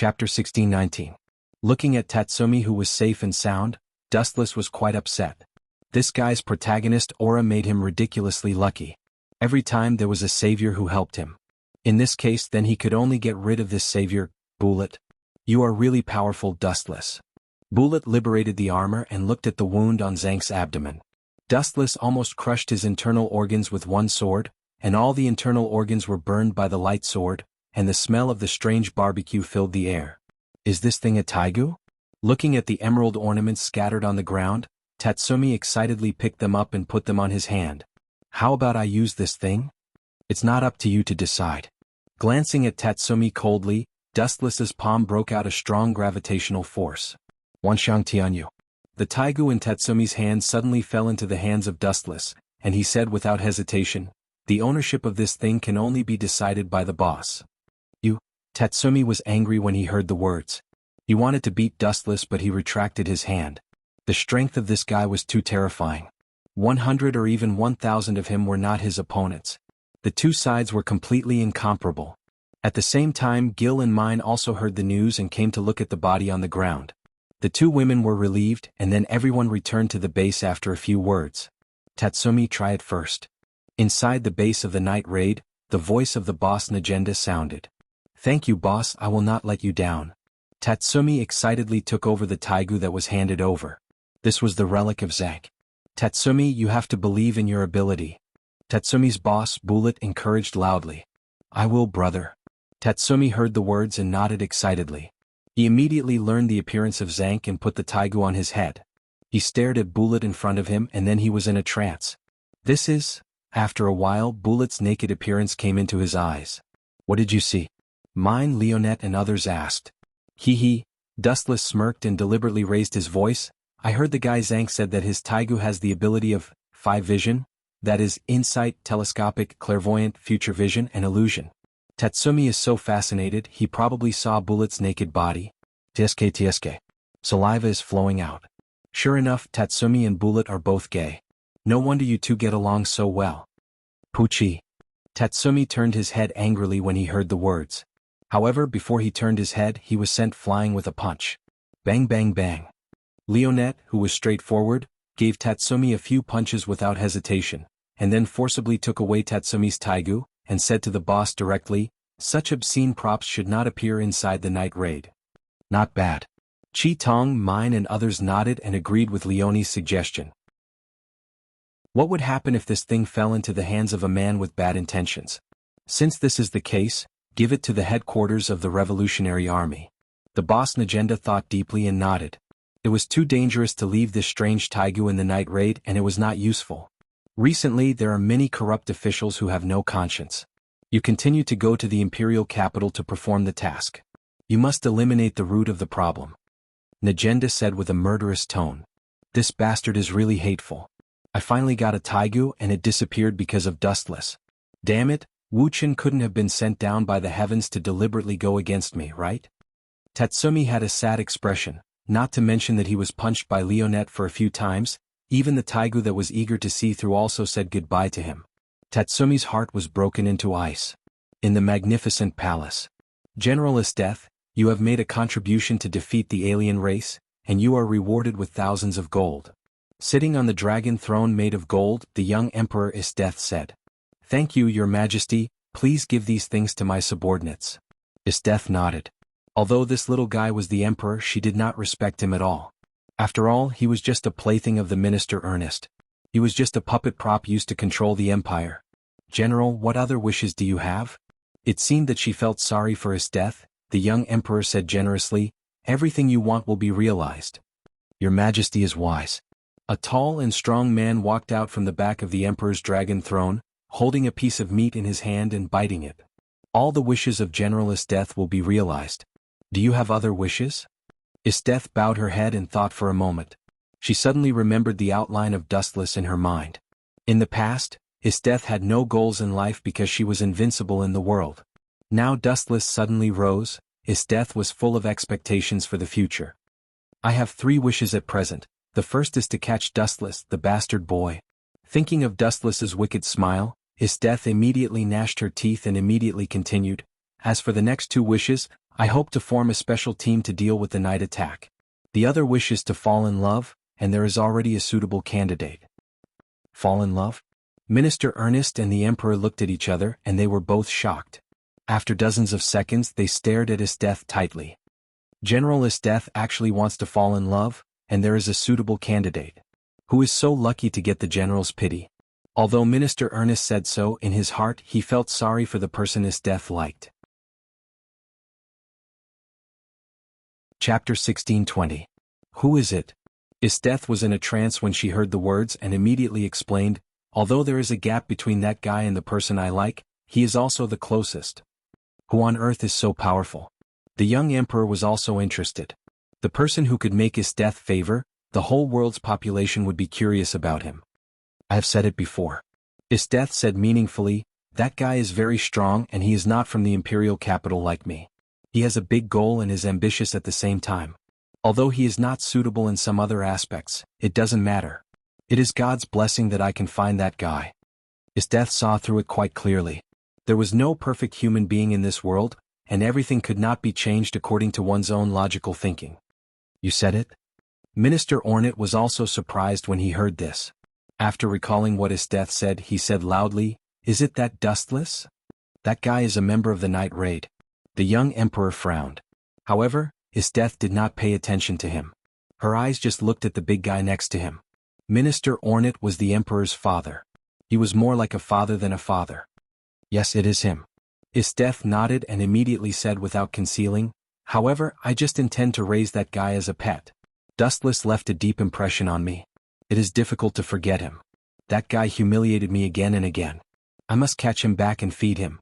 Chapter 1619. Looking at Tatsumi, who was safe and sound, Dustless was quite upset. This guy's protagonist aura made him ridiculously lucky. Every time there was a savior who helped him. In this case, then he could only get rid of this savior. Bullet. You are really powerful, Dustless. Bullet liberated the armor and looked at the wound on Zhang's abdomen. Dustless almost crushed his internal organs with one sword, and all the internal organs were burned by the light sword, and the smell of the strange barbecue filled the air. Is this thing a taigu? Looking at the emerald ornaments scattered on the ground, Tatsumi excitedly picked them up and put them on his hand. How about I use this thing? It's not up to you to decide. Glancing at Tatsumi coldly, Dustless's palm broke out a strong gravitational force. Wanxiangtianyu. The taigu in Tatsumi's hand suddenly fell into the hands of Dustless, and he said without hesitation, the ownership of this thing can only be decided by the boss. Tatsumi was angry when he heard the words. He wanted to beat Dustless, but he retracted his hand. The strength of this guy was too terrifying. 100 or even 1,000 of him were not his opponents. The two sides were completely incomparable. At the same time, Gil and Mine also heard the news and came to look at the body on the ground. The two women were relieved, and then everyone returned to the base after a few words. Tatsumi, try it first. Inside the base of the night raid, the voice of the boss Legenda sounded. Thank you, boss, I will not let you down. Tatsumi excitedly took over the taigu that was handed over. This was the relic of Zhang. Tatsumi, you have to believe in your ability. Tatsumi's boss, Bullet, encouraged loudly. I will, brother. Tatsumi heard the words and nodded excitedly. He immediately learned the appearance of Zhang and put the taigu on his head. He stared at Bullet in front of him, and then he was in a trance. This is... After a while, Bullet's naked appearance came into his eyes. What did you see? Mine, Leonette, and others asked. Hee. Dustless smirked and deliberately raised his voice. I heard the guy Zhang said that his taigu has the ability of 5 vision, that is, insight, telescopic, clairvoyant, future vision, and illusion. Tatsumi is so fascinated, he probably saw Bullet's naked body. Tsk. Saliva is flowing out. Sure enough, Tatsumi and Bullet are both gay. No wonder you two get along so well. Puchi. Tatsumi turned his head angrily when he heard the words. However, before he turned his head, he was sent flying with a punch. Bang bang bang. Leonette, who was straightforward, gave Tatsumi a few punches without hesitation, and then forcibly took away Tatsumi's taigu, and said to the boss directly, such obscene props should not appear inside the night raid. Not bad. Chi Tong, Mine, and others nodded and agreed with Leonie's suggestion. What would happen if this thing fell into the hands of a man with bad intentions? Since this is the case, give it to the headquarters of the Revolutionary Army. The boss Legenda thought deeply and nodded. It was too dangerous to leave this strange taigu in the night raid, and it was not useful. Recently, there are many corrupt officials who have no conscience. You continue to go to the imperial capital to perform the task. You must eliminate the root of the problem. Legenda said with a murderous tone. This bastard is really hateful. I finally got a taigu and it disappeared because of Dustless. Damn it, Wuxian couldn't have been sent down by the heavens to deliberately go against me, right? Tatsumi had a sad expression, not to mention that he was punched by Leonette for a few times. Even the taigu that was eager to see through also said goodbye to him. Tatsumi's heart was broken into ice. In the magnificent palace. General Esteth, you have made a contribution to defeat the alien race, and you are rewarded with thousands of gold. Sitting on the dragon throne made of gold, the young Emperor Esteth said. Thank you, Your Majesty, please give these things to my subordinates. Esteth nodded. Although this little guy was the Emperor, she did not respect him at all. After all, he was just a plaything of the Minister Ernest. He was just a puppet prop used to control the empire. General, what other wishes do you have? It seemed that she felt sorry for his death. The young Emperor said generously, everything you want will be realized. Your Majesty is wise. A tall and strong man walked out from the back of the Emperor's dragon throne, holding a piece of meat in his hand and biting it. All the wishes of General Esteth will be realized. Do you have other wishes? Esteth bowed her head and thought for a moment. She suddenly remembered the outline of Dustless in her mind. In the past, Esteth had no goals in life because she was invincible in the world. Now Dustless suddenly rose. Esteth was full of expectations for the future. I have 3 wishes at present. The first is to catch Dustless, the bastard boy. Thinking of Dustless's wicked smile, Esteth immediately gnashed her teeth and immediately continued. As for the next 2 wishes, I hope to form a special team to deal with the night attack. The other wish is to fall in love, and there is already a suitable candidate. Fall in love? Minister Ernest and the Emperor looked at each other, and they were both shocked. After dozens of seconds, they stared at Isteth tightly. General Isteth actually wants to fall in love, and there is a suitable candidate. Who is so lucky to get the general's pity? Although Minister Ernest said so, in his heart he felt sorry for the person Isteth liked. Chapter 1620. Who is it? Isteth was in a trance when she heard the words and immediately explained, although there is a gap between that guy and the person I like, he is also the closest. Who on earth is so powerful? The young emperor was also interested. The person who could make Isteth favor, the whole world's population would be curious about him. I have said it before. Isteth said meaningfully, that guy is very strong and he is not from the imperial capital like me. He has a big goal and is ambitious at the same time. Although he is not suitable in some other aspects, it doesn't matter. It is God's blessing that I can find that guy. Isteth saw through it quite clearly. There was no perfect human being in this world, and everything could not be changed according to one's own logical thinking. You said it? Minister Ornit was also surprised when he heard this. After recalling what Isteth said, he said loudly, "Is it that Dustless? That guy is a member of the night raid." The young emperor frowned. However, Isteth did not pay attention to him. Her eyes just looked at the big guy next to him. Minister Ornit was the emperor's father. He was more like a father than a father. Yes, it is him. Isteth nodded and immediately said without concealing, "However, I just intend to raise that guy as a pet. Dustless left a deep impression on me. It is difficult to forget him. That guy humiliated me again and again. I must catch him back and feed him."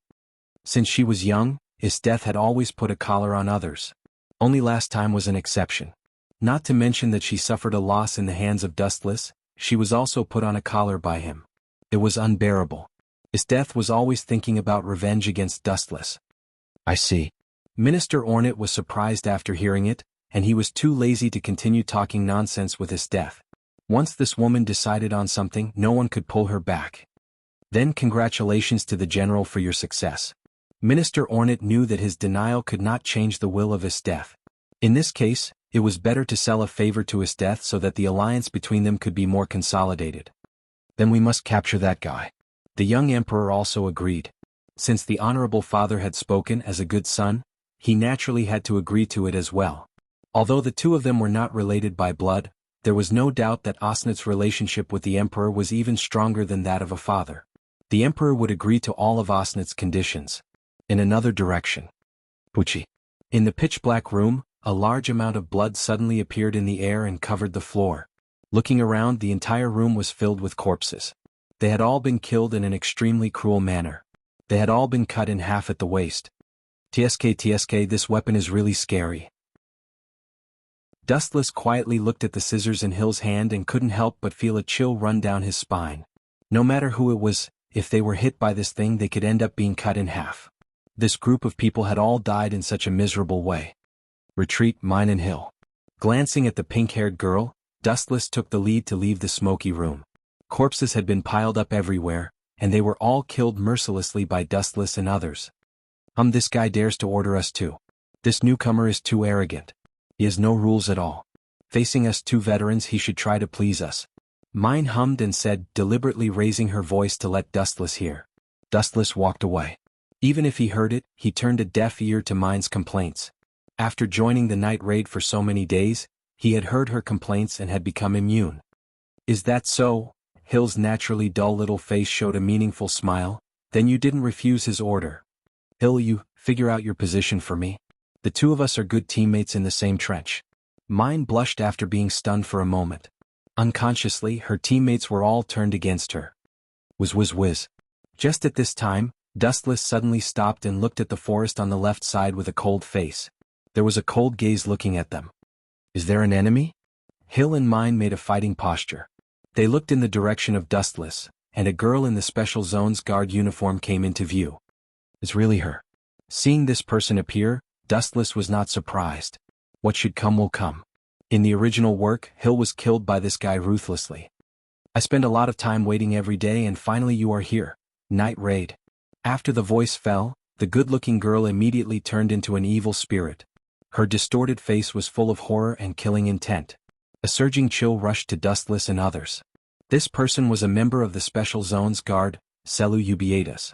Since she was young, Isteth had always put a collar on others. Only last time was an exception. Not to mention that she suffered a loss in the hands of Dustless, she was also put on a collar by him. It was unbearable. Isteth was always thinking about revenge against Dustless. I see. Minister Ornit was surprised after hearing it, and he was too lazy to continue talking nonsense with Isteth. Once this woman decided on something, no one could pull her back. Then congratulations to the general for your success. Minister Ornit knew that his denial could not change the will of Isteth. In this case, it was better to sell a favor to Isteth so that the alliance between them could be more consolidated. Then we must capture that guy. The young emperor also agreed. Since the honorable father had spoken as a good son, he naturally had to agree to it as well. Although the two of them were not related by blood, there was no doubt that Osnit's relationship with the emperor was even stronger than that of a father. The emperor would agree to all of Osnit's conditions. In another direction. Pucci. In the pitch-black room, a large amount of blood suddenly appeared in the air and covered the floor. Looking around, the entire room was filled with corpses. They had all been killed in an extremely cruel manner. They had all been cut in half at the waist. TSK, this weapon is really scary. Dustless quietly looked at the scissors in Hill's hand and couldn't help but feel a chill run down his spine. No matter who it was, if they were hit by this thing they could end up being cut in half. This group of people had all died in such a miserable way. Retreat, mine and Hill. Glancing at the pink-haired girl, Dustless took the lead to leave the smoky room. Corpses had been piled up everywhere, and they were all killed mercilessly by Dustless and others. This guy dares to order us too. This newcomer is too arrogant. He has no rules at all. Facing us two veterans, he should try to please us. Mine hummed and said, deliberately raising her voice to let Dustless hear. Dustless walked away. Even if he heard it, he turned a deaf ear to Mine's complaints. After joining the night raid for so many days, he had heard her complaints and had become immune. Is that so? Hill's naturally dull little face showed a meaningful smile. Then you didn't refuse his order. Hill, you figure out your position for me. The two of us are good teammates in the same trench. Mine blushed after being stunned for a moment. Unconsciously, her teammates were all turned against her. Whiz. Just at this time, Dustless suddenly stopped and looked at the forest on the left side with a cold face. There was a cold gaze looking at them. Is there an enemy? Hill and Mine made a fighting posture. They looked in the direction of Dustless, and a girl in the Special Zones Guard uniform came into view. It's really her. Seeing this person appear, Dustless was not surprised. What should come will come. In the original work, Hill was killed by this guy ruthlessly. I spend a lot of time waiting every day and finally you are here. Night raid. After the voice fell, The good-looking girl immediately turned into an evil spirit. Her distorted face was full of horror and killing intent. A surging chill rushed to Dustless and others. This person was a member of the Special Zones Guard, Cellubiatus.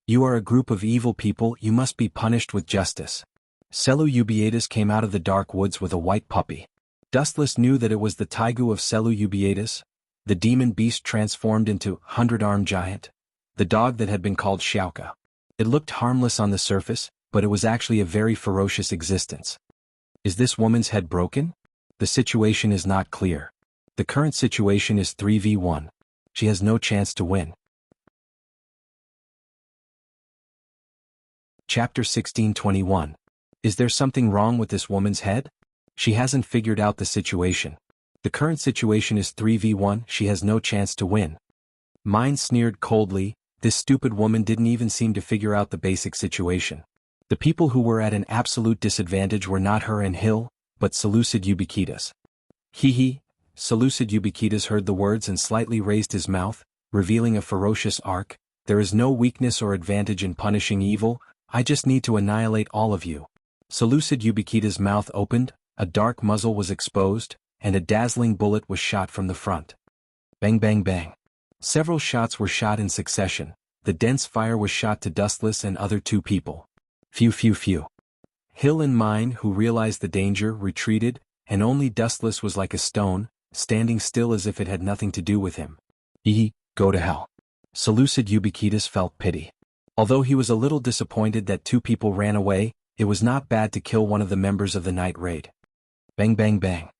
You are a group of evil people, you must be punished with justice. Cellubiatus came out of the dark woods with a white puppy. Dustless knew that it was the Taigu of Cellubiatus, the demon beast transformed into 100-armed giant, the dog that had been called xianxia. It looked harmless on the surface, but it was actually a very ferocious existence. Is this woman's head broken? The situation is not clear. The current situation is 3v1. She has no chance to win. Chapter 16:21. Is there something wrong with this woman's head? She hasn't figured out the situation. The current situation is 3v1, she has no chance to win. Mine sneered coldly, this stupid woman didn't even seem to figure out the basic situation. The people who were at an absolute disadvantage were not her and Hill, but Seleucid Ubiquitas. Hee. Seleucid Ubiquitas heard the words and slightly raised his mouth, revealing a ferocious arc. There is no weakness or advantage in punishing evil, I just need to annihilate all of you. Seleucid Ubiquitas' mouth opened, a dark muzzle was exposed, and a dazzling bullet was shot from the front. Bang bang bang. Several shots were shot in succession. The dense fire was shot to Dustless and other two people. Phew. Hill and Mine, who realized the danger, retreated, and only Dustless was like a stone, standing still as if it had nothing to do with him. Go to hell. Seleucid Ubiquitas felt pity. Although he was a little disappointed that two people ran away, it was not bad to kill one of the members of the night raid. Bang bang bang.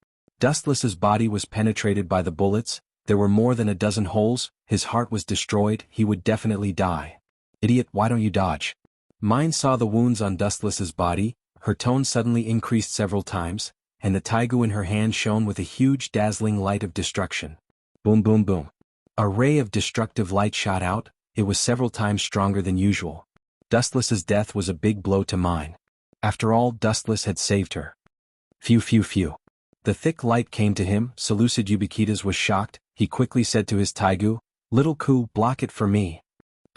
Dustless's body was penetrated by the bullets, there were more than a dozen holes, his heart was destroyed, he would definitely die. Idiot, why don't you dodge? Mine saw the wounds on Dustless's body, her tone suddenly increased several times, and the taigu in her hand shone with a huge dazzling light of destruction. Boom boom boom. A ray of destructive light shot out, it was several times stronger than usual. Dustless's death was a big blow to Mine. After all, Dustless had saved her. Phew. The thick light came to him, Seleucid Ubiquitas was shocked, he quickly said to his taigu, "Little Ku, block it for me."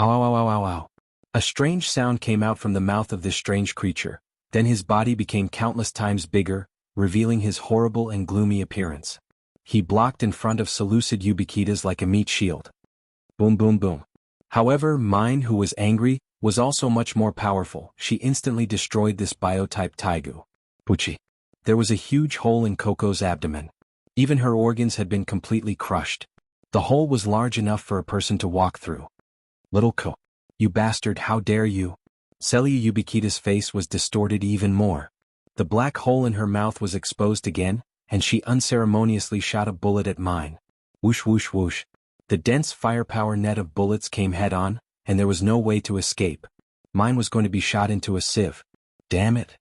Ow. A strange sound came out from the mouth of this strange creature, then his body became countless times bigger, revealing his horrible and gloomy appearance. He blocked in front of Seleucid Ubiquitas like a meat shield. Boom boom boom. However, Mine, who was angry, was also much more powerful, she instantly destroyed this biotype taigu. Puchi. There was a huge hole in Coco's abdomen. Even her organs had been completely crushed. The hole was large enough for a person to walk through. Little Co. You bastard, how dare you? Celia Ubiquita's face was distorted even more. The black hole in her mouth was exposed again, and she unceremoniously shot a bullet at Mine. Whoosh. The dense firepower net of bullets came head-on, and there was no way to escape. Mine was going to be shot into a sieve. Damn it.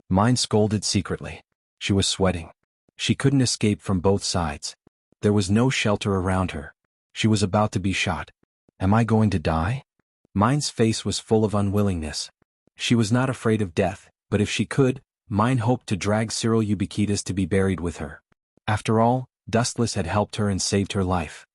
Mine scolded secretly. She was sweating. She couldn't escape from both sides. There was no shelter around her. She was about to be shot. Am I going to die? Mine's face was full of unwillingness. She was not afraid of death, but if she could, Mine hoped to drag Cyril Ubiquitas to be buried with her. After all, Dustless had helped her and saved her life.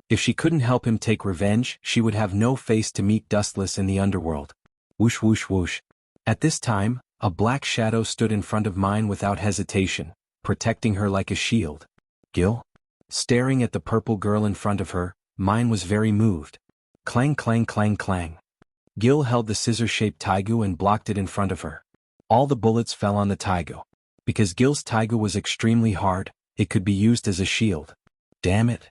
If she couldn't help him take revenge, she would have no face to meet Dustless in the underworld. Whoosh. At this time, a black shadow stood in front of Mine without hesitation, protecting her like a shield. Gil? Staring at the purple girl in front of her, Mine was very moved. Clang. Gil held the scissor-shaped taigu and blocked it in front of her. All the bullets fell on the taigu. Because Gil's taigu was extremely hard, it could be used as a shield. Damn it.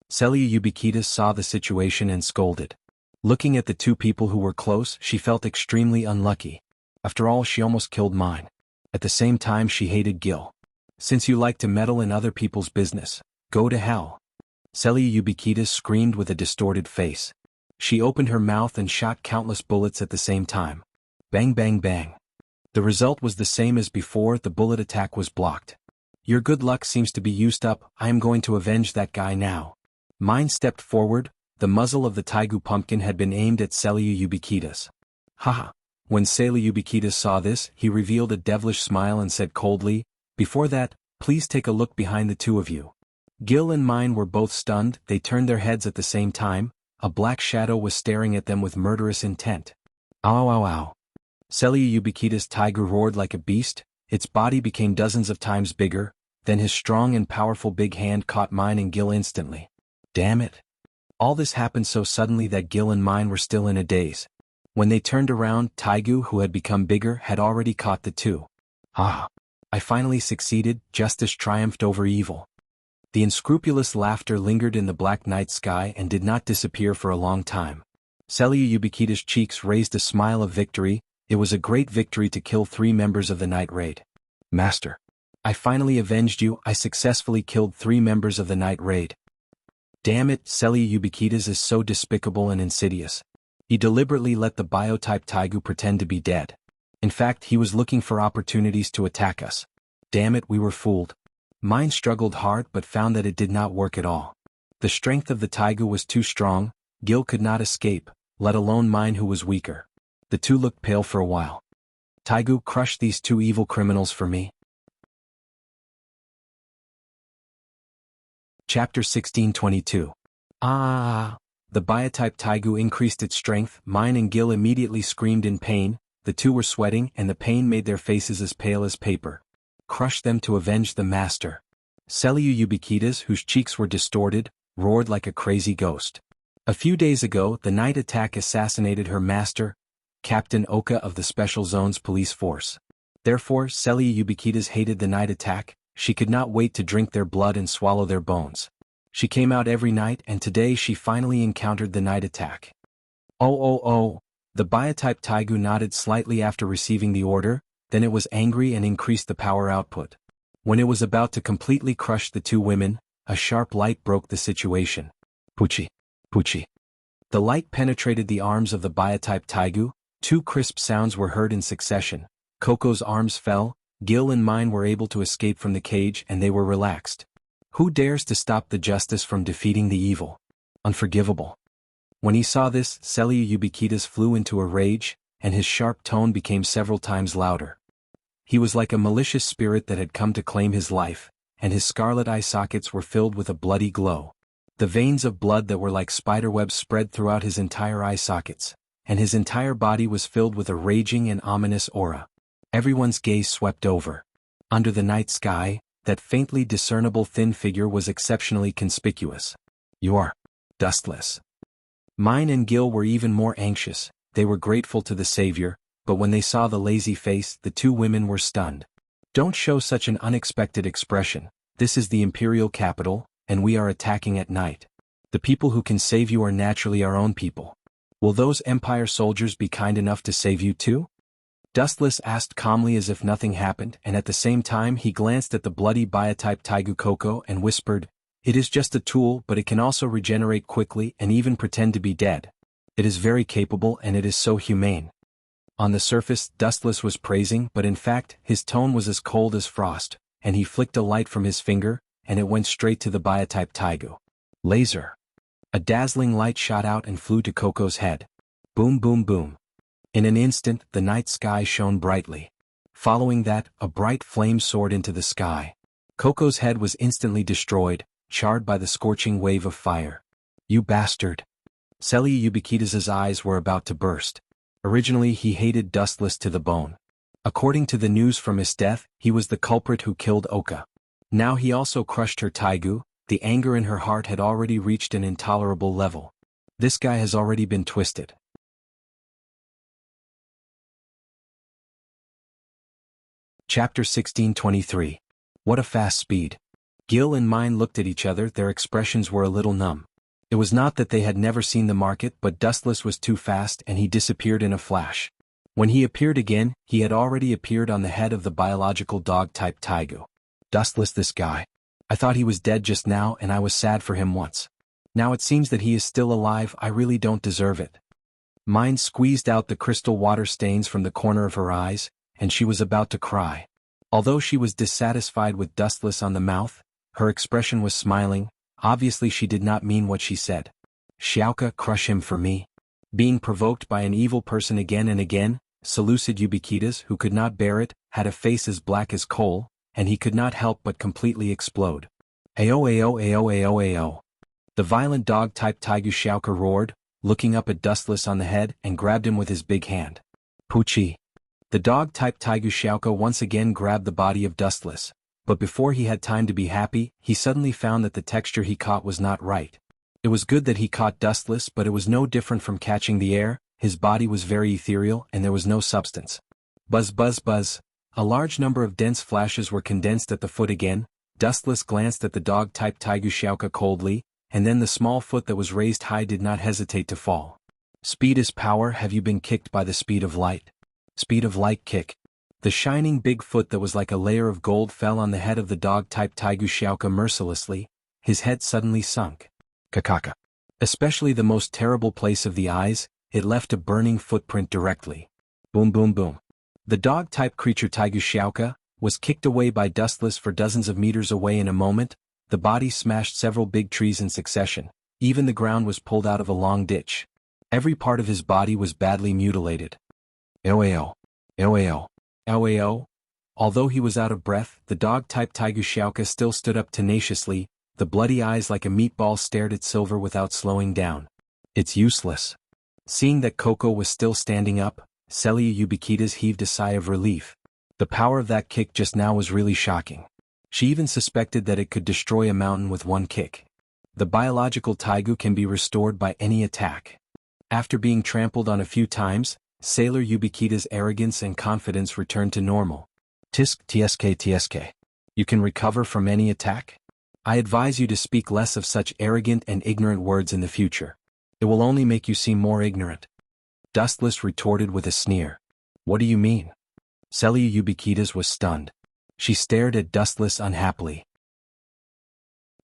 Celia Ubiquitas saw the situation and scolded. Looking at the two people who were close, she felt extremely unlucky. After all, she almost killed Mine. At the same time, she hated Gil. Since you like to meddle in other people's business, go to hell. Celia Ubiquitas screamed with a distorted face. She opened her mouth and shot countless bullets at the same time. Bang. The result was the same as before, the bullet attack was blocked. Your good luck seems to be used up, I am going to avenge that guy now. Mine stepped forward, the muzzle of the taigu pumpkin had been aimed at Celia Ubiquitas. Haha. When Celia Ubiquitas saw this, he revealed a devilish smile and said coldly, "Before that, please take a look behind the two of you." Gil and Mine were both stunned, they turned their heads at the same time, a black shadow was staring at them with murderous intent. Ow ow ow. Ubiquita's tiger roared like a beast, its body became dozens of times bigger, then his strong and powerful big hand caught mine and Gil instantly. Damn it. All this happened so suddenly that Gil and mine were still in a daze. When they turned around, Taigu, who had become bigger, had already caught the two. Ah! I finally succeeded, justice triumphed over evil. The unscrupulous laughter lingered in the black night sky and did not disappear for a long time. Ubiquita's cheeks raised a smile of victory. It was a great victory to kill 3 members of the night raid. Master. I finally avenged you. I successfully killed 3 members of the night raid. Damn it, Ubiquitas is so despicable and insidious. He deliberately let the biotype Taigu pretend to be dead. In fact, he was looking for opportunities to attack us. Damn it, we were fooled. Mine struggled hard but found that it did not work at all. The strength of the Taigu was too strong, Gil could not escape, let alone mine who was weaker. The two looked pale for a while. Taigu, crush these 2 evil criminals for me. Chapter 1622. Ah! The biotype Taigu increased its strength, mine and Gil immediately screamed in pain, the 2 were sweating and the pain made their faces as pale as paper. Crush them to avenge the master. Ubiquitas, whose cheeks were distorted, roared like a crazy ghost. A few days ago, the night attack assassinated her master, Captain Oka of the Special Zones Police Force. Therefore, Ubiquitas hated the night attack, she could not wait to drink their blood and swallow their bones. She came out every night and today she finally encountered the night attack. Oh. The biotype Taigu nodded slightly after receiving the order, then it was angry and increased the power output. When it was about to completely crush the 2 women, a sharp light broke the situation. Puchi. The light penetrated the arms of the biotype Taigu, 2 crisp sounds were heard in succession. Coco's arms fell, Gil and mine were able to escape from the cage and they were relaxed. Who dares to stop the justice from defeating the evil? Unforgivable. When he saw this, Ubiquitas flew into a rage, and his sharp tone became several times louder. He was like a malicious spirit that had come to claim his life, and his scarlet eye sockets were filled with a bloody glow. The veins of blood that were like spiderwebs spread throughout his entire eye sockets, and his entire body was filled with a raging and ominous aura. Everyone's gaze swept over. Under the night sky, that faintly discernible thin figure was exceptionally conspicuous. You are dustless. Mine and Gil were even more anxious, they were grateful to the savior, but when they saw the lazy face, the 2 women were stunned. Don't show such an unexpected expression, this is the imperial capital, and we are attacking at night. The people who can save you are naturally our own people. Will those empire soldiers be kind enough to save you too? Dustless asked calmly as if nothing happened, and at the same time he glanced at the bloody biotype Taigu Coco and whispered, "It is just a tool, but it can also regenerate quickly and even pretend to be dead. It is very capable and it is so humane." On the surface, Dustless was praising, but in fact, his tone was as cold as frost, and he flicked a light from his finger, and it went straight to the biotype Taigu. Laser. A dazzling light shot out and flew to Coco's head. Boom boom boom. In an instant, the night sky shone brightly. Following that, a bright flame soared into the sky. Coco's head was instantly destroyed, charred by the scorching wave of fire. You bastard. Ubiquitas' eyes were about to burst. Originally he hated Dustless to the bone. According to the news from his death, he was the culprit who killed Oka. Now he also crushed her Taigu, the anger in her heart had already reached an intolerable level. This guy has already been twisted. Chapter 1623. What a fast speed. Gil and mine looked at each other, their expressions were a little numb. It was not that they had never seen the market, but Dustless was too fast and he disappeared in a flash. When he appeared again, he had already appeared on the head of the biological dog-type Taigu. Dustless, this guy. I thought he was dead just now and I was sad for him once. Now it seems that he is still alive, I really don't deserve it. Mine squeezed out the crystal water stains from the corner of her eyes, and she was about to cry. Although she was dissatisfied with Dustless on the mouth, her expression was smiling, obviously she did not mean what she said. Xiaoka, crush him for me. Being provoked by an evil person again and again, Seleucid Ubiquitas, who could not bear it, had a face as black as coal, and he could not help but completely explode. Ao. The violent dog-type Taigu Xiaoka roared, looking up at Dustless on the head and grabbed him with his big hand. Puchi. The dog-type Taigu Xiaoka once again grabbed the body of Dustless, but before he had time to be happy, he suddenly found that the texture he caught was not right. It was good that he caught Dustless, but it was no different from catching the air. His body was very ethereal and there was no substance. Buzz buzz buzz. A large number of dense flashes were condensed at the foot again. Dustless glanced at the dog-type Taigu Xiaoka coldly, and then the small foot that was raised high did not hesitate to fall. Speed is power. Have you been kicked by the speed of light? Speed of light kick. The shining big foot that was like a layer of gold fell on the head of the dog-type Taigu Xiaoka mercilessly. His head suddenly sunk. Kakaka. Especially the most terrible place of the eyes, it left a burning footprint directly. Boom boom boom. The dog-type creature Taigu Xiaoka was kicked away by Dustless for dozens of meters away in a moment. The body smashed several big trees in succession. Even the ground was pulled out of a long ditch. Every part of his body was badly mutilated. Oao. Oao. Oao. Although he was out of breath, the dog-type Taigu Xiaoka still stood up tenaciously. The bloody eyes like a meatball stared at Silver without slowing down. It's useless. Seeing that Coco was still standing up, Celia Ubiquitas heaved a sigh of relief. The power of that kick just now was really shocking. She even suspected that it could destroy a mountain with one kick. The biological Taigu can be restored by any attack. After being trampled on a few times, Sailor Ubiquita's arrogance and confidence returned to normal. Tsk. You can recover from any attack? I advise you to speak less of such arrogant and ignorant words in the future. It will only make you seem more ignorant. Dustless retorted with a sneer. What do you mean? Celia Ubiquitas was stunned. She stared at Dustless unhappily.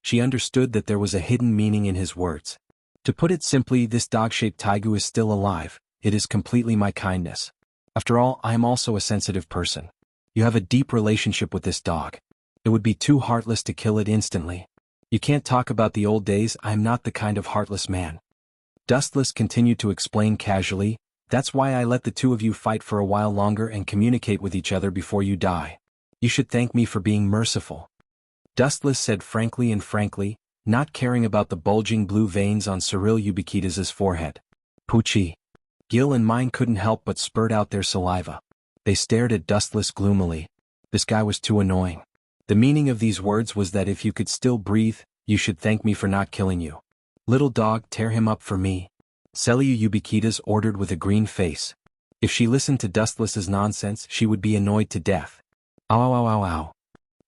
She understood that there was a hidden meaning in his words. To put it simply, this dog-shaped Taigu is still alive. It is completely my kindness. After all, I am also a sensitive person. You have a deep relationship with this dog. It would be too heartless to kill it instantly. You can't talk about the old days. I am not the kind of heartless man. Dustless continued to explain casually. That's why I let the two of you fight for a while longer and communicate with each other before you die. You should thank me for being merciful. Dustless said frankly, not caring about the bulging blue veins on Cyril Ubiquitas' forehead. Puchi. Gil and mine couldn't help but spurt out their saliva. They stared at Dustless gloomily. This guy was too annoying. The meaning of these words was that if you could still breathe, you should thank me for not killing you. Little dog, tear him up for me. Celia Ubiquitas ordered with a green face. If she listened to Dustless's nonsense, she would be annoyed to death. Ow ow ow ow.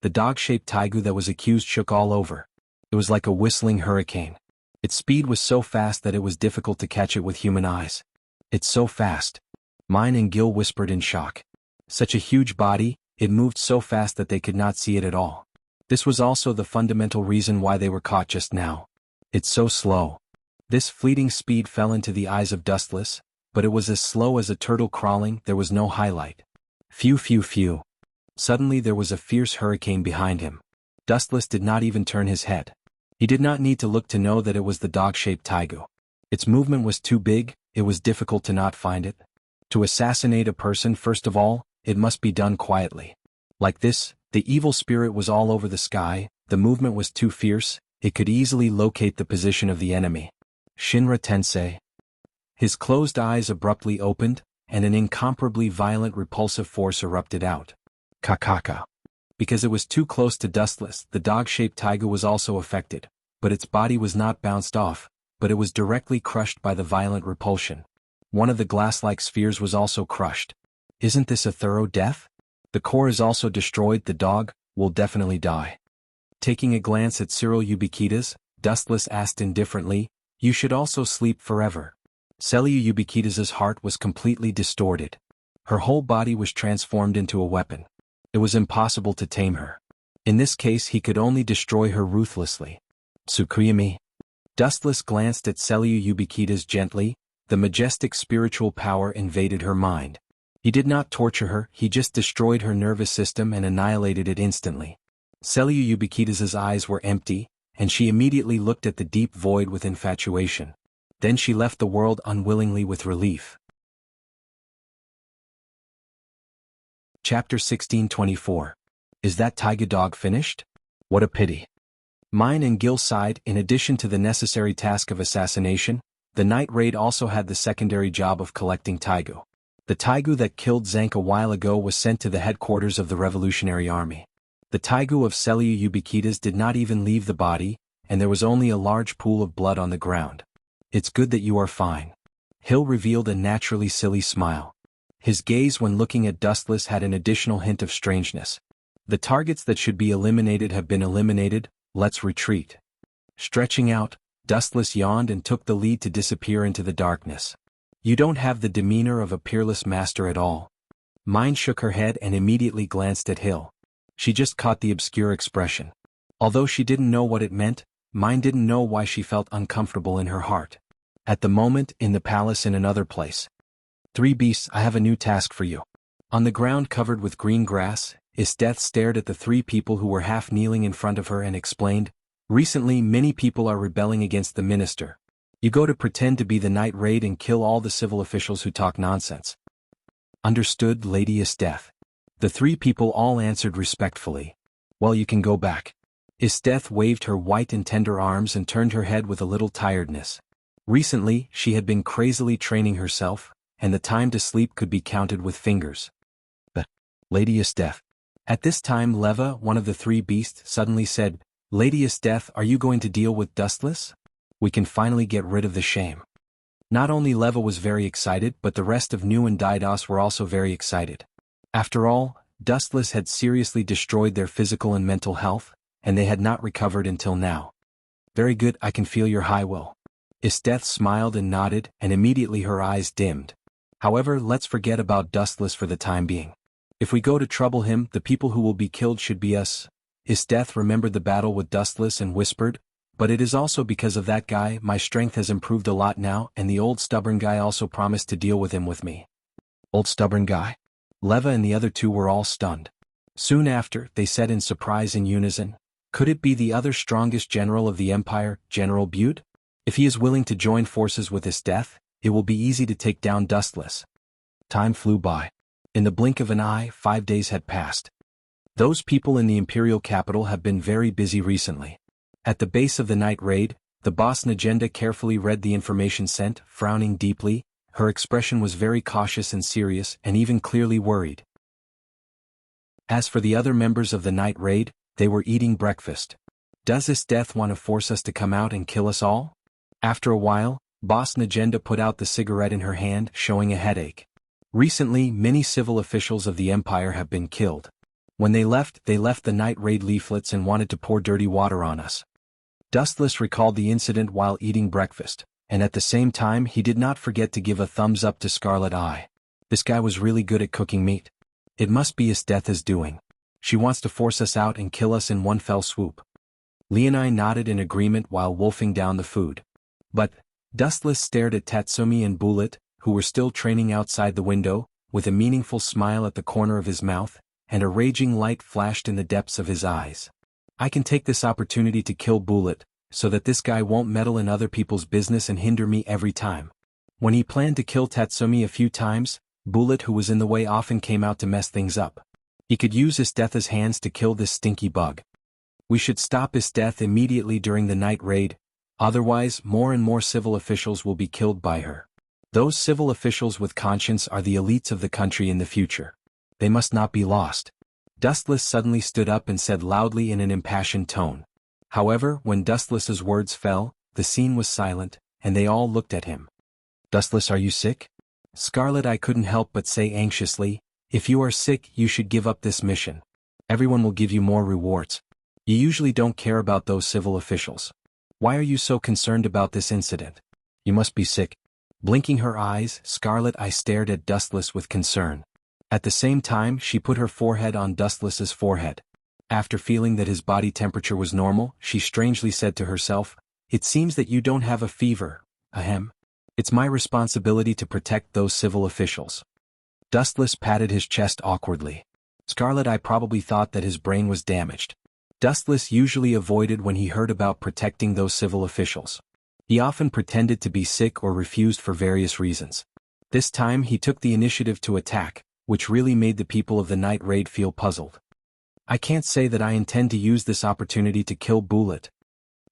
The dog-shaped Taigu that was accused shook all over. It was like a whistling hurricane. Its speed was so fast that it was difficult to catch it with human eyes. It's so fast. Mine and Gil whispered in shock. Such a huge body, it moved so fast that they could not see it at all. This was also the fundamental reason why they were caught just now. It's so slow. This fleeting speed fell into the eyes of Dustless, but it was as slow as a turtle crawling. There was no highlight. Phew phew phew. Suddenly there was a fierce hurricane behind him. Dustless did not even turn his head. He did not need to look to know that it was the dog-shaped Taigu. Its movement was too big, it was difficult to not find it. To assassinate a person, first of all, it must be done quietly. Like this, the evil spirit was all over the sky. The movement was too fierce, it could easily locate the position of the enemy. Shinra Tensei. His closed eyes abruptly opened, and an incomparably violent repulsive force erupted out. Kakaka. Because it was too close to Dustless, the dog-shaped Taigu was also affected, but its body was not bounced off, but it was directly crushed by the violent repulsion. One of the glass-like spheres was also crushed. Isn't this a thorough death? The core is also destroyed. The dog will definitely die. Taking a glance at Cyril Ubiquitas, Dustless asked indifferently, you should also sleep forever. Celia Ubiquitas' heart was completely distorted. Her whole body was transformed into a weapon. It was impossible to tame her. In this case he could only destroy her ruthlessly. Tsukuyami. Dustless glanced at Celia Ubiquitas gently. The majestic spiritual power invaded her mind. He did not torture her, he just destroyed her nervous system and annihilated it instantly. Celia Ubiquitas' eyes were empty, and she immediately looked at the deep void with infatuation. Then she left the world unwillingly with relief. Chapter 1624. Is that Taiga dog finished? What a pity. Mine and Gil sighed. In addition to the necessary task of assassination, The night raid also had the secondary job of collecting taigu. The taigu that killed Zank a while ago was sent to the headquarters of the Revolutionary Army. The taigu of Celiu Ubiquitas did not even leave the body, and there was only a large pool of blood on the ground. It's good that you are fine. Hill revealed a naturally silly smile. His gaze when looking at Dustless had an additional hint of strangeness. The targets that should be eliminated have been eliminated, let's retreat. Stretching out, Dustless yawned and took the lead to disappear into the darkness. You don't have the demeanor of a peerless master at all. Mine shook her head and immediately glanced at Hill. She just caught the obscure expression. Although she didn't know what it meant, Mine didn't know why she felt uncomfortable in her heart. At the moment, in the palace in another place. 3 beasts, I have a new task for you. On the ground covered with green grass, Isteth stared at the 3 people who were half kneeling in front of her and explained, recently many people are rebelling against the minister. You go to pretend to be the night raid and kill all the civil officials who talk nonsense. Understood, Lady Isteth. The 3 people all answered respectfully. Well, you can go back. Isteth waved her white and tender arms and turned her head with a little tiredness. Recently, she had been crazily training herself, and the time to sleep could be counted with fingers. But, Lady Isteth. At this time Leva, one of the 3 beasts, suddenly said, Lady Isteth, are you going to deal with Dustless? We can finally get rid of the shame. Not only Leva was very excited, but the rest of Nu and Didos were also very excited. After all, Dustless had seriously destroyed their physical and mental health, and they had not recovered until now. Very good, I can feel your high will. Isteth smiled and nodded, and immediately her eyes dimmed. However, let's forget about Dustless for the time being. If we go to trouble him, the people who will be killed should be us. Isteth remembered the battle with Dustless and whispered, but it is also because of that guy my strength has improved a lot now, and the old stubborn guy also promised to deal with him with me. Old stubborn guy? Leva and the other 2 were all stunned. Soon after, they said in surprise in unison, could it be the other strongest general of the Empire, General Butte? If he is willing to join forces with Isteth, it will be easy to take down Dustless. Time flew by. In the blink of an eye, 5 days had passed. Those people in the imperial capital have been very busy recently. At the base of the night raid, the boss Legenda carefully read the information sent, frowning deeply. Her expression was very cautious and serious, and even clearly worried. As for the other members of the night raid, they were eating breakfast. Does Isteth want to force us to come out and kill us all? After a while, Boss Legenda put out the cigarette in her hand, showing a headache. Recently, many civil officials of the Empire have been killed. When they left the night raid leaflets and wanted to pour dirty water on us. Dustless recalled the incident while eating breakfast, and at the same time he did not forget to give a thumbs up to Scarlet Eye. This guy was really good at cooking meat. It must be Isteth's doing. She wants to force us out and kill us in one fell swoop. Leonine nodded in agreement while wolfing down the food. But, Dustless stared at Tatsumi and Bullet, who were still training outside the window, with a meaningful smile at the corner of his mouth, and a raging light flashed in the depths of his eyes. I can take this opportunity to kill Bullet, so that this guy won't meddle in other people's business and hinder me every time. When he planned to kill Tatsumi a few times, Bullet, who was in the way, often came out to mess things up. He could use Isteth's hands to kill this stinky bug. We should stop Isteth immediately during the night raid, otherwise more and more civil officials will be killed by her. Those civil officials with conscience are the elites of the country in the future. They must not be lost. Dustless suddenly stood up and said loudly in an impassioned tone. However, when Dustless's words fell, the scene was silent, and they all looked at him. Dustless, are you sick? Scarlet Eye couldn't help but say anxiously, if you are sick, you should give up this mission. Everyone will give you more rewards. You usually don't care about those civil officials. Why are you so concerned about this incident? You must be sick. Blinking her eyes, Scarlet Eye stared at Dustless with concern. At the same time, she put her forehead on Dustless's forehead. After feeling that his body temperature was normal, she strangely said to herself, it seems that you don't have a fever, ahem. It's my responsibility to protect those civil officials. Dustless patted his chest awkwardly. Scarlet Eye probably thought that his brain was damaged. Dustless usually avoided when he heard about protecting those civil officials. He often pretended to be sick or refused for various reasons. This time he took the initiative to attack, which really made the people of the night raid feel puzzled. I can't say that I intend to use this opportunity to kill Bullet.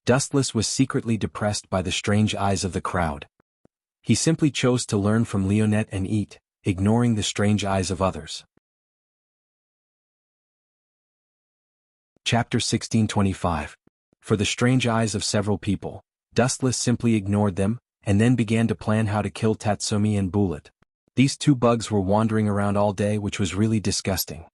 Dustless was secretly depressed by the strange eyes of the crowd. He simply chose to learn from Leonette and eat, ignoring the strange eyes of others. Chapter 1625. For the strange eyes of several people, Dustless simply ignored them, and then began to plan how to kill Tatsumi and Bullet. These two bugs were wandering around all day, which was really disgusting.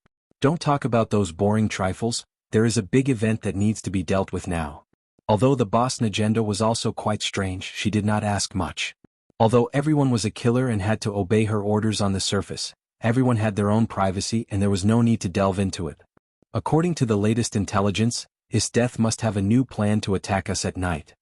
Don't talk about those boring trifles, there is a big event that needs to be dealt with now. Although the boss Legenda was also quite strange, she did not ask much. Although everyone was a killer and had to obey her orders on the surface, everyone had their own privacy and there was no need to delve into it. According to the latest intelligence, Death must have a new plan to attack us at night.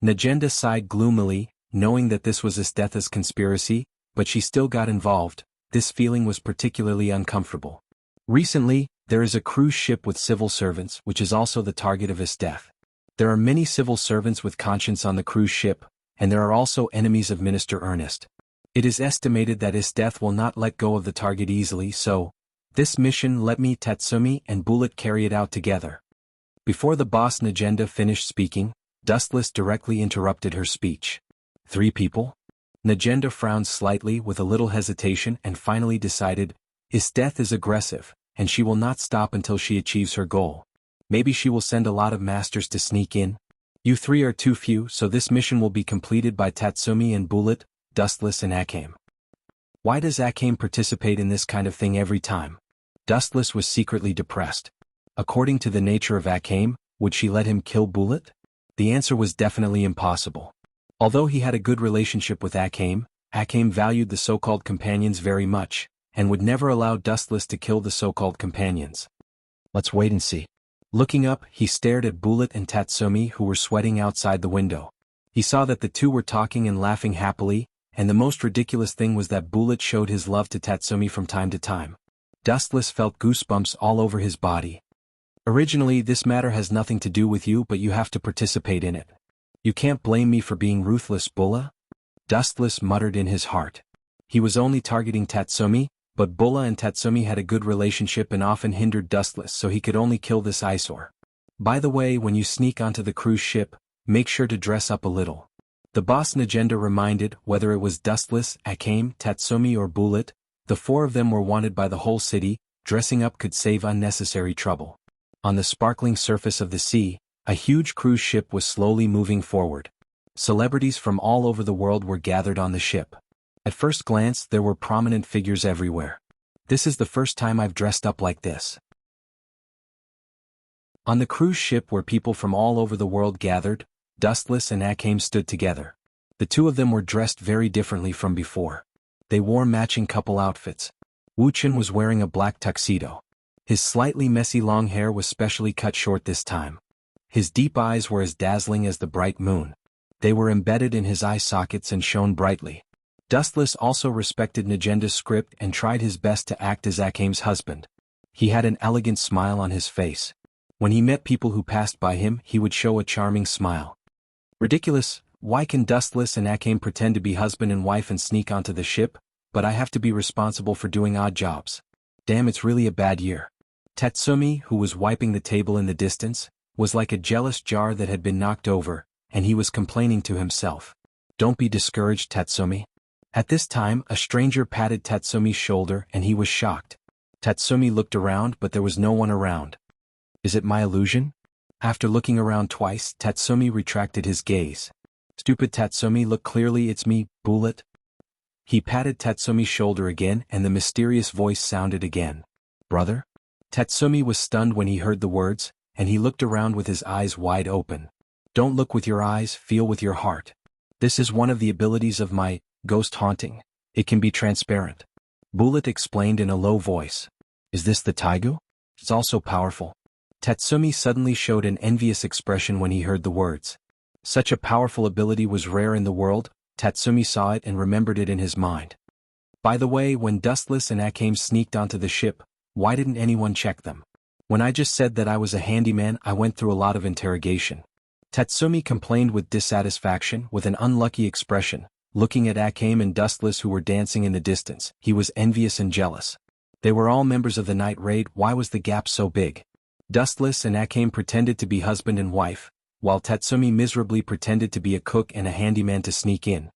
Legenda sighed gloomily, knowing that this was Death's conspiracy, but she still got involved. This feeling was particularly uncomfortable. Recently, there is a cruise ship with civil servants, which is also the target of Death. There are many civil servants with conscience on the cruise ship, and there are also enemies of Minister Ernest. It is estimated that Death will not let go of the target easily, so this mission let me, Tatsumi, and Bullet carry it out together. Before the boss Legenda finished speaking, Dustless directly interrupted her speech. 3 people? Legenda frowned slightly with a little hesitation and finally decided, Death is aggressive, and she will not stop until she achieves her goal. Maybe she will send a lot of masters to sneak in. You 3 are too few, so this mission will be completed by Tatsumi and Bullet, Dustless and Akame. Why does Akame participate in this kind of thing every time? Dustless was secretly depressed. According to the nature of Akame, would she let him kill Bullet? The answer was definitely impossible. Although he had a good relationship with Akame, Akame valued the so-called companions very much, and would never allow Dustless to kill the so-called companions. Let's wait and see. Looking up, he stared at Bullet and Tatsumi who were sweating outside the window. He saw that the two were talking and laughing happily, and the most ridiculous thing was that Bullet showed his love to Tatsumi from time to time. Dustless felt goosebumps all over his body. Originally, this matter has nothing to do with you, but you have to participate in it. You can't blame me for being ruthless, Bulla? Dustless muttered in his heart. He was only targeting Tatsumi, but Bulla and Tatsumi had a good relationship and often hindered Dustless, so he could only kill this eyesore. By the way, when you sneak onto the cruise ship, make sure to dress up a little. The boss Legenda reminded, whether it was Dustless, Akame, Tatsumi or Bullet, the 4 of them were wanted by the whole city. Dressing up could save unnecessary trouble. On the sparkling surface of the sea, a huge cruise ship was slowly moving forward. Celebrities from all over the world were gathered on the ship. At first glance, there were prominent figures everywhere. This is the first time I've dressed up like this. On the cruise ship where people from all over the world gathered, Dustless and Akame stood together. The 2 of them were dressed very differently from before. They wore matching couple outfits. Wuxian was wearing a black tuxedo. His slightly messy long hair was specially cut short this time. His deep eyes were as dazzling as the bright moon. They were embedded in his eye sockets and shone brightly. Dustless also respected Legenda's script and tried his best to act as Akame's husband. He had an elegant smile on his face. When he met people who passed by him, he would show a charming smile. Ridiculous, why can Dustless and Akame pretend to be husband and wife and sneak onto the ship, but I have to be responsible for doing odd jobs? Damn, it's really a bad year. Tatsumi, who was wiping the table in the distance, was like a jealous jar that had been knocked over, and he was complaining to himself. Don't be discouraged, Tatsumi. At this time, a stranger patted Tatsumi's shoulder and he was shocked. Tatsumi looked around, but there was no one around. Is it my illusion? After looking around twice, Tatsumi retracted his gaze. Stupid Tatsumi, look clearly, it's me, Bullet. He patted Tatsumi's shoulder again and the mysterious voice sounded again. Brother? Tatsumi was stunned when he heard the words, and he looked around with his eyes wide open. Don't look with your eyes, feel with your heart. This is one of the abilities of my ghost haunting. It can be transparent. Bullet explained in a low voice. Is this the Taigu? It's also powerful. Tatsumi suddenly showed an envious expression when he heard the words. Such a powerful ability was rare in the world. Tatsumi saw it and remembered it in his mind. By the way, when Dustless and Akame sneaked onto the ship, why didn't anyone check them? When I just said that I was a handyman, I went through a lot of interrogation. Tatsumi complained with dissatisfaction, with an unlucky expression, looking at Akame and Dustless who were dancing in the distance. He was envious and jealous. They were all members of the night raid. Why was the gap so big? Dustless and Akame pretended to be husband and wife, while Tatsumi miserably pretended to be a cook and a handyman to sneak in.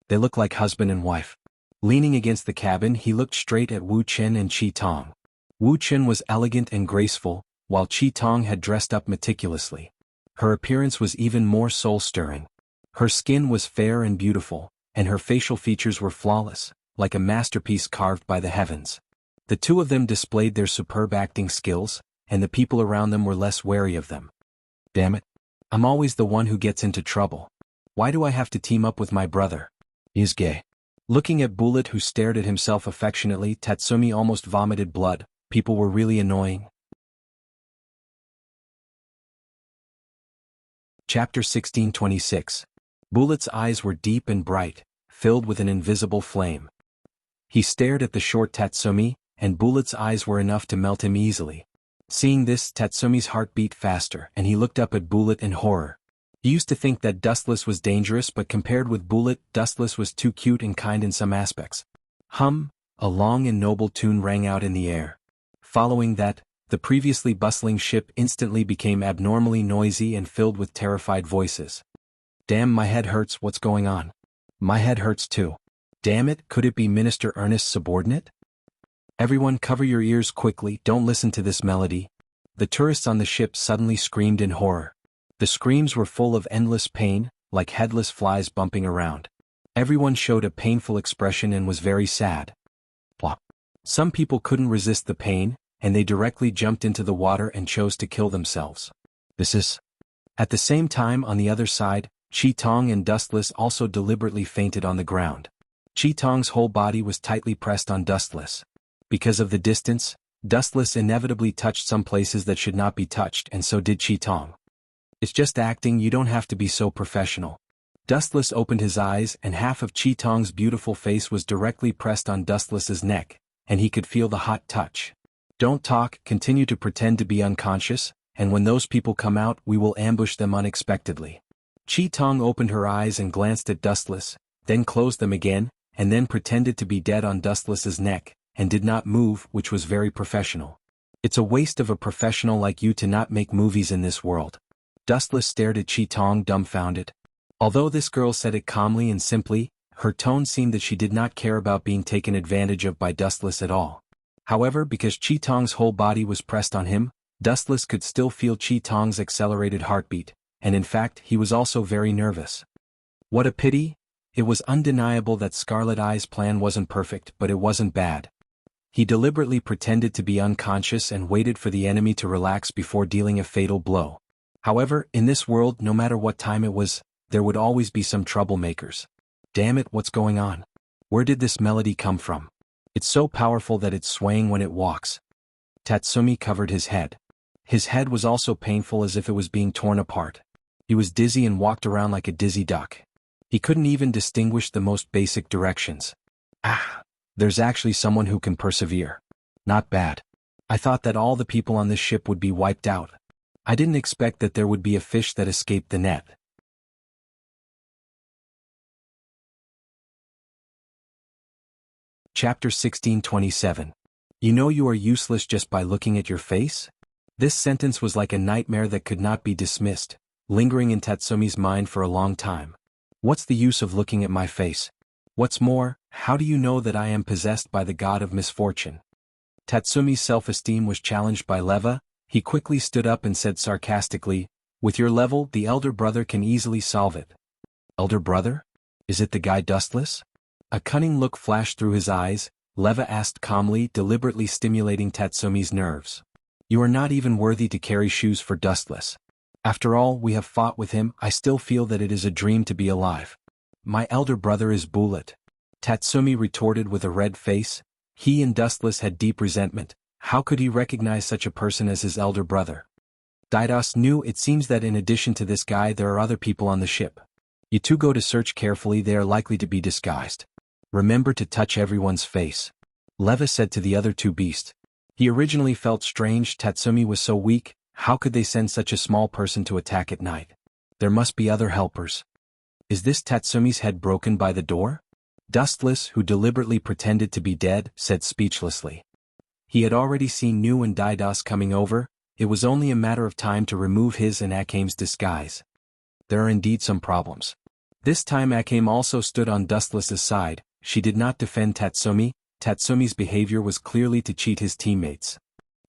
They look like husband and wife. Leaning against the cabin, he looked straight at Wu Chen and Qi Tong. Wu Chen was elegant and graceful, while Qi Tong had dressed up meticulously. Her appearance was even more soul-stirring. Her skin was fair and beautiful, and her facial features were flawless, like a masterpiece carved by the heavens. The two of them displayed their superb acting skills, and the people around them were less wary of them. Damn it. I'm always the one who gets into trouble. Why do I have to team up with my brother? He's gay. Looking at Bullet, who stared at himself affectionately, Tatsumi almost vomited blood. People were really annoying. Chapter 1626. Bullet's eyes were deep and bright, filled with an invisible flame. He stared at the short Tatsumi, and Bullet's eyes were enough to melt him easily. Seeing this, Tatsumi's heart beat faster, and he looked up at Bullet in horror. He used to think that Dustless was dangerous, but compared with Bullet, Dustless was too cute and kind in some aspects. A long and noble tune rang out in the air. Following that, the previously bustling ship instantly became abnormally noisy and filled with terrified voices. Damn, my head hurts, what's going on? My head hurts too. Damn it, could it be Minister Ernest's subordinate? Everyone cover your ears quickly, don't listen to this melody. The tourists on the ship suddenly screamed in horror. The screams were full of endless pain, like headless flies bumping around. Everyone showed a painful expression and was very sad. Plop. Some people couldn't resist the pain, and they directly jumped into the water and chose to kill themselves. At the same time, on the other side, Qi Tong and Dustless also deliberately fainted on the ground. Qi Tong's whole body was tightly pressed on Dustless. Because of the distance, Dustless inevitably touched some places that should not be touched, and so did Qi Tong. It's just acting, you don't have to be so professional. Dustless opened his eyes, and half of Qi Tong's beautiful face was directly pressed on Dustless's neck, and he could feel the hot touch. Don't talk, continue to pretend to be unconscious, and when those people come out, we will ambush them unexpectedly. Qi Tong opened her eyes and glanced at Dustless, then closed them again, and then pretended to be dead on Dustless's neck, and did not move, which was very professional. It's a waste of a professional like you to not make movies in this world. Dustless stared at Qi Tong dumbfounded. Although this girl said it calmly and simply, her tone seemed that she did not care about being taken advantage of by Dustless at all. However, because Qi Tong's whole body was pressed on him, Dustless could still feel Qi Tong's accelerated heartbeat, and in fact he was also very nervous. What a pity! It was undeniable that Scarlet Eye's plan wasn't perfect, but it wasn't bad. He deliberately pretended to be unconscious and waited for the enemy to relax before dealing a fatal blow. However, in this world, no matter what time it was, there would always be some troublemakers. Damn it, what's going on? Where did this melody come from? It's so powerful that it's swaying when it walks. Tatsumi covered his head. His head was also painful, as if it was being torn apart. He was dizzy and walked around like a dizzy duck. He couldn't even distinguish the most basic directions. There's actually someone who can persevere. Not bad. I thought that all the people on this ship would be wiped out. I didn't expect that there would be a fish that escaped the net. Chapter 1627. You know you are useless just by looking at your face? This sentence was like a nightmare that could not be dismissed, lingering in Tatsumi's mind for a long time. What's the use of looking at my face? What's more, how do you know that I am possessed by the god of misfortune? Tatsumi's self-esteem was challenged by Leva. He quickly stood up and said sarcastically, "With your level, the elder brother can easily solve it." Elder brother? Is it the guy Dustless? A cunning look flashed through his eyes. Leva asked calmly, deliberately stimulating Tatsumi's nerves. You are not even worthy to carry shoes for Dustless. After all we have fought with him, I still feel that it is a dream to be alive. My elder brother is Bullet. Tatsumi retorted with a red face. He and Dustless had deep resentment. How could he recognize such a person as his elder brother? Didos knew. It seems that in addition to this guy there are other people on the ship. You two go to search carefully, they are likely to be disguised. Remember to touch everyone's face. Leva said to the other two beasts. He originally felt strange. Tatsumi was so weak, how could they send such a small person to attack at night? There must be other helpers. Is this Tatsumi's head broken by the door? Dustless, who deliberately pretended to be dead, said speechlessly. He had already seen Nu and Didos coming over. It was only a matter of time to remove his and Akame's disguise. There are indeed some problems. This time Akame also stood on Dustless's side. She did not defend Tatsumi. Tatsumi's behavior was clearly to cheat his teammates.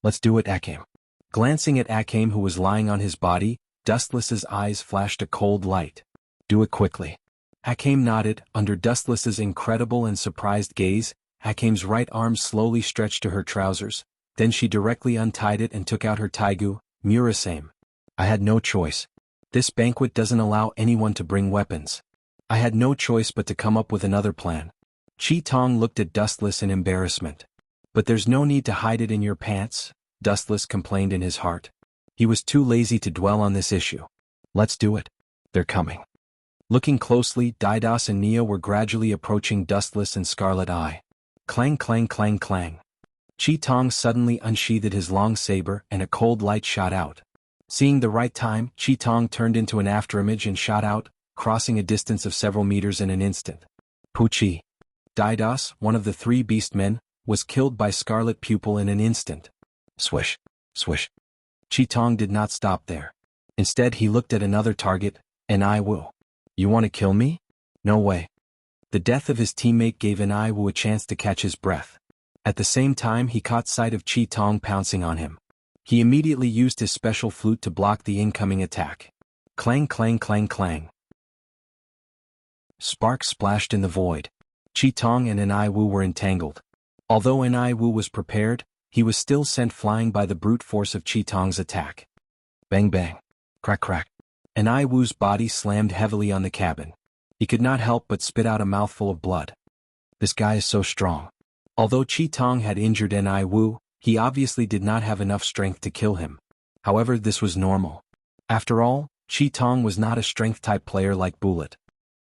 Let's do it, Akame. Glancing at Akame who was lying on his body, Dustless's eyes flashed a cold light. Do it quickly. Akame nodded. Under Dustless's incredible and surprised gaze, Akame's right arm slowly stretched to her trousers. Then she directly untied it and took out her taigu, Murasame. I had no choice. This banquet doesn't allow anyone to bring weapons. I had no choice but to come up with another plan. Chi Tong looked at Dustless in embarrassment. But there's no need to hide it in your pants, Dustless complained in his heart. He was too lazy to dwell on this issue. Let's do it. They're coming. Looking closely, Didos and Nia were gradually approaching Dustless and Scarlet Eye. Clang clang clang clang. Chi Tong suddenly unsheathed his long saber and a cold light shot out. Seeing the right time, Chi Tong turned into an afterimage and shot out, crossing a distance of several meters in an instant. Puchi. Didos, one of the three beastmen, was killed by Scarlet Pupil in an instant. Swish. Swish. Chi Tong did not stop there. Instead he looked at another target, Wu. You want to kill me? No way. The death of his teammate gave Wu a chance to catch his breath. At the same time he caught sight of Chi Tong pouncing on him. He immediately used his special flute to block the incoming attack. Clang clang clang clang. Sparks splashed in the void. Chi Tong and Wu were entangled. Although Wu was prepared, he was still sent flying by the brute force of Chi Tong's attack. Bang bang. Crack crack. Wu's body slammed heavily on the cabin. He could not help but spit out a mouthful of blood. This guy is so strong. Although Chi Tong had injured Wu, he obviously did not have enough strength to kill him. However, this was normal. After all, Chi Tong was not a strength-type player like Bullet.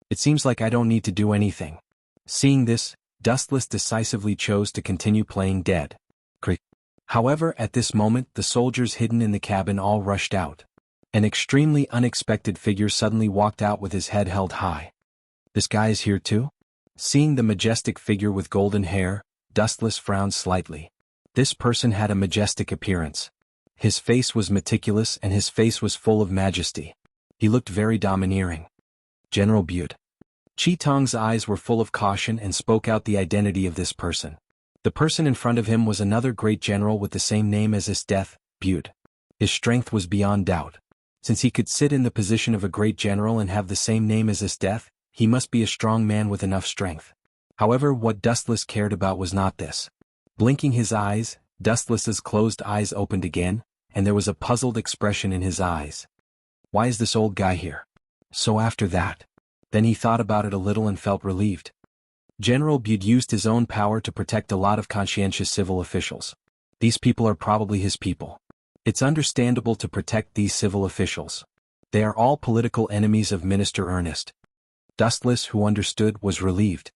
It seems like I don't need to do anything. Seeing this, Dustless decisively chose to continue playing dead. Creak. However, at this moment the soldiers hidden in the cabin all rushed out. An extremely unexpected figure suddenly walked out with his head held high. This guy is here too? Seeing the majestic figure with golden hair, Dustless frowned slightly. This person had a majestic appearance. His face was meticulous and his face was full of majesty. He looked very domineering. General Bude. Chi Tong's eyes were full of caution and spoke out the identity of this person. The person in front of him was another great general with the same name as his death, Bude. His strength was beyond doubt. Since he could sit in the position of a great general and have the same name as his death, he must be a strong man with enough strength. However, what Dustless cared about was not this. Blinking his eyes, Dustless's closed eyes opened again, and there was a puzzled expression in his eyes. Why is this old guy here? So after that. Then he thought about it a little and felt relieved. General Bude used his own power to protect a lot of conscientious civil officials. These people are probably his people. It's understandable to protect these civil officials. They are all political enemies of Minister Ernest. Dustless, who understood, was relieved.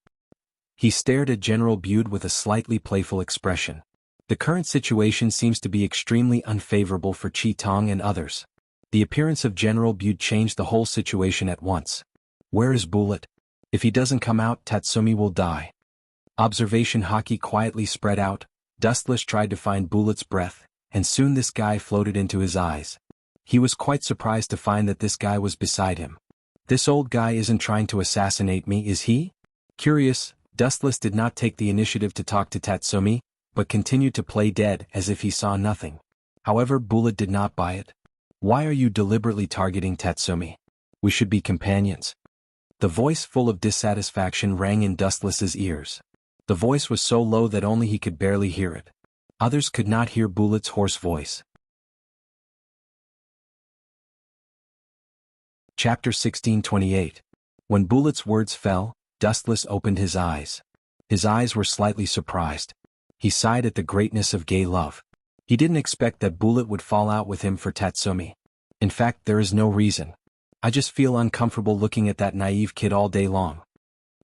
He stared at General Bude with a slightly playful expression. The current situation seems to be extremely unfavorable for Chi Tong and others. The appearance of General Bude changed the whole situation at once. Where is Bullet? If he doesn't come out, Tatsumi will die. Observation haki quietly spread out. Dustless tried to find Bullet's breath, and soon this guy floated into his eyes. He was quite surprised to find that this guy was beside him. This old guy isn't trying to assassinate me, is he? Curious, Dustless did not take the initiative to talk to Tatsumi, but continued to play dead as if he saw nothing. However, Bullet did not buy it. Why are you deliberately targeting Tatsumi? We should be companions. The voice full of dissatisfaction rang in Dustless's ears. The voice was so low that only he could barely hear it. Others could not hear Bullet's hoarse voice. Chapter 1628. When Bullet's words fell, Dustless opened his eyes. His eyes were slightly surprised. He sighed at the greatness of gay love. He didn't expect that Bullet would fall out with him for Tatsumi. In fact, there is no reason. I just feel uncomfortable looking at that naive kid all day long.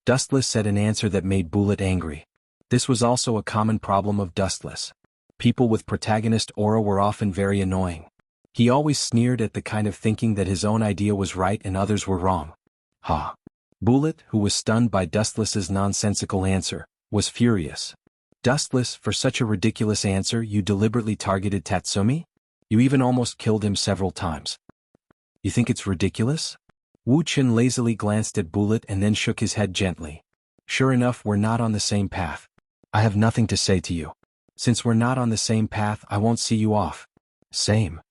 Dustless said an answer that made Bullet angry. This was also a common problem of Dustless. People with protagonist aura were often very annoying. He always sneered at the kind of thinking that his own idea was right and others were wrong. Ha! Bullet, who was stunned by Dustless's nonsensical answer, was furious. Dustless, for such a ridiculous answer you deliberately targeted Tatsumi? You even almost killed him several times. You think it's ridiculous? Wu Chen lazily glanced at Bullet and then shook his head gently. Sure enough, we're not on the same path. I have nothing to say to you. Since we're not on the same path, I won't see you off. Same.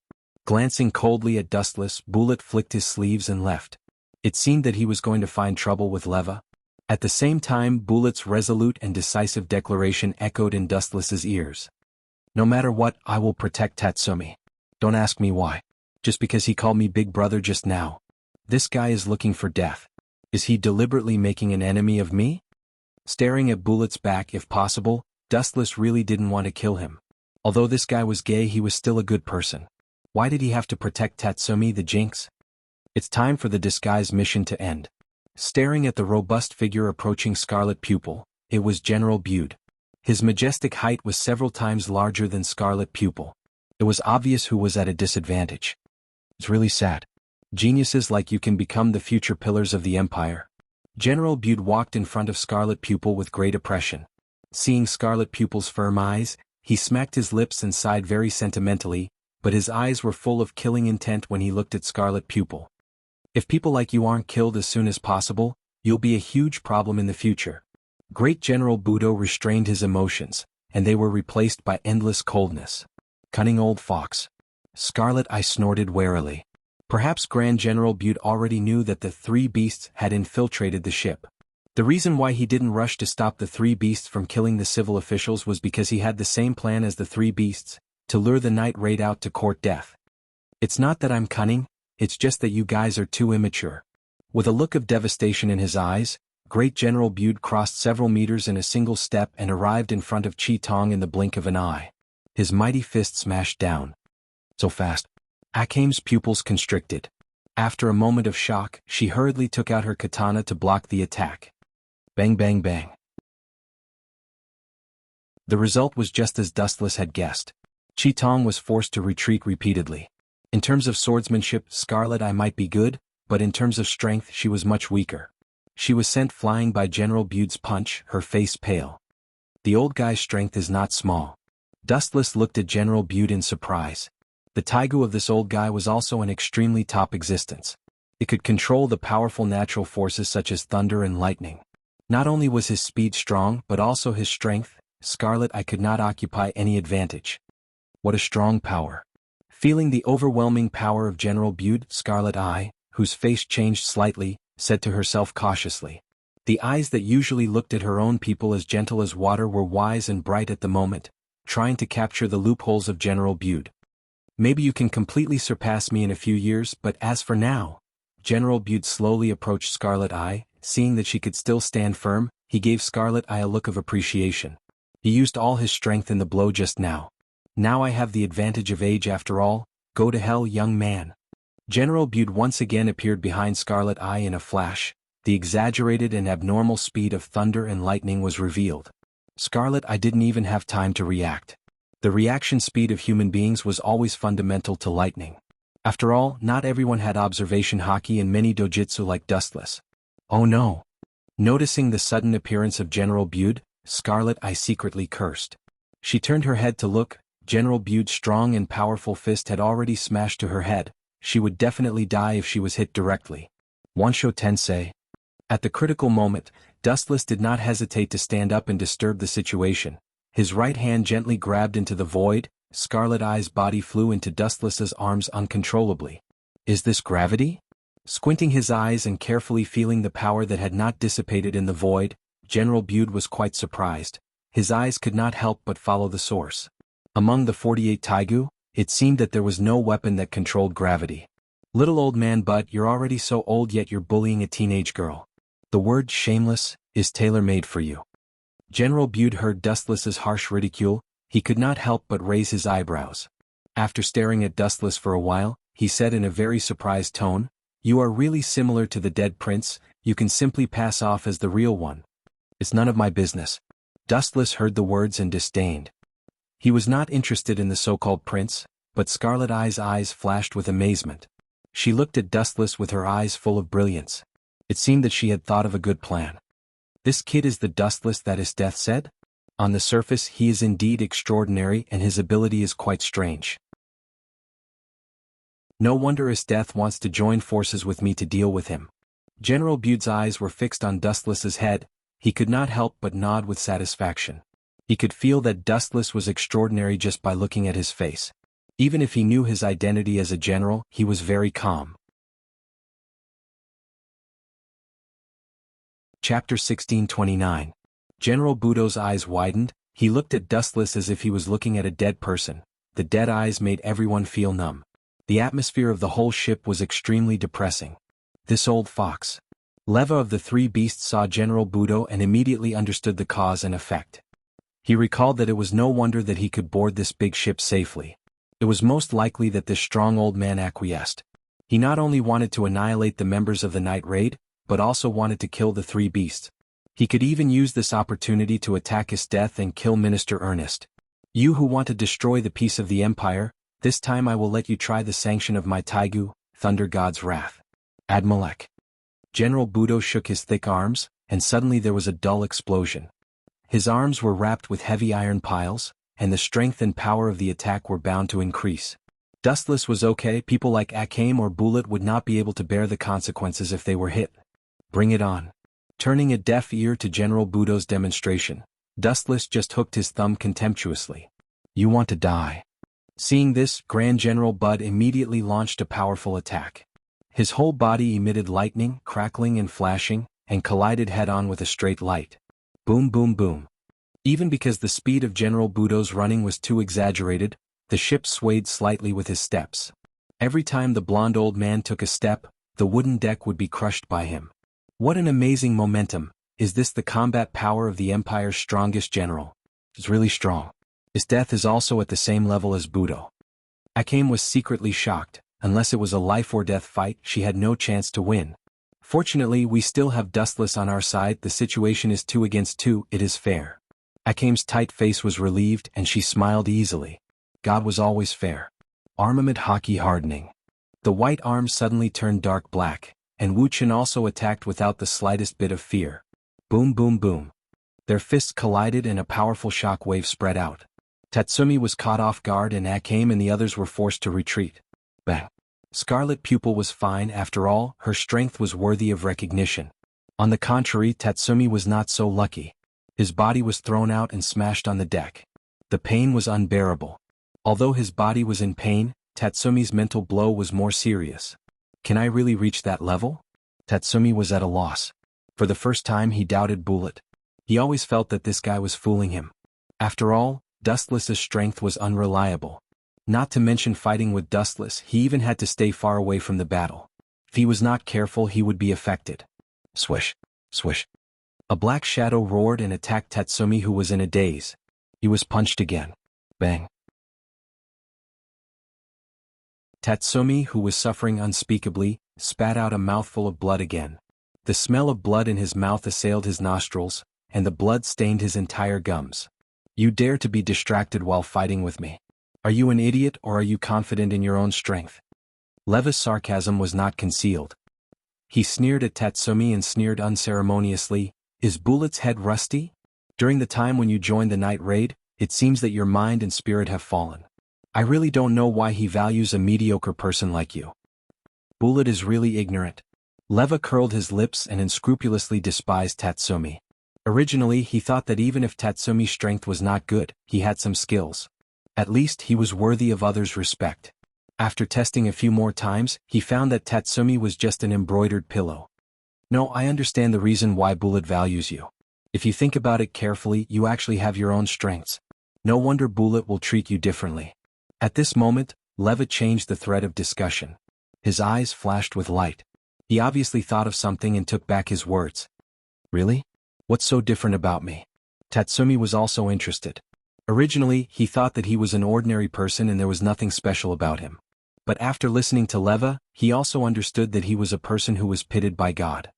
Glancing coldly at Dustless, Bullet flicked his sleeves and left. It seemed that he was going to find trouble with Leva. At the same time, Bullet's resolute and decisive declaration echoed in Dustless's ears. No matter what, I will protect Tatsumi. Don't ask me why. Just because he called me Big Brother just now. This guy is looking for death. Is he deliberately making an enemy of me? Staring at Bullet's back if possible, Dustless really didn't want to kill him. Although this guy was gay, he was still a good person. Why did he have to protect Tatsumi the Jinx? It's time for the disguise mission to end. Staring at the robust figure approaching Scarlet Pupil, it was General Bude. His majestic height was several times larger than Scarlet Pupil. It was obvious who was at a disadvantage. It's really sad. Geniuses like you can become the future pillars of the Empire. General Bude walked in front of Scarlet Pupil with great oppression. Seeing Scarlet Pupil's firm eyes, he smacked his lips and sighed very sentimentally, but his eyes were full of killing intent when he looked at Scarlet Pupil. If people like you aren't killed as soon as possible, you'll be a huge problem in the future. Great General Budo restrained his emotions, and they were replaced by endless coldness. Cunning old fox. Scarlet Eye snorted warily. Perhaps Grand General Bude already knew that the three beasts had infiltrated the ship. The reason why he didn't rush to stop the three beasts from killing the civil officials was because he had the same plan as the three beasts, to lure the night raid out to court death. It's not that I'm cunning, it's just that you guys are too immature. With a look of devastation in his eyes, Great General Bude crossed several meters in a single step and arrived in front of Chi Tong in the blink of an eye. His mighty fist smashed down. So fast. Akame's pupils constricted. After a moment of shock, she hurriedly took out her katana to block the attack. Bang bang bang. The result was just as Dustless had guessed. Chi Tong was forced to retreat repeatedly. In terms of swordsmanship, Scarlet Eye might be good, but in terms of strength she was much weaker. She was sent flying by General Bude's punch, her face pale. The old guy's strength is not small. Dustless looked at General Bude in surprise. The taigu of this old guy was also an extremely top existence. It could control the powerful natural forces such as thunder and lightning. Not only was his speed strong, but also his strength. Scarlet Eye could not occupy any advantage. What a strong power. Feeling the overwhelming power of General Bude, Scarlet Eye, whose face changed slightly, said to herself cautiously. The eyes that usually looked at her own people as gentle as water were wise and bright at the moment, trying to capture the loopholes of General Bude. Maybe you can completely surpass me in a few years, but as for now... General Bude slowly approached Scarlet Eye. Seeing that she could still stand firm, he gave Scarlet Eye a look of appreciation. He used all his strength in the blow just now. Now I have the advantage of age after all. Go to hell, young man. General Bude once again appeared behind Scarlet Eye in a flash. The exaggerated and abnormal speed of thunder and lightning was revealed. Scarlet Eye didn't even have time to react. The reaction speed of human beings was always fundamental to lightning. After all, not everyone had observation haki and many dojutsu like Dustless. Oh no. Noticing the sudden appearance of General Bude, Scarlet Eye secretly cursed. She turned her head to look. General Bude's strong and powerful fist had already smashed to her head. She would definitely die if she was hit directly. Wansho Tensei. At the critical moment, Dustless did not hesitate to stand up and disturb the situation. His right hand gently grabbed into the void. Scarlet Eye's body flew into Dustless's arms uncontrollably. Is this gravity? Squinting his eyes and carefully feeling the power that had not dissipated in the void, General Bude was quite surprised. His eyes could not help but follow the source. Among the 48 taigu, it seemed that there was no weapon that controlled gravity. Little old man, but you're already so old yet you're bullying a teenage girl. The word shameless is tailor-made for you. General Bude heard Dustless's harsh ridicule. He could not help but raise his eyebrows. After staring at Dustless for a while, he said in a very surprised tone, "You are really similar to the dead prince. You can simply pass off as the real one." "It's none of my business." Dustless heard the words and disdained. He was not interested in the so-called prince, but Scarlet Eye's eyes flashed with amazement. She looked at Dustless with her eyes full of brilliance. It seemed that she had thought of a good plan. This kid is the Dustless that his death said? On the surface he is indeed extraordinary and his ability is quite strange. No wonder his death wants to join forces with me to deal with him. General Bude's eyes were fixed on Dustless's head. He could not help but nod with satisfaction. He could feel that Dustless was extraordinary just by looking at his face. Even if he knew his identity as a general, he was very calm. Chapter 1629. General Budo's eyes widened. He looked at Dustless as if he was looking at a dead person. The dead eyes made everyone feel numb. The atmosphere of the whole ship was extremely depressing. This old fox. Leva of the three beasts saw General Budo and immediately understood the cause and effect. He recalled that it was no wonder that he could board this big ship safely. It was most likely that this strong old man acquiesced. He not only wanted to annihilate the members of the night raid, but also wanted to kill the three beasts. He could even use this opportunity to attack his death and kill Minister Ernest. You who want to destroy the peace of the empire, this time I will let you try the sanction of my Taigu, Thunder God's wrath. Admalek. General Budo shook his thick arms, and suddenly there was a dull explosion. His arms were wrapped with heavy iron piles, and the strength and power of the attack were bound to increase. Dustless was okay. People like Akame or Bullet would not be able to bear the consequences if they were hit. Bring it on. Turning a deaf ear to General Budo's demonstration, Dustless just hooked his thumb contemptuously. You want to die. Seeing this, Grand General Bud immediately launched a powerful attack. His whole body emitted lightning, crackling and flashing, and collided head-on with a straight light. Boom boom boom. Even because the speed of General Budo's running was too exaggerated, the ship swayed slightly with his steps. Every time the blonde old man took a step, the wooden deck would be crushed by him. What an amazing momentum. Is this the combat power of the Empire's strongest general? It's really strong. His death is also at the same level as Budo. Akame was secretly shocked. Unless it was a life-or-death fight, she had no chance to win. Fortunately, we still have Dustless on our side. The situation is 2 against 2, it is fair. Akame's tight face was relieved and she smiled easily. God was always fair. Armament hockey hardening. The white arm suddenly turned dark black, and Wuxian also attacked without the slightest bit of fear. Boom boom boom. Their fists collided and a powerful shock wave spread out. Tatsumi was caught off guard and Akame and the others were forced to retreat. Bang. Scarlet Pupil was fine. After all, her strength was worthy of recognition. On the contrary, Tatsumi was not so lucky. His body was thrown out and smashed on the deck. The pain was unbearable. Although his body was in pain, Tatsumi's mental blow was more serious. Can I really reach that level? Tatsumi was at a loss. For the first time he doubted Bullet. He always felt that this guy was fooling him. After all, Dustless's strength was unreliable. Not to mention fighting with Dustless, he even had to stay far away from the battle. If he was not careful, he would be affected. Swish. Swish. A black shadow roared and attacked Tatsumi, who was in a daze. He was punched again. Bang. Tatsumi, who was suffering unspeakably, spat out a mouthful of blood again. The smell of blood in his mouth assailed his nostrils, and the blood stained his entire gums. You dare to be distracted while fighting with me? Are you an idiot or are you confident in your own strength? Leva's sarcasm was not concealed. He sneered at Tatsumi and sneered unceremoniously, Is Bullet's head rusty? During the time when you joined the night raid, it seems that your mind and spirit have fallen. I really don't know why he values a mediocre person like you. Bullet is really ignorant. Leva curled his lips and unscrupulously despised Tatsumi. Originally he thought that even if Tatsumi's strength was not good, he had some skills. At least he was worthy of others' respect. After testing a few more times, he found that Tatsumi was just an embroidered pillow. No, I understand the reason why Bullet values you. If you think about it carefully, you actually have your own strengths. No wonder Bullet will treat you differently. At this moment, Leva changed the thread of discussion. His eyes flashed with light. He obviously thought of something and took back his words. Really? What's so different about me? Tatsumi was also interested. Originally, he thought that he was an ordinary person and there was nothing special about him. But after listening to Leva, he also understood that he was a person who was pitted by God.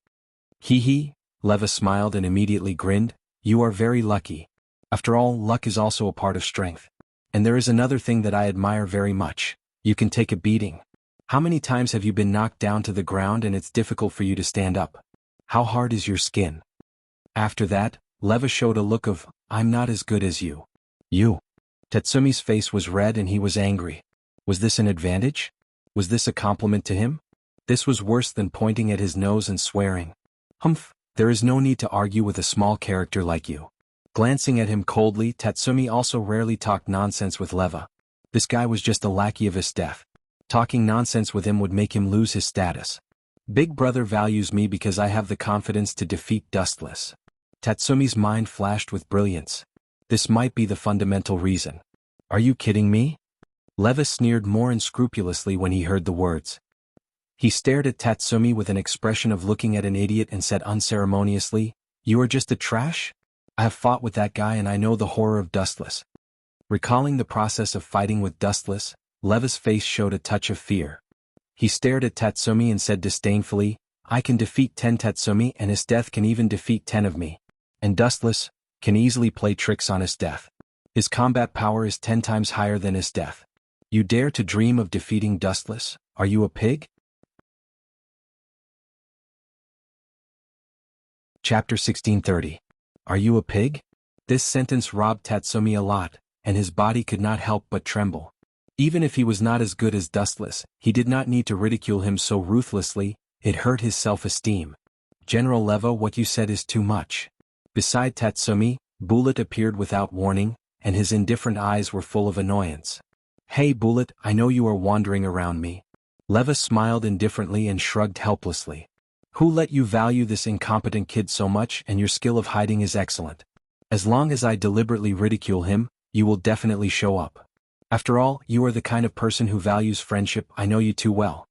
Hee, Leva smiled and immediately grinned. You are very lucky. After all, luck is also a part of strength. And there is another thing that I admire very much. You can take a beating. How many times have you been knocked down to the ground and it's difficult for you to stand up? How hard is your skin? After that, Leva showed a look of, I'm not as good as you. You. Tatsumi's face was red and he was angry. Was this an advantage? Was this a compliment to him? This was worse than pointing at his nose and swearing. Humph, there is no need to argue with a small character like you. Glancing at him coldly, Tatsumi also rarely talked nonsense with Leva. This guy was just a lackey of his death. Talking nonsense with him would make him lose his status. Big brother values me because I have the confidence to defeat Dustless. Tatsumi's mind flashed with brilliance. This might be the fundamental reason. Are you kidding me? Leva sneered more unscrupulously when he heard the words. He stared at Tatsumi with an expression of looking at an idiot and said unceremoniously, "You are just a trash? I have fought with that guy and I know the horror of Dustless." Recalling the process of fighting with Dustless, Leva's face showed a touch of fear. He stared at Tatsumi and said disdainfully, "I can defeat 10 Tatsumi and his death can even defeat 10 of me. And Dustless can easily play tricks on his death. His combat power is 10 times higher than his death. You dare to dream of defeating Dustless? Are you a pig?" Chapter 1630. Are you a pig? This sentence robbed Tatsumi a lot, and his body could not help but tremble. Even if he was not as good as Dustless, he did not need to ridicule him so ruthlessly, it hurt his self-esteem. "General Leva, what you said is too much." Beside Tatsumi, Bullet appeared without warning, and his indifferent eyes were full of annoyance. "Hey Bullet, I know you are wandering around me." Leva smiled indifferently and shrugged helplessly. "Who let you value this incompetent kid so much, and your skill of hiding is excellent. As long as I deliberately ridicule him, you will definitely show up. After all, you are the kind of person who values friendship. I know you too well.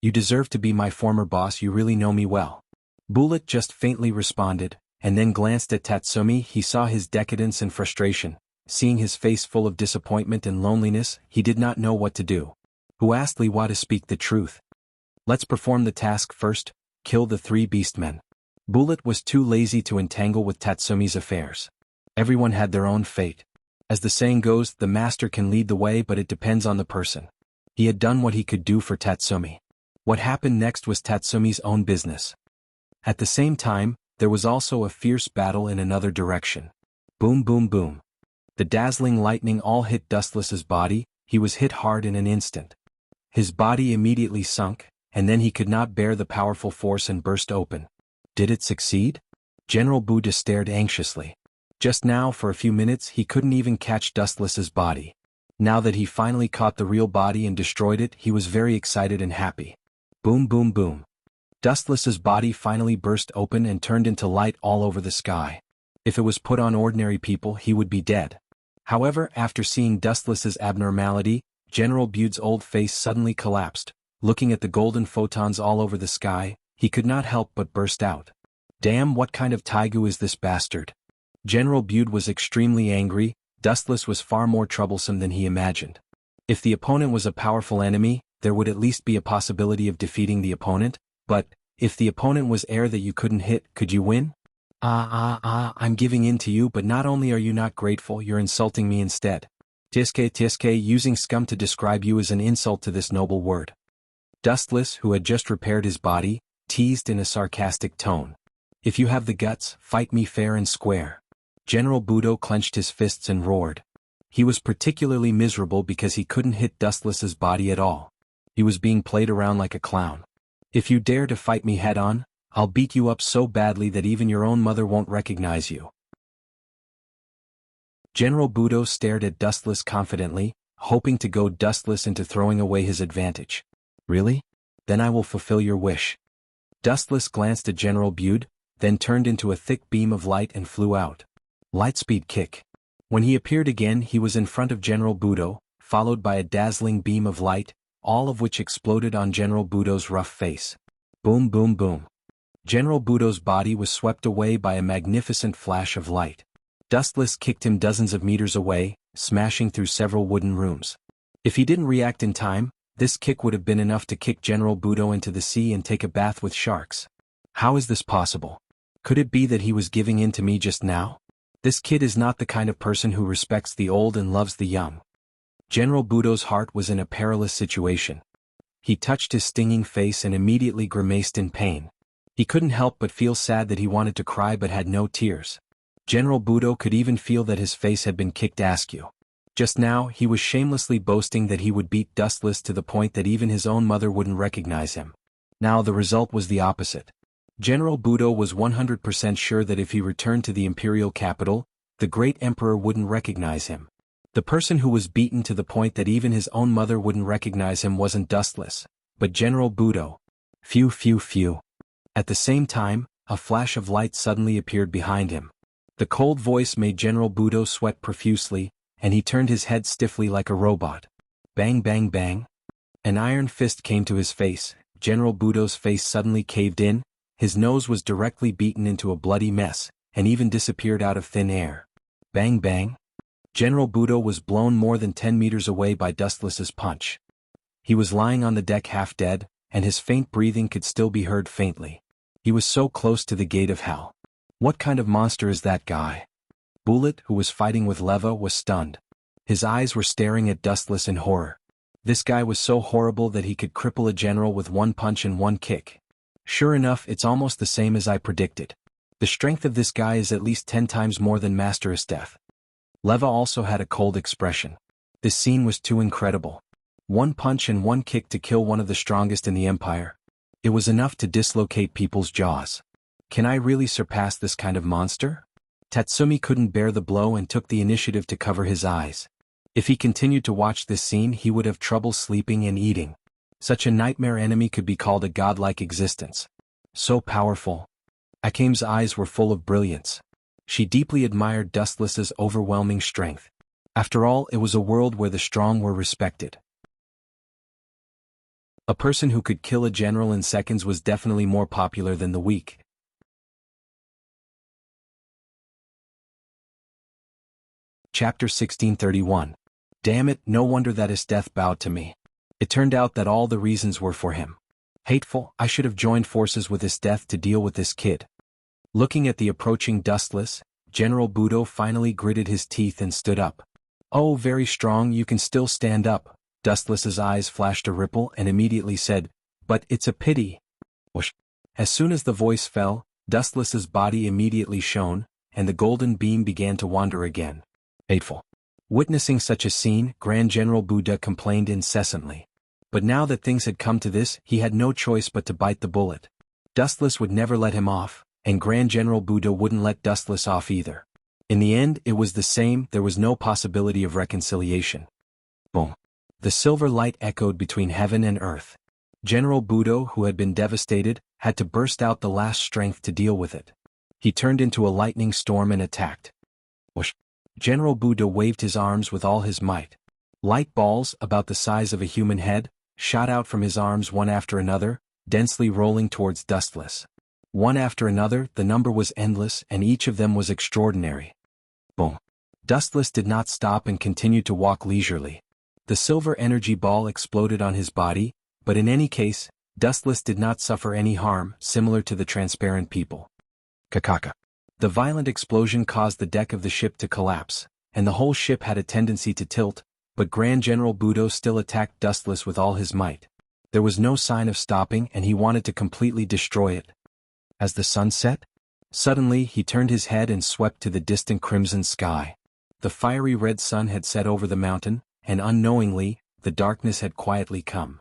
You deserve to be my former boss, you really know me well." Bullet just faintly responded, and then glanced at Tatsumi. He saw his decadence and frustration. Seeing his face full of disappointment and loneliness, he did not know what to do. Who asked Liwa to speak the truth? "Let's perform the task first. Kill the 3 beastmen." Bullet was too lazy to entangle with Tatsumi's affairs. Everyone had their own fate. As the saying goes, the master can lead the way but it depends on the person. He had done what he could do for Tatsumi. What happened next was Tatsumi's own business. At the same time, there was also a fierce battle in another direction. Boom boom boom. The dazzling lightning all hit Dustless's body. He was hit hard in an instant. His body immediately sunk, and then he could not bear the powerful force and burst open. Did it succeed? General Buddha stared anxiously. Just now for a few minutes he couldn't even catch Dustless's body. Now that he finally caught the real body and destroyed it, he was very excited and happy. Boom boom boom. Dustless's body finally burst open and turned into light all over the sky. If it was put on ordinary people, he would be dead. However, after seeing Dustless's abnormality, General Bude's old face suddenly collapsed. Looking at the golden photons all over the sky, he could not help but burst out. "Damn, what kind of taigu is this bastard?" General Bude was extremely angry. Dustless was far more troublesome than he imagined. If the opponent was a powerful enemy, there would at least be a possibility of defeating the opponent, but if the opponent was air that you couldn't hit, could you win? I'm giving in to you, but not only are you not grateful, you're insulting me instead. Tiske, using scum to describe you is an insult to this noble word. Dustless, who had just repaired his body, teased in a sarcastic tone. "If you have the guts, fight me fair and square." General Budo clenched his fists and roared. He was particularly miserable because he couldn't hit Dustless's body at all. He was being played around like a clown. "If you dare to fight me head-on, I'll beat you up so badly that even your own mother won't recognize you." General Budo stared at Dustless confidently, hoping to goad Dustless into throwing away his advantage. "Really? Then I will fulfill your wish." Dustless glanced at General Bude, then turned into a thick beam of light and flew out. Lightspeed kick. When he appeared again, he was in front of General Budo, followed by a dazzling beam of light, all of which exploded on General Budo's rough face. Boom boom boom. General Budo's body was swept away by a magnificent flash of light. Dustless kicked him dozens of meters away, smashing through several wooden rooms. If he didn't react in time, this kick would have been enough to kick General Budo into the sea and take a bath with sharks. How is this possible? Could it be that he was giving in to me just now? This kid is not the kind of person who respects the old and loves the young. General Budo's heart was in a perilous situation. He touched his stinging face and immediately grimaced in pain. He couldn't help but feel sad that he wanted to cry but had no tears. General Budo could even feel that his face had been kicked askew. Just now, he was shamelessly boasting that he would beat Dustless to the point that even his own mother wouldn't recognize him. Now the result was the opposite. General Budo was 100% sure that if he returned to the imperial capital, the great emperor wouldn't recognize him. The person who was beaten to the point that even his own mother wouldn't recognize him wasn't Dustless, but General Budo. Phew phew phew. At the same time, a flash of light suddenly appeared behind him. The cold voice made General Budo sweat profusely, and he turned his head stiffly like a robot. Bang bang bang. An iron fist came to his face. General Budo's face suddenly caved in, his nose was directly beaten into a bloody mess, and even disappeared out of thin air. Bang bang. General Budo was blown more than 10 meters away by Dustless's punch. He was lying on the deck half dead, and his faint breathing could still be heard faintly. He was so close to the gate of hell. What kind of monster is that guy? Bullet, who was fighting with Leva, was stunned. His eyes were staring at Dustless in horror. This guy was so horrible that he could cripple a general with one punch and one kick. Sure enough, it's almost the same as I predicted. The strength of this guy is at least 10 times more than Master Esteth. Leva also had a cold expression. This scene was too incredible. One punch and one kick to kill one of the strongest in the Empire. It was enough to dislocate people's jaws. Can I really surpass this kind of monster? Tatsumi couldn't bear the blow and took the initiative to cover his eyes. If he continued to watch this scene, he would have trouble sleeping and eating. Such a nightmare enemy could be called a godlike existence. So powerful. Akame's eyes were full of brilliance. She deeply admired Dustless's overwhelming strength. After all, it was a world where the strong were respected. A person who could kill a general in seconds was definitely more popular than the weak. Chapter 1631. Damn it, no wonder that Esteth bowed to me. It turned out that all the reasons were for him. Hateful, I should have joined forces with Esteth to deal with this kid. Looking at the approaching Dustless, General Budo finally gritted his teeth and stood up. Oh, very strong, you can still stand up. Dustless's eyes flashed a ripple and immediately said, but it's a pity. Whoosh. As soon as the voice fell, Dustless's body immediately shone, and the golden beam began to wander again. Hateful. Witnessing such a scene, Grand General Budo complained incessantly. But now that things had come to this, he had no choice but to bite the bullet. Dustless would never let him off, and Grand General Budo wouldn't let Dustless off either. In the end, it was the same, there was no possibility of reconciliation. Boom. The silver light echoed between heaven and earth. General Budo, who had been devastated, had to burst out the last strength to deal with it. He turned into a lightning storm and attacked. Whoosh. General Budo waved his arms with all his might. Light balls, about the size of a human head, shot out from his arms one after another, densely rolling towards Dustless. One after another, the number was endless and each of them was extraordinary. Boom. Dustless did not stop and continued to walk leisurely. The silver energy ball exploded on his body, but in any case, Dustless did not suffer any harm, similar to the transparent people. Kakaka. The violent explosion caused the deck of the ship to collapse, and the whole ship had a tendency to tilt, but Grand General Budo still attacked Dustless with all his might. There was no sign of stopping and he wanted to completely destroy it. As the sun set, suddenly he turned his head and swept to the distant crimson sky. The fiery red sun had set over the mountain, and unknowingly, the darkness had quietly come.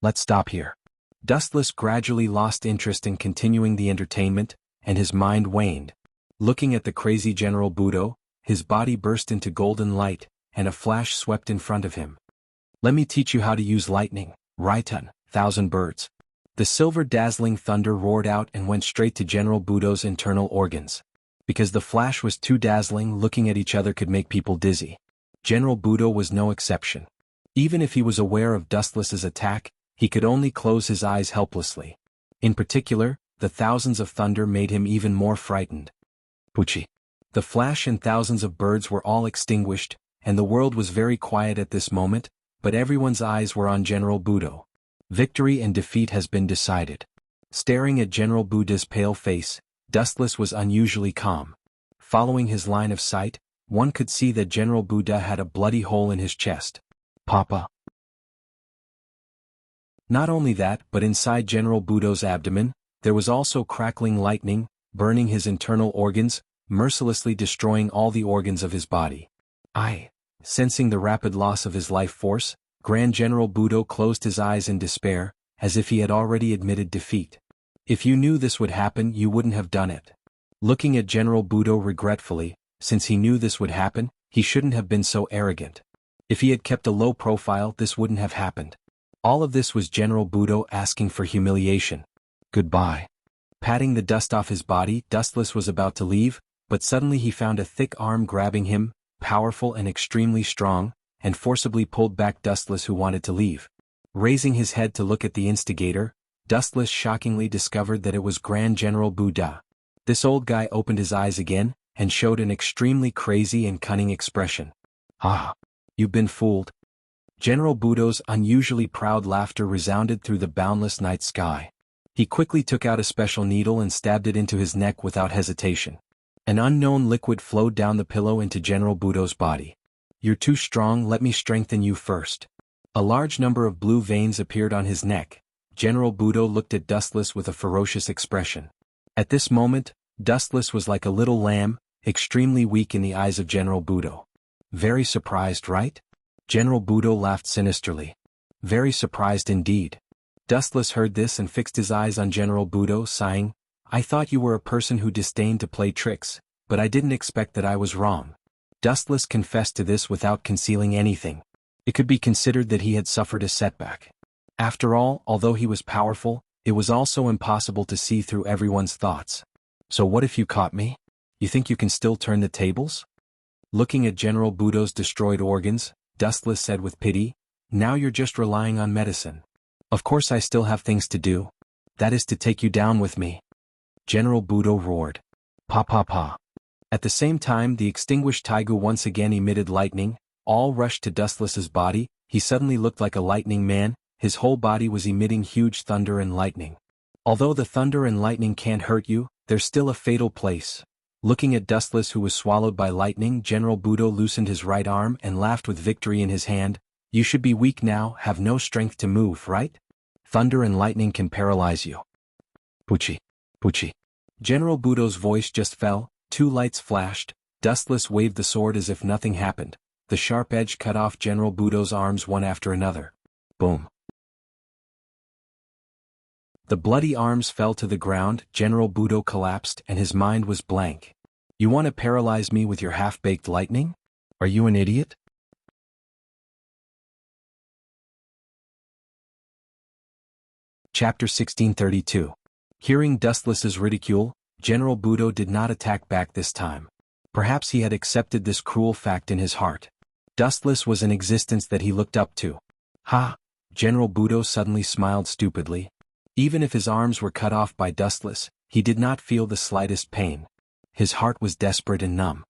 Let's stop here. Dustless gradually lost interest in continuing the entertainment, and his mind waned. Looking at the crazy General Budo, his body burst into golden light, and a flash swept in front of him. Let me teach you how to use lightning, Raitan, 1,000 birds. The silver dazzling thunder roared out and went straight to General Budo's internal organs. Because the flash was too dazzling, looking at each other could make people dizzy. General Budo was no exception. Even if he was aware of Dustless's attack, he could only close his eyes helplessly. In particular, the thousands of thunder made him even more frightened. Puchi. The flash and thousands of birds were all extinguished, and the world was very quiet at this moment, but everyone's eyes were on General Budo. Victory and defeat has been decided. Staring at General Budo's pale face, Dustless was unusually calm. Following his line of sight, one could see that General Budo had a bloody hole in his chest. Papa. Not only that, but inside General Budo's abdomen, there was also crackling lightning, burning his internal organs, mercilessly destroying all the organs of his body. Sensing the rapid loss of his life force, Grand General Budo closed his eyes in despair, as if he had already admitted defeat. If you knew this would happen, you wouldn't have done it. Looking at General Budo regretfully, since he knew this would happen, he shouldn't have been so arrogant. If he had kept a low profile, this wouldn't have happened. All of this was General Budo asking for humiliation. Goodbye. Patting the dust off his body, Dustless was about to leave, but suddenly he found a thick arm grabbing him, powerful and extremely strong, and forcibly pulled back Dustless, who wanted to leave. Raising his head to look at the instigator, Dustless shockingly discovered that it was Grand General Buda. This old guy opened his eyes again, and showed an extremely crazy and cunning expression. Ah! You've been fooled. General Budo's unusually proud laughter resounded through the boundless night sky. He quickly took out a special needle and stabbed it into his neck without hesitation. An unknown liquid flowed down the pillow into General Budo's body. You're too strong, let me strengthen you first. A large number of blue veins appeared on his neck. General Budo looked at Dustless with a ferocious expression. At this moment, Dustless was like a little lamb, extremely weak in the eyes of General Budo. Very surprised, right? General Budo laughed sinisterly. Very surprised indeed. Dustless heard this and fixed his eyes on General Budo, sighing, I thought you were a person who disdained to play tricks, but I didn't expect that I was wrong. Dustless confessed to this without concealing anything. It could be considered that he had suffered a setback. After all, although he was powerful, it was also impossible to see through everyone's thoughts. So what if you caught me? You think you can still turn the tables? Looking at General Budo's destroyed organs, Dustless said with pity, now you're just relying on medicine. Of course I still have things to do. That is to take you down with me. General Budo roared. Pa pa pa. At the same time the extinguished Taigu once again emitted lightning, all rushed to Dustless's body, he suddenly looked like a lightning man, his whole body was emitting huge thunder and lightning. Although the thunder and lightning can't hurt you, there's still a fatal place. Looking at Dustless, who was swallowed by lightning, General Budo loosened his right arm and laughed with victory in his hand. You should be weak now, have no strength to move, right? Thunder and lightning can paralyze you. Puchi. Puchi. General Budo's voice just fell, two lights flashed, Dustless waved the sword as if nothing happened. The sharp edge cut off General Budo's arms one after another. Boom. The bloody arms fell to the ground, General Budo collapsed and his mind was blank. You want to paralyze me with your half-baked lightning? Are you an idiot? Chapter 1632. Hearing Dustless's ridicule, General Budo did not attack back this time. Perhaps he had accepted this cruel fact in his heart. Dustless was an existence that he looked up to. Ha! General Budo suddenly smiled stupidly. Even if his arms were cut off by Dustless, he did not feel the slightest pain. His heart was desperate and numb.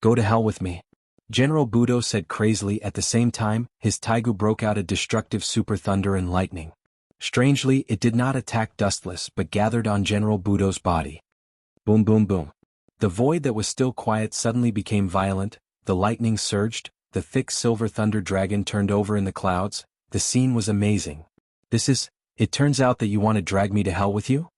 Go to hell with me. General Budo said crazily. At the same time, his Taigu broke out a destructive super thunder and lightning. Strangely, it did not attack Dustless but gathered on General Budo's body. Boom boom boom. The void that was still quiet suddenly became violent, the lightning surged, the thick silver thunder dragon turned over in the clouds. The scene was amazing. It turns out that you want to drag me to hell with you?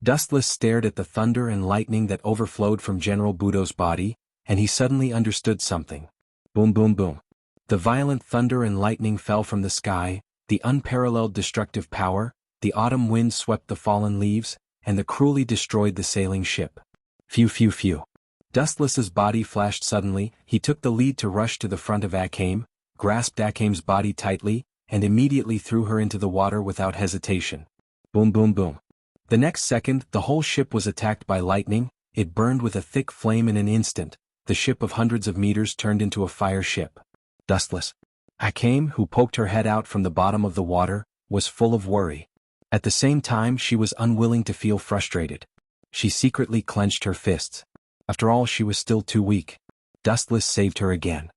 Dustless stared at the thunder and lightning that overflowed from General Budo's body, and he suddenly understood something. Boom boom boom. The violent thunder and lightning fell from the sky, the unparalleled destructive power, the autumn wind swept the fallen leaves, and the cruelly destroyed the sailing ship. Phew phew phew. Dustless's body flashed suddenly, he took the lead to rush to the front of Akame, grasped Akame's body tightly, and immediately threw her into the water without hesitation. Boom boom boom. The next second, the whole ship was attacked by lightning, it burned with a thick flame in an instant, the ship of hundreds of meters turned into a fire ship. Dustless. Akame, who poked her head out from the bottom of the water, was full of worry. At the same time she was unwilling to feel frustrated. She secretly clenched her fists. After all, she was still too weak. Dustless saved her again.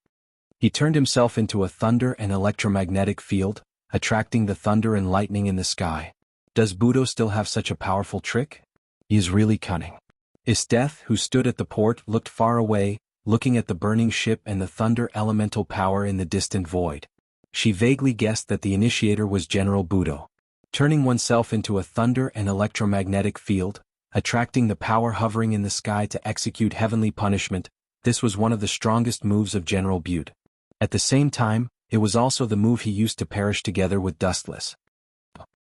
He turned himself into a thunder and electromagnetic field, attracting the thunder and lightning in the sky. Does Budo still have such a powerful trick? He is really cunning. Isteth, who stood at the port, looked far away, looking at the burning ship and the thunder elemental power in the distant void. She vaguely guessed that the initiator was General Budo. Turning oneself into a thunder and electromagnetic field, attracting the power hovering in the sky to execute heavenly punishment, this was one of the strongest moves of General Budo. At the same time, it was also the move he used to perish together with Dustless.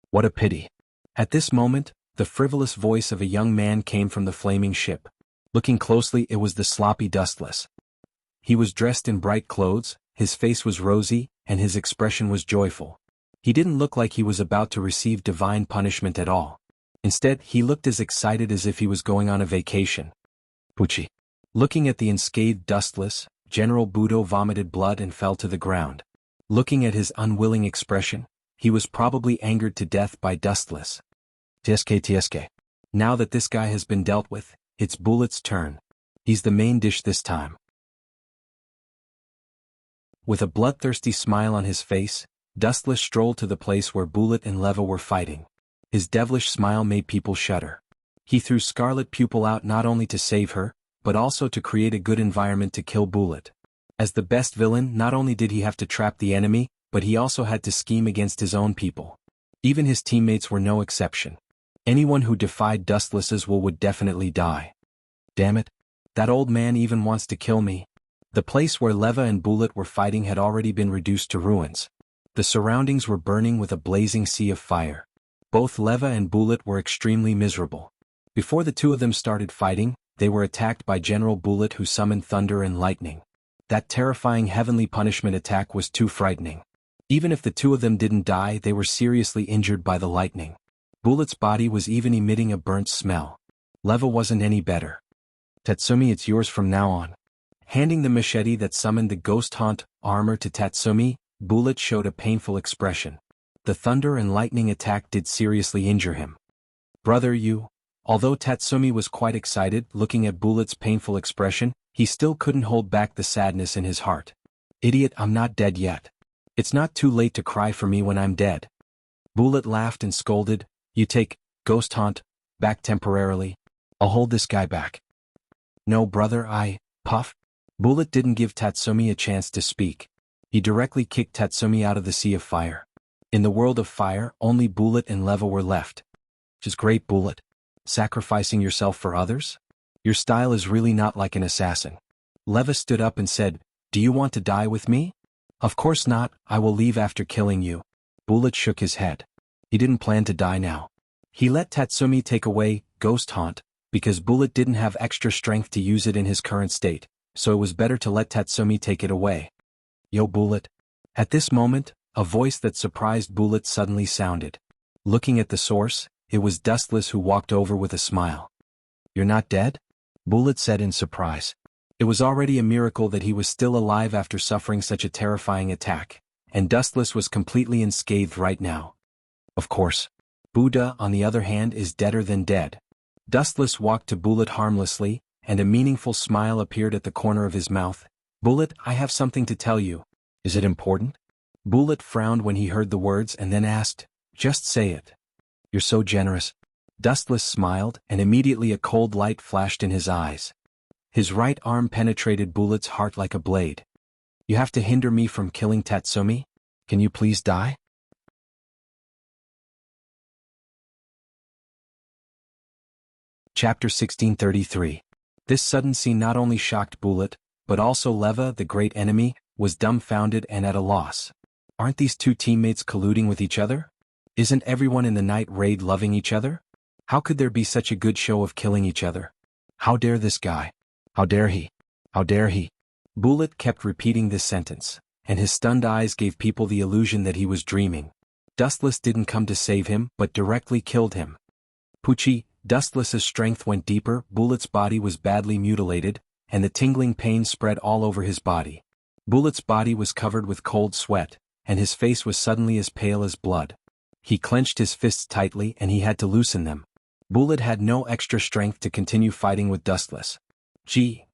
What a pity. At this moment, the frivolous voice of a young man came from the flaming ship. Looking closely, it was the sloppy Dustless. He was dressed in bright clothes, his face was rosy, and his expression was joyful. He didn't look like he was about to receive divine punishment at all. Instead, he looked as excited as if he was going on a vacation. Pucci. Looking at the unscathed Dustless, General Budo vomited blood and fell to the ground. Looking at his unwilling expression, he was probably angered to death by Dustless. Tsk. Now that this guy has been dealt with, it's Bullet's turn. He's the main dish this time. With a bloodthirsty smile on his face, Dustless strolled to the place where Bullet and Leva were fighting. His devilish smile made people shudder. He threw Scarlet Pupil out not only to save her, but also to create a good environment to kill Bullet. As the best villain, not only did he have to trap the enemy, but he also had to scheme against his own people. Even his teammates were no exception. Anyone who defied Dustless's will would definitely die. Damn it. That old man even wants to kill me. The place where Leva and Bullet were fighting had already been reduced to ruins. The surroundings were burning with a blazing sea of fire. Both Leva and Bullet were extremely miserable. Before the two of them started fighting, they were attacked by General Bullet, who summoned thunder and lightning. That terrifying heavenly punishment attack was too frightening. Even if the two of them didn't die, they were seriously injured by the lightning. Bullet's body was even emitting a burnt smell. Leva wasn't any better. Tatsumi, it's yours from now on. Handing the machete that summoned the ghost haunt armor to Tatsumi, Bullet showed a painful expression. The thunder and lightning attack did seriously injure him. Brother, you. Although Tatsumi was quite excited looking at Bullet's painful expression, he still couldn't hold back the sadness in his heart. Idiot, I'm not dead yet. It's not too late to cry for me when I'm dead. Bullet laughed and scolded, you take ghost haunt back temporarily. I'll hold this guy back. No, brother, Puff. Bullet didn't give Tatsumi a chance to speak. He directly kicked Tatsumi out of the sea of fire. In the world of fire, only Bullet and Leva were left. Which is great, Bullet. Sacrificing yourself for others? Your style is really not like an assassin. Leva stood up and said, do you want to die with me? Of course not, I will leave after killing you. Bullet shook his head. He didn't plan to die now. He let Tatsumi take away ghost haunt, because Bullet didn't have extra strength to use it in his current state, so it was better to let Tatsumi take it away. Yo, Bullet. At this moment, a voice that surprised Bullet suddenly sounded. Looking at the source, it was Dustless, who walked over with a smile. You're not dead? Bullet said in surprise. It was already a miracle that he was still alive after suffering such a terrifying attack, and Dustless was completely unscathed right now. Of course. Buddha, on the other hand, is deader than dead. Dustless walked to Bullet harmlessly, and a meaningful smile appeared at the corner of his mouth. Bullet, I have something to tell you. Is it important? Bullet frowned when he heard the words and then asked, just say it. You're so generous. Dustless smiled, and immediately a cold light flashed in his eyes. His right arm penetrated Bullet's heart like a blade. You have to hinder me from killing Tatsumi? Can you please die? Chapter 1633. This sudden scene not only shocked Bullet, but also Leva, the great enemy, was dumbfounded and at a loss. Aren't these two teammates colluding with each other? Isn't everyone in the night raid loving each other? How could there be such a good show of killing each other? How dare this guy? How dare he? How dare he? Bullet kept repeating this sentence, and his stunned eyes gave people the illusion that he was dreaming. Dustless didn't come to save him, but directly killed him. Pucci, Dustless's strength went deeper, Bullet's body was badly mutilated, and the tingling pain spread all over his body. Bullet's body was covered with cold sweat, and his face was suddenly as pale as blood. He clenched his fists tightly and he had to loosen them. Bullet had no extra strength to continue fighting with Dustless. Gee.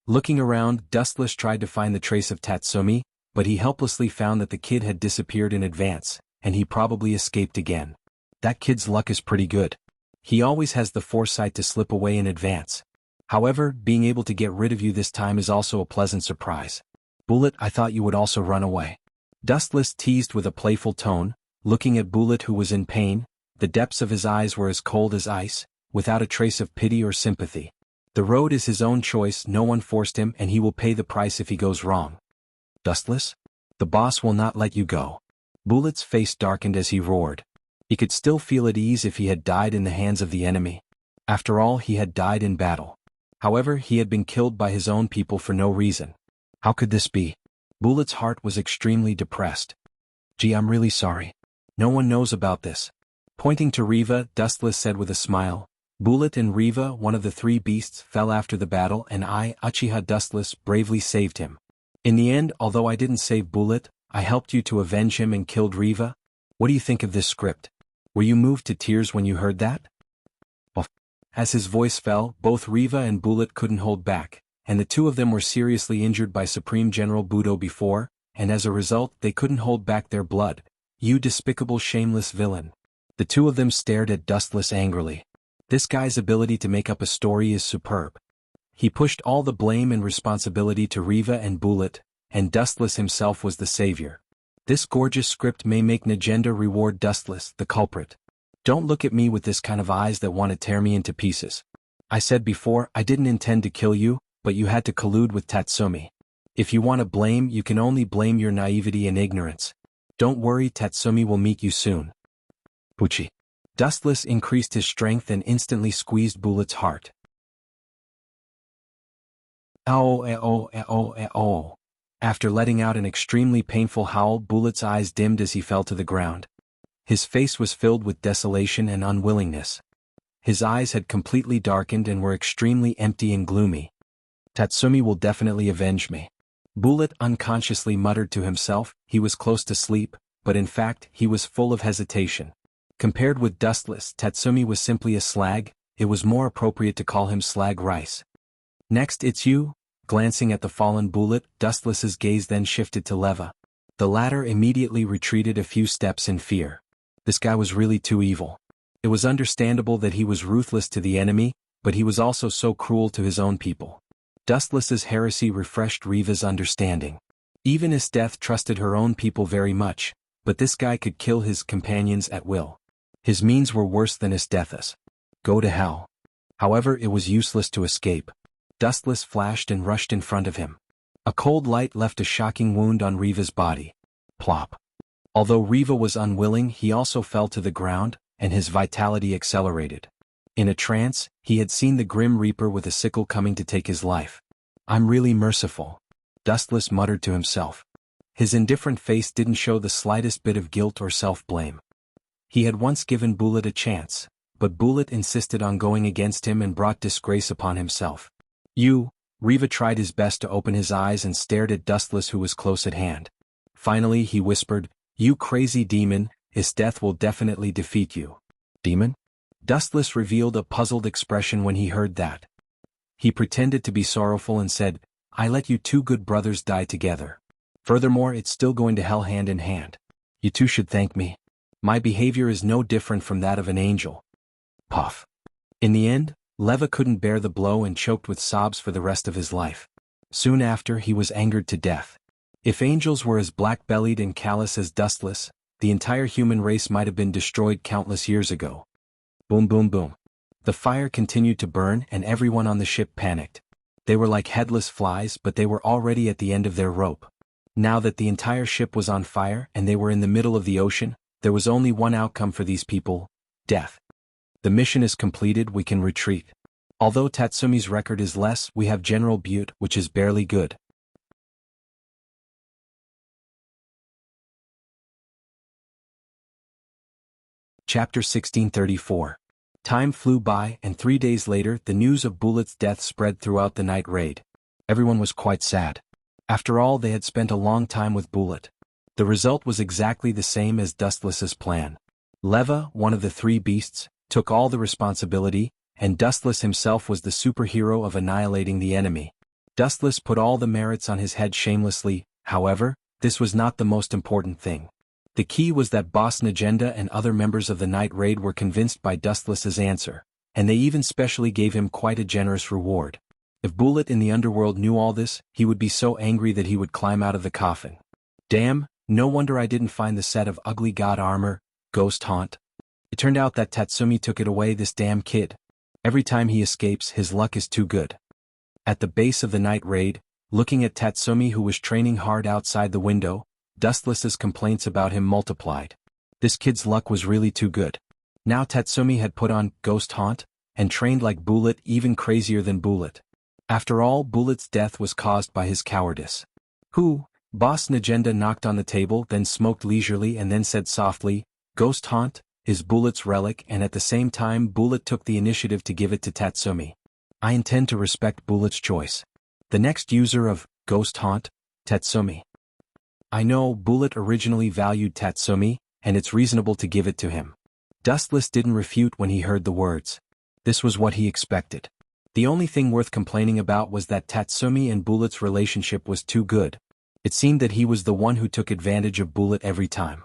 Looking around, Dustless tried to find the trace of Tatsumi, but he helplessly found that the kid had disappeared in advance, and he probably escaped again. That kid's luck is pretty good. He always has the foresight to slip away in advance. However, being able to get rid of you this time is also a pleasant surprise. Bullet, I thought you would also run away. Dustless teased with a playful tone, looking at Bullet, who was in pain. The depths of his eyes were as cold as ice, without a trace of pity or sympathy. The road is his own choice, no one forced him, and he will pay the price if he goes wrong. Dustless? The boss will not let you go. Bullet's face darkened as he roared. He could still feel at ease if he had died in the hands of the enemy. After all, he had died in battle. However, he had been killed by his own people for no reason. How could this be? Bullet's heart was extremely depressed. Gee, I'm really sorry. No one knows about this. Pointing to Riva, Dustless said with a smile. Bullet and Riva, one of the three beasts, fell after the battle, and I, Uchiha Dustless, bravely saved him. In the end, although I didn't save Bullet, I helped you to avenge him and killed Riva. What do you think of this script? Were you moved to tears when you heard that? Well, as his voice fell, both Riva and Bullet couldn't hold back, and the two of them were seriously injured by Supreme General Budo before, and as a result they couldn't hold back their blood. You despicable shameless villain. The two of them stared at Dustless angrily. This guy's ability to make up a story is superb. He pushed all the blame and responsibility to Riva and Bullet, and Dustless himself was the savior. This gorgeous script may make Legenda reward Dustless, the culprit. Don't look at me with this kind of eyes that want to tear me into pieces. I said before, I didn't intend to kill you, but you had to collude with Tatsumi. If you want to blame, you can only blame your naivety and ignorance. Don't worry, Tatsumi will meet you soon. Pucci. Dustless increased his strength and instantly squeezed Bullet's heart. Oh. After letting out an extremely painful howl, Bullet's eyes dimmed as he fell to the ground. His face was filled with desolation and unwillingness. His eyes had completely darkened and were extremely empty and gloomy. Tatsumi will definitely avenge me. Bullet unconsciously muttered to himself. He was close to sleep, but in fact he was full of hesitation. Compared with Dustless, Tatsumi was simply a slag. It was more appropriate to call him Slag Rice. Next, it's you. Glancing at the fallen Bullet, Dustless's gaze then shifted to Leva. The latter immediately retreated a few steps in fear. This guy was really too evil. It was understandable that he was ruthless to the enemy, but he was also so cruel to his own people. Dustless's heresy refreshed Riva's understanding. Even Esteth trusted her own people very much, but this guy could kill his companions at will. His means were worse than Esteth's. Go to hell. However, it was useless to escape. Dustless flashed and rushed in front of him. A cold light left a shocking wound on Riva's body. Plop. Although Riva was unwilling, he also fell to the ground, and his vitality accelerated. In a trance, he had seen the Grim Reaper with a sickle coming to take his life. I'm really merciful. Dustless muttered to himself. His indifferent face didn't show the slightest bit of guilt or self-blame. He had once given Bullet a chance, but Bullet insisted on going against him and brought disgrace upon himself. Riva tried his best to open his eyes and stared at Dustless, who was close at hand. Finally he whispered, You crazy demon, Esteth will definitely defeat you. Demon? Dustless revealed a puzzled expression when he heard that. He pretended to be sorrowful and said, I let you two good brothers die together. Furthermore, it's still going to hell hand in hand. You two should thank me. My behavior is no different from that of an angel. Puff. In the end, Leva couldn't bear the blow and choked with sobs for the rest of his life. Soon after, he was angered to death. If angels were as black-bellied and callous as Dustless, the entire human race might have been destroyed countless years ago. Boom boom boom. The fire continued to burn and everyone on the ship panicked. They were like headless flies, but they were already at the end of their rope. Now that the entire ship was on fire and they were in the middle of the ocean, there was only one outcome for these people: death. The mission is completed, we can retreat. Although Tatsumi's record is less, we have General Butte, which is barely good. Chapter 1634. Time flew by, and 3 days later, the news of Bullet's death spread throughout the night raid. Everyone was quite sad. After all, they had spent a long time with Bullet. The result was exactly the same as Dustless's plan. Leva, one of the three beasts, took all the responsibility, and Dustless himself was the superhero of annihilating the enemy. Dustless put all the merits on his head shamelessly. However, this was not the most important thing. The key was that Boss Legenda and other members of the night raid were convinced by Dustless's answer, and they even specially gave him quite a generous reward. If Bullet in the underworld knew all this, he would be so angry that he would climb out of the coffin. Damn, no wonder I didn't find the set of ugly god armor, Ghost Haunt. It turned out that Tatsumi took it away, this damn kid. Every time he escapes, his luck is too good. At the base of the night raid, Looking at Tatsumi, who was training hard outside the window, Dustless's complaints about him multiplied. This kid's luck was really too good. Now Tatsumi had put on Ghost Haunt, and trained like Bullet, even crazier than Bullet. After all, Bullet's death was caused by his cowardice. Who? Boss Legenda knocked on the table, then smoked leisurely and then said softly, Ghost Haunt is Bullet's relic, and at the same time Bullet took the initiative to give it to Tatsumi. I intend to respect Bullet's choice. The next user of Ghost Haunt, Tatsumi. I know Bullet originally valued Tatsumi, and it's reasonable to give it to him. Dustless didn't refute when he heard the words. This was what he expected. The only thing worth complaining about was that Tatsumi and Bullet's relationship was too good. It seemed that he was the one who took advantage of Bullet every time.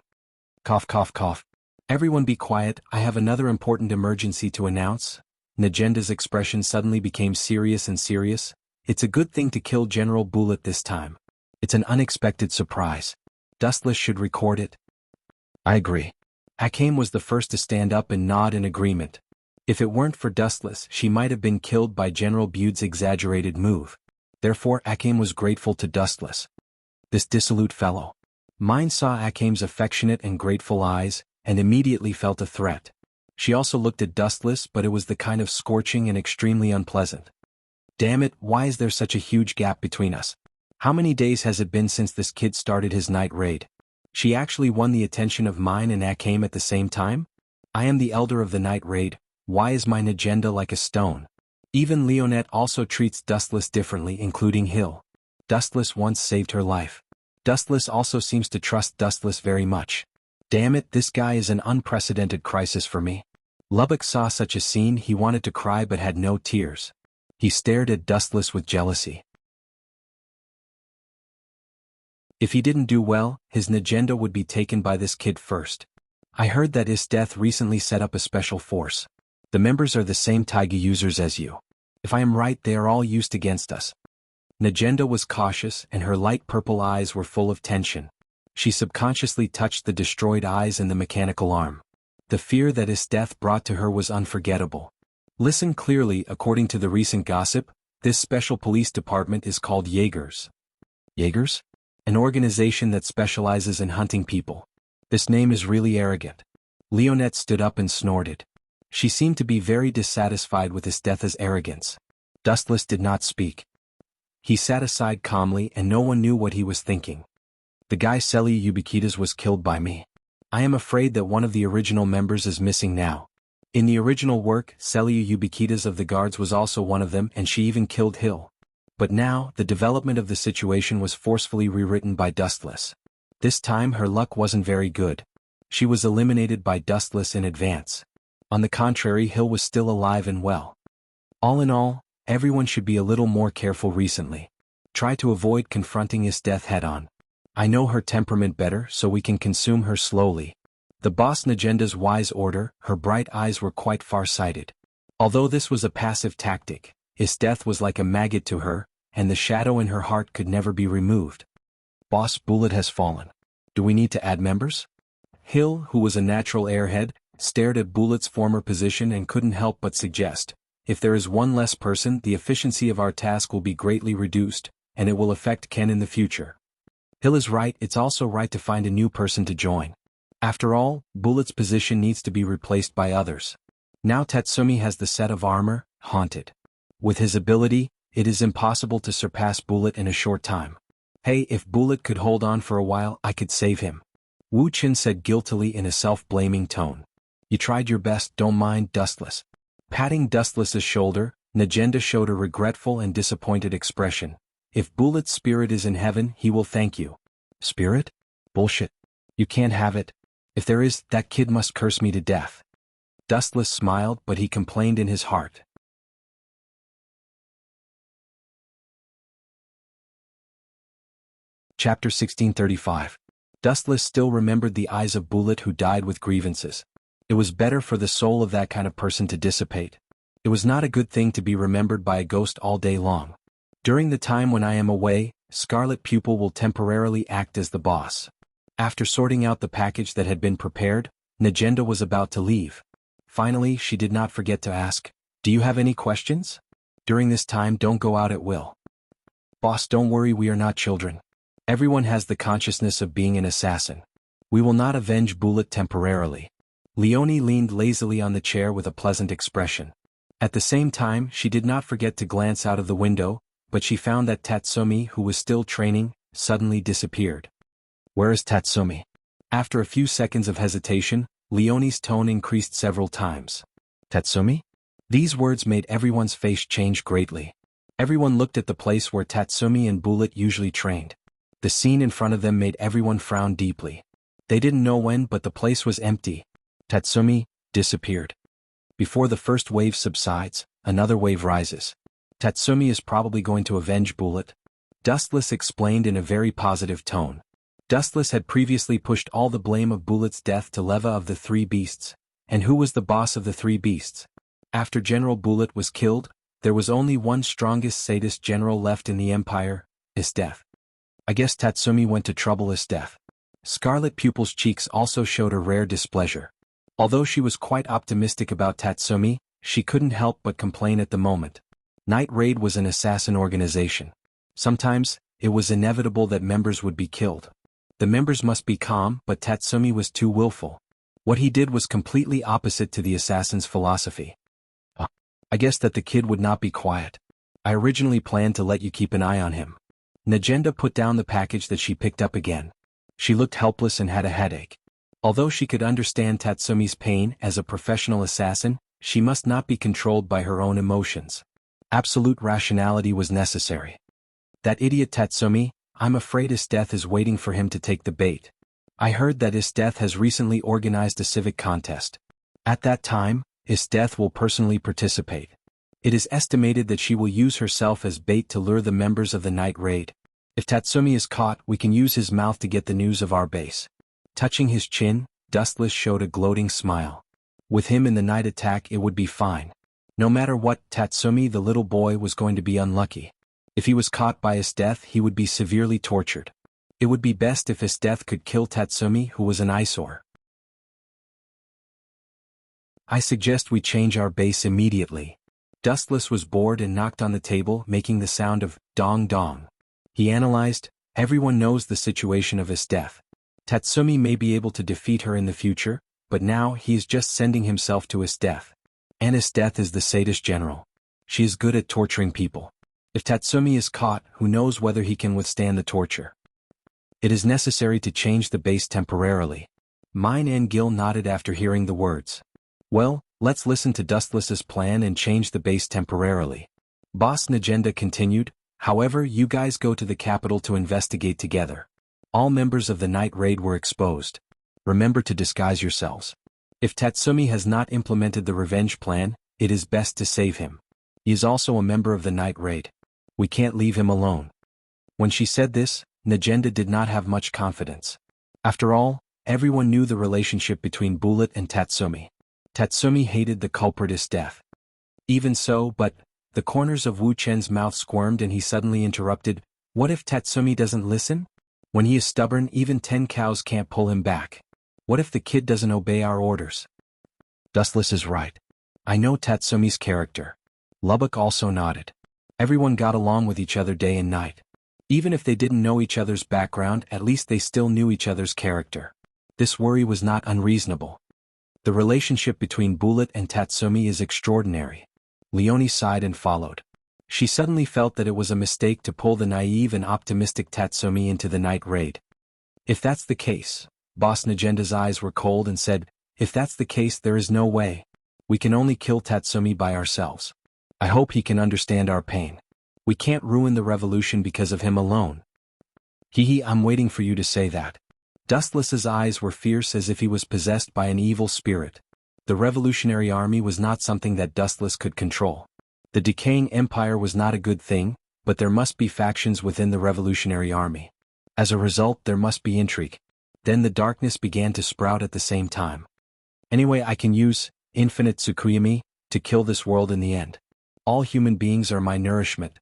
Cough cough cough. Everyone be quiet, I have another important emergency to announce. Legenda's expression suddenly became serious and serious. It's a good thing to kill General Bullet this time. It's an unexpected surprise. Dustless should record it. I agree. Akame was the first to stand up and nod in agreement. If it weren't for Dustless, she might have been killed by General Bude's exaggerated move. Therefore Akame was grateful to Dustless. This dissolute fellow. Mine saw Akame's affectionate and grateful eyes, and immediately felt a threat. She also looked at Dustless, but it was the kind of scorching and extremely unpleasant. Damn it, why is there such a huge gap between us? How many days has it been since this kid started his night raid? She actually won the attention of mine and Akame at the same time? I am the elder of the night raid. Why is my agenda like a stone? Even Leonette also treats Dustless differently, including Hill. Dustless once saved her life. Dustless also seems to trust Dustless very much. Damn it, this guy is an unprecedented crisis for me. Lubbock saw such a scene, he wanted to cry but had no tears. He stared at Dustless with jealousy. If he didn't do well, his agenda would be taken by this kid first. I heard that his death recently set up a special force. The members are the same Taiga users as you. If I am right, they are all used against us. Legenda was cautious, and her light purple eyes were full of tension. She subconsciously touched the destroyed eyes and the mechanical arm. The fear that his death brought to her was unforgettable. Listen clearly, according to the recent gossip, this special police department is called Jaegers. Jaegers? An organization that specializes in hunting people. This name is really arrogant. Leonette stood up and snorted. She seemed to be very dissatisfied with his death as arrogance. Dustless did not speak. He sat aside calmly and no one knew what he was thinking. The guy Celia Ubiquitas was killed by me. I am afraid that one of the original members is missing now. In the original work, Celia Ubiquitas of the Guards was also one of them, and she even killed Hill. But now, the development of the situation was forcefully rewritten by Dustless. This time her luck wasn't very good. She was eliminated by Dustless in advance. On the contrary, Hill was still alive and well. All in all, everyone should be a little more careful recently. Try to avoid confronting his death head-on. I know her temperament better, so we can consume her slowly. The boss Legenda's wise order, her bright eyes were quite far-sighted. Although this was a passive tactic, his death was like a maggot to her, and the shadow in her heart could never be removed. Boss Bullet has fallen. Do we need to add members? Hill, who was a natural airhead, stared at Bullet's former position and couldn't help but suggest, if there is one less person, the efficiency of our task will be greatly reduced, and it will affect Ken in the future. Hill is right, it's also right to find a new person to join. After all, Bullet's position needs to be replaced by others. Now Tatsumi has the set of armor, Haunted. With his ability, it is impossible to surpass Bullet in a short time. Hey, if Bullet could hold on for a while, I could save him. Wu Qin said guiltily in a self-blaming tone. You tried your best, don't mind Dustless. Patting Dustless's shoulder, Legenda showed a regretful and disappointed expression. If Bullet's spirit is in heaven, he will thank you. Spirit? Bullshit. You can't have it. If there is, that kid must curse me to death. Dustless smiled, but he complained in his heart. Chapter 1635. Dustless still remembered the eyes of Bullet who died with grievances. It was better for the soul of that kind of person to dissipate. It was not a good thing to be remembered by a ghost all day long. During the time when I am away, Scarlet Pupil will temporarily act as the boss. After sorting out the package that had been prepared, Legenda was about to leave. Finally, she did not forget to ask, "Do you have any questions? During this time, don't go out at will." Boss, don't worry, we are not children. Everyone has the consciousness of being an assassin. We will not avenge Bullet temporarily. Leonie leaned lazily on the chair with a pleasant expression. At the same time, she did not forget to glance out of the window, but she found that Tatsumi, who was still training, suddenly disappeared. Where is Tatsumi? After a few seconds of hesitation, Leonie's tone increased several times. Tatsumi? These words made everyone's face change greatly. Everyone looked at the place where Tatsumi and Bullet usually trained. The scene in front of them made everyone frown deeply. They didn't know when, but the place was empty. Tatsumi disappeared. Before the first wave subsides, another wave rises. Tatsumi is probably going to avenge Bullet. Dustless explained in a very positive tone. Dustless had previously pushed all the blame of Bullet's death to Leva of the Three Beasts. And who was the boss of the Three Beasts? After General Bullet was killed, there was only one strongest sadist general left in the Empire, Isteth. I guess Tatsumi went to trouble Isteth. Scarlet Pupil's cheeks also showed a rare displeasure. Although she was quite optimistic about Tatsumi, she couldn't help but complain at the moment. Night Raid was an assassin organization. Sometimes, it was inevitable that members would be killed. The members must be calm, but Tatsumi was too willful. What he did was completely opposite to the assassin's philosophy. I guess that the kid would not be quiet. I originally planned to let you keep an eye on him. Najenda put down the package that she picked up again. She looked helpless and had a headache. Although she could understand Tatsumi's pain as a professional assassin, she must not be controlled by her own emotions. Absolute rationality was necessary. That idiot Tatsumi, I'm afraid Isteth is waiting for him to take the bait. I heard that Isteth has recently organized a civic contest. At that time, Isteth will personally participate. It is estimated that she will use herself as bait to lure the members of the Night Raid. If Tatsumi is caught, we can use his mouth to get the news of our base. Touching his chin, Dustless showed a gloating smile. With him in the night attack, it would be fine. No matter what, Tatsumi the little boy was going to be unlucky. If he was caught by Isteth, he would be severely tortured. It would be best if Isteth could kill Tatsumi, who was an eyesore. I suggest we change our base immediately. Dustless was bored and knocked on the table, making the sound of dong dong. He analyzed, everyone knows the situation of Isteth. Tatsumi may be able to defeat her in the future, but now he is just sending himself to Isteth. And Isteth is the sadist general. She is good at torturing people. If Tatsumi is caught, who knows whether he can withstand the torture. It is necessary to change the base temporarily. Mine and Gil nodded after hearing the words. Well, let's listen to Dustless's plan and change the base temporarily. Boss Najenda continued, however, you guys go to the capital to investigate together. All members of the Night Raid were exposed. Remember to disguise yourselves. If Tatsumi has not implemented the revenge plan, it is best to save him. He is also a member of the Night Raid. We can't leave him alone. When she said this, Najenda did not have much confidence. After all, everyone knew the relationship between Bullet and Tatsumi. Tatsumi hated the culprit Isteth. Even so, but, the corners of Wu Chen's mouth squirmed and he suddenly interrupted, what if Tatsumi doesn't listen? When he is stubborn, even 10 cows can't pull him back. What if the kid doesn't obey our orders? Dustless is right. I know Tatsumi's character. Lubbock also nodded. Everyone got along with each other day and night. Even if they didn't know each other's background, at least they still knew each other's character. This worry was not unreasonable. The relationship between Bullet and Tatsumi is extraordinary. Leonie sighed and followed. She suddenly felt that it was a mistake to pull the naive and optimistic Tatsumi into the Night Raid. If that's the case, Boss Najenda's eyes were cold and said, if that's the case, there is no way. We can only kill Tatsumi by ourselves. I hope he can understand our pain. We can't ruin the revolution because of him alone. I'm waiting for you to say that. Dustless's eyes were fierce as if he was possessed by an evil spirit. The Revolutionary Army was not something that Dustless could control. The decaying empire was not a good thing, but there must be factions within the Revolutionary Army. As a result, there must be intrigue. Then the darkness began to sprout at the same time. Anyway, I can use infinite Tsukuyami to kill this world in the end. All human beings are my nourishment.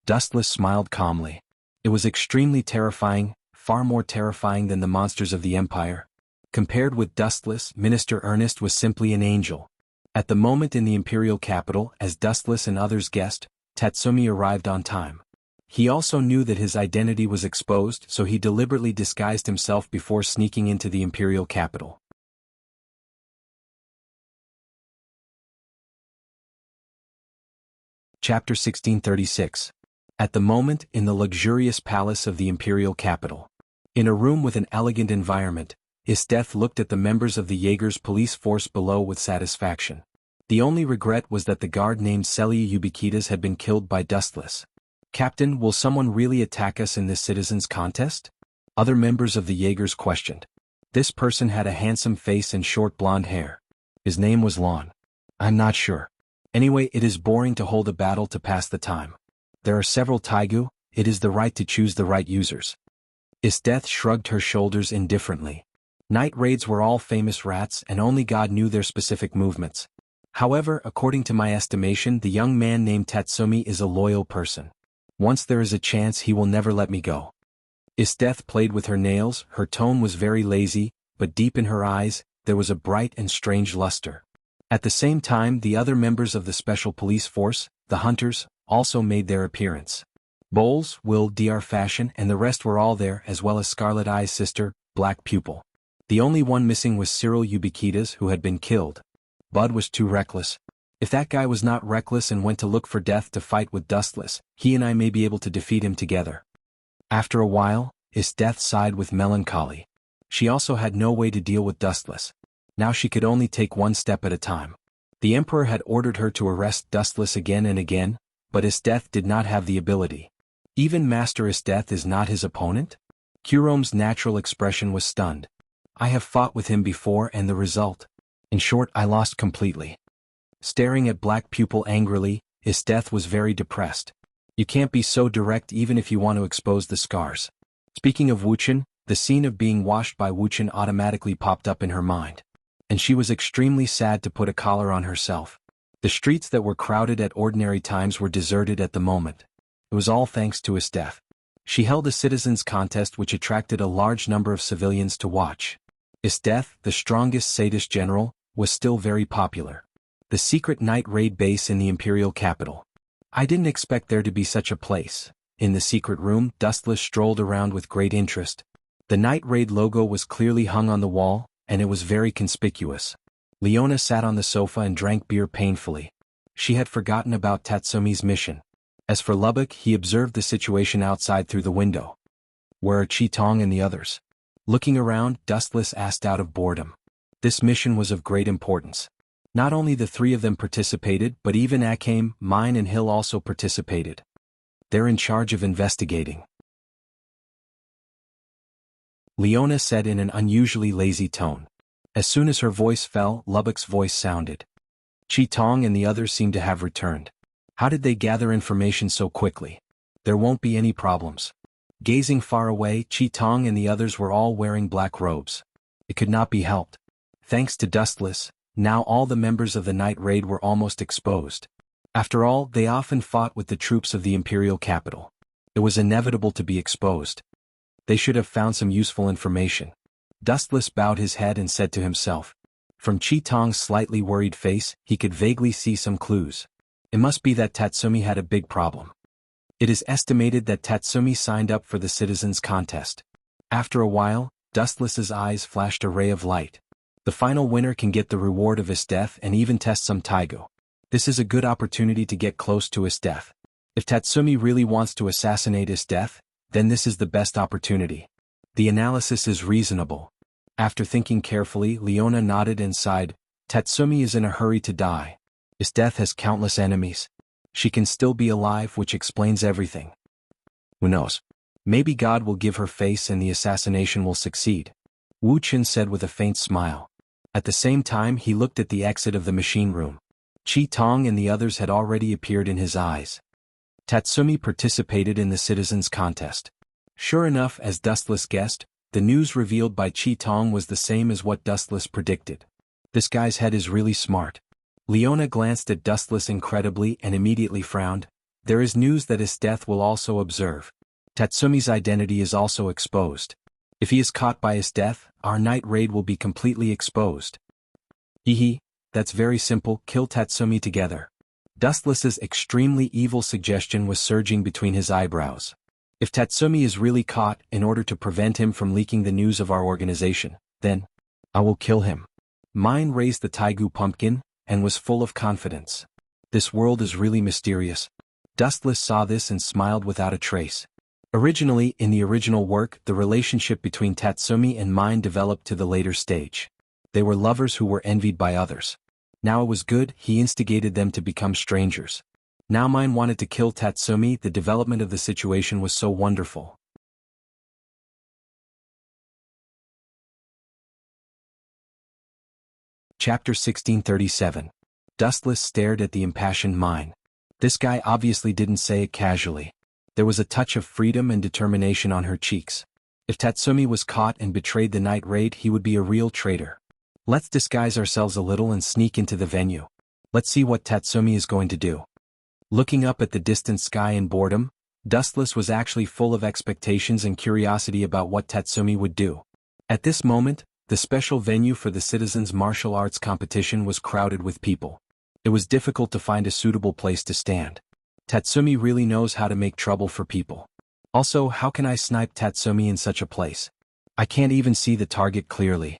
Dustless smiled calmly. It was extremely terrifying, far more terrifying than the monsters of the Empire. Compared with Dustless, Minister Ernest was simply an angel. At the moment in the imperial capital, as Dustless and others guessed, Tatsumi arrived on time. He also knew that his identity was exposed, so he deliberately disguised himself before sneaking into the imperial capital. Chapter 1636. At the moment, in the luxurious palace of the imperial capital. In a room with an elegant environment, Isteth looked at the members of the Jaeger's police force below with satisfaction. The only regret was that the guard named Celia Ubiquitas had been killed by Dustless. "Captain, will someone really attack us in this citizens' contest?" Other members of the Jaegers questioned. This person had a handsome face and short blonde hair. His name was Lon. "I'm not sure. Anyway, it is boring to hold a battle to pass the time. There are several Taigu, it is the right to choose the right users." Isteth shrugged her shoulders indifferently. Night raids were all famous rats and only God knew their specific movements. However, according to my estimation, the young man named Tatsumi is a loyal person. Once there is a chance, he will never let me go. Isteth played with her nails, her tone was very lazy, but deep in her eyes, there was a bright and strange luster. At the same time, the other members of the special police force, the hunters, also made their appearance. Bowles, Will, Dr. Fashion, and the rest were all there, as well as Scarlet Eye's sister, Black Pupil. The only one missing was Cyril Ubiquitas, who had been killed. Bud was too reckless. If that guy was not reckless and went to look for death to fight with Dustless, he and I may be able to defeat him together. After a while, Isteth sighed with melancholy. She also had no way to deal with Dustless. Now she could only take one step at a time. The Emperor had ordered her to arrest Dustless again and again, but Isteth did not have the ability. Even Master Isteth is not his opponent? Kurome's natural expression was stunned. "I have fought with him before and the result. In short, I lost completely." Staring at Black Pupil angrily, Isteth was very depressed. "You can't be so direct even if you want to expose the scars." Speaking of Wuxian, the scene of being washed by Wuxian automatically popped up in her mind. And she was extremely sad to put a collar on herself. The streets that were crowded at ordinary times were deserted at the moment. It was all thanks to Isteth. She held a citizens' contest which attracted a large number of civilians to watch. Isteth, the strongest sadist general, was still very popular. The secret night raid base in the imperial capital. I didn't expect there to be such a place. In the secret room, Dustless strolled around with great interest. The night raid logo was clearly hung on the wall, and it was very conspicuous. Leona sat on the sofa and drank beer painfully. She had forgotten about Tatsumi's mission. As for Lubbock, he observed the situation outside through the window. "Where are Chi-Tong and the others?" Looking around, Dustless asked out of boredom. This mission was of great importance. Not only the three of them participated, but even Akame, Mine and Hill also participated. "They're in charge of investigating," Leona said in an unusually lazy tone. As soon as her voice fell, Lubbock's voice sounded. Chi-Tong and the others seemed to have returned. How did they gather information so quickly? There won't be any problems. Gazing far away, Chi-Tong and the others were all wearing black robes. It could not be helped. Thanks to Dustless, now all the members of the night raid were almost exposed. After all, they often fought with the troops of the imperial capital. It was inevitable to be exposed. They should have found some useful information. Dustless bowed his head and said to himself. From Chi-Tong's slightly worried face, he could vaguely see some clues. It must be that Tatsumi had a big problem. It is estimated that Tatsumi signed up for the citizens' contest. After a while, Dustless's eyes flashed a ray of light. The final winner can get the reward of his death and even test some Taigo. This is a good opportunity to get close to his death. If Tatsumi really wants to assassinate his death, then this is the best opportunity. The analysis is reasonable. After thinking carefully, Leona nodded and sighed. Tatsumi is in a hurry to die. His death has countless enemies. She can still be alive, which explains everything. Who knows? Maybe God will give her face and the assassination will succeed. Wu Qin said with a faint smile. At the same time, he looked at the exit of the machine room. Chi-Tong and the others had already appeared in his eyes. Tatsumi participated in the citizens' contest. Sure enough, as Dustless guessed, the news revealed by Chi-Tong was the same as what Dustless predicted. This guy's head is really smart. Leona glanced at Dustless incredibly and immediately frowned. There is news that his death will also observe. Tatsumi's identity is also exposed. If he is caught by his death, our night raid will be completely exposed. Hehe, that's very simple, kill Tatsumi together. Dustless's extremely evil suggestion was surging between his eyebrows. If Tatsumi is really caught in order to prevent him from leaking the news of our organization, then I will kill him. Mine raised the Taigu pumpkin and was full of confidence. This world is really mysterious. Dustless saw this and smiled without a trace. Originally, in the original work, the relationship between Tatsumi and Mine developed to the later stage. They were lovers who were envied by others. Now it was good, he instigated them to become strangers. Now Mine wanted to kill Tatsumi, the development of the situation was so wonderful. Chapter 1637. Dustless stared at the impassioned Mine. This guy obviously didn't say it casually. There was a touch of freedom and determination on her cheeks. If Tatsumi was caught and betrayed the night raid, he would be a real traitor. Let's disguise ourselves a little and sneak into the venue. Let's see what Tatsumi is going to do. Looking up at the distant sky in boredom, Dustless was actually full of expectations and curiosity about what Tatsumi would do. At this moment, the special venue for the citizens' martial arts competition was crowded with people. It was difficult to find a suitable place to stand. Tatsumi really knows how to make trouble for people. Also, how can I snipe Tatsumi in such a place? I can't even see the target clearly.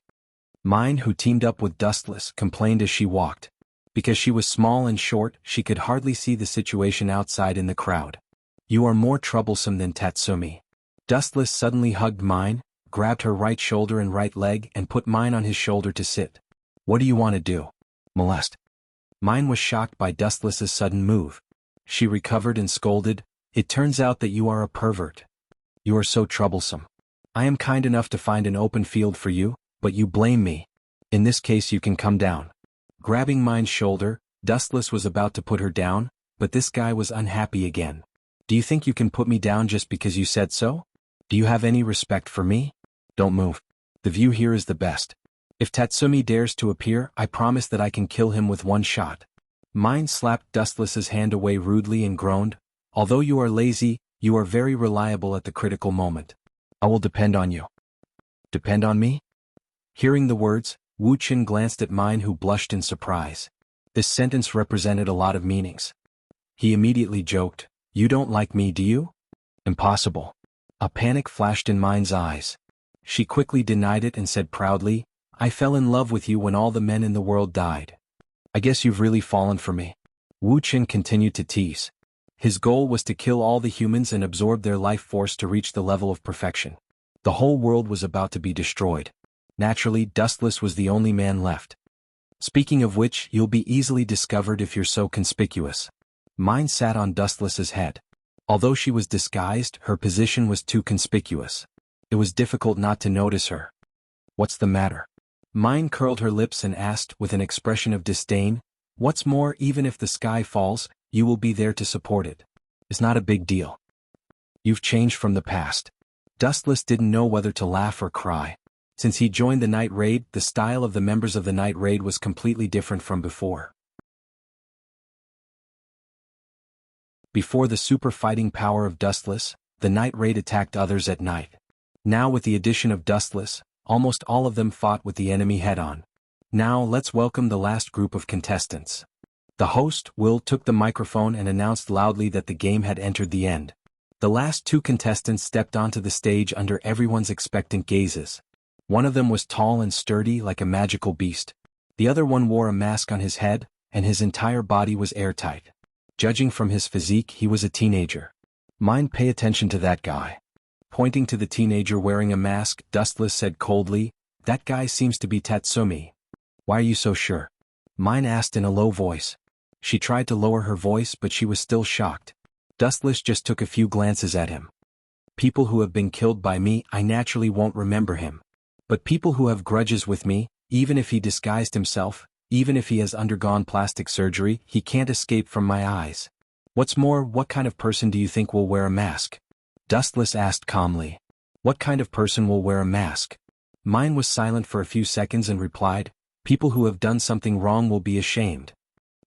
Mine, who teamed up with Dustless, complained as she walked. Because she was small and short, she could hardly see the situation outside in the crowd. You are more troublesome than Tatsumi. Dustless suddenly hugged Mine, grabbed her right shoulder and right leg and put Mine on his shoulder to sit. What do you want to do? Molest? Mine was shocked by Dustless's sudden move. She recovered and scolded, "It turns out that you are a pervert. You are so troublesome. I am kind enough to find an open field for you, but you blame me. In this case you can come down." Grabbing Mine's shoulder, Dustless was about to put her down, but this guy was unhappy again. "Do you think you can put me down just because you said so? Do you have any respect for me? Don't move. The view here is the best. If Tatsumi dares to appear, I promise that I can kill him with one shot." Mine slapped Dustless's hand away rudely and groaned, "Although you are lazy, you are very reliable at the critical moment. I will depend on you." "Depend on me?" Hearing the words, Wu Qin glanced at Mine, who blushed in surprise. This sentence represented a lot of meanings. He immediately joked, "You don't like me, do you?" "Impossible." A panic flashed in Mine's eyes. She quickly denied it and said proudly, "I fell in love with you when all the men in the world died. I guess you've really fallen for me." Wu Qin continued to tease. His goal was to kill all the humans and absorb their life force to reach the level of perfection. The whole world was about to be destroyed. Naturally, Dustless was the only man left. "Speaking of which, you'll be easily discovered if you're so conspicuous." Mine sat on Dustless's head. Although she was disguised, her position was too conspicuous. It was difficult not to notice her. "What's the matter?" Mine curled her lips and asked with an expression of disdain, "What's more, even if the sky falls, you will be there to support it. It's not a big deal. You've changed from the past." Dustless didn't know whether to laugh or cry. Since he joined the night raid, the style of the members of the night raid was completely different from before. Before the super fighting power of Dustless, the night raid attacked others at night. Now with the addition of Dustless, almost all of them fought with the enemy head-on. Now let's welcome the last group of contestants. The host, Will, took the microphone and announced loudly that the game had entered the end. The last two contestants stepped onto the stage under everyone's expectant gazes. One of them was tall and sturdy like a magical beast. The other one wore a mask on his head, and his entire body was airtight. Judging from his physique, he was a teenager. "Mind, pay attention to that guy." Pointing to the teenager wearing a mask, Dustless said coldly, "That guy seems to be Tatsumi." "Why are you so sure?" Mine asked in a low voice. She tried to lower her voice, but she was still shocked. Dustless just took a few glances at him. "People who have been killed by me, I naturally won't remember him. But people who have grudges with me, even if he disguised himself, even if he has undergone plastic surgery, he can't escape from my eyes. What's more, what kind of person do you think will wear a mask?" Dustless asked calmly. "What kind of person will wear a mask?" Mine was silent for a few seconds and replied, "People who have done something wrong will be ashamed."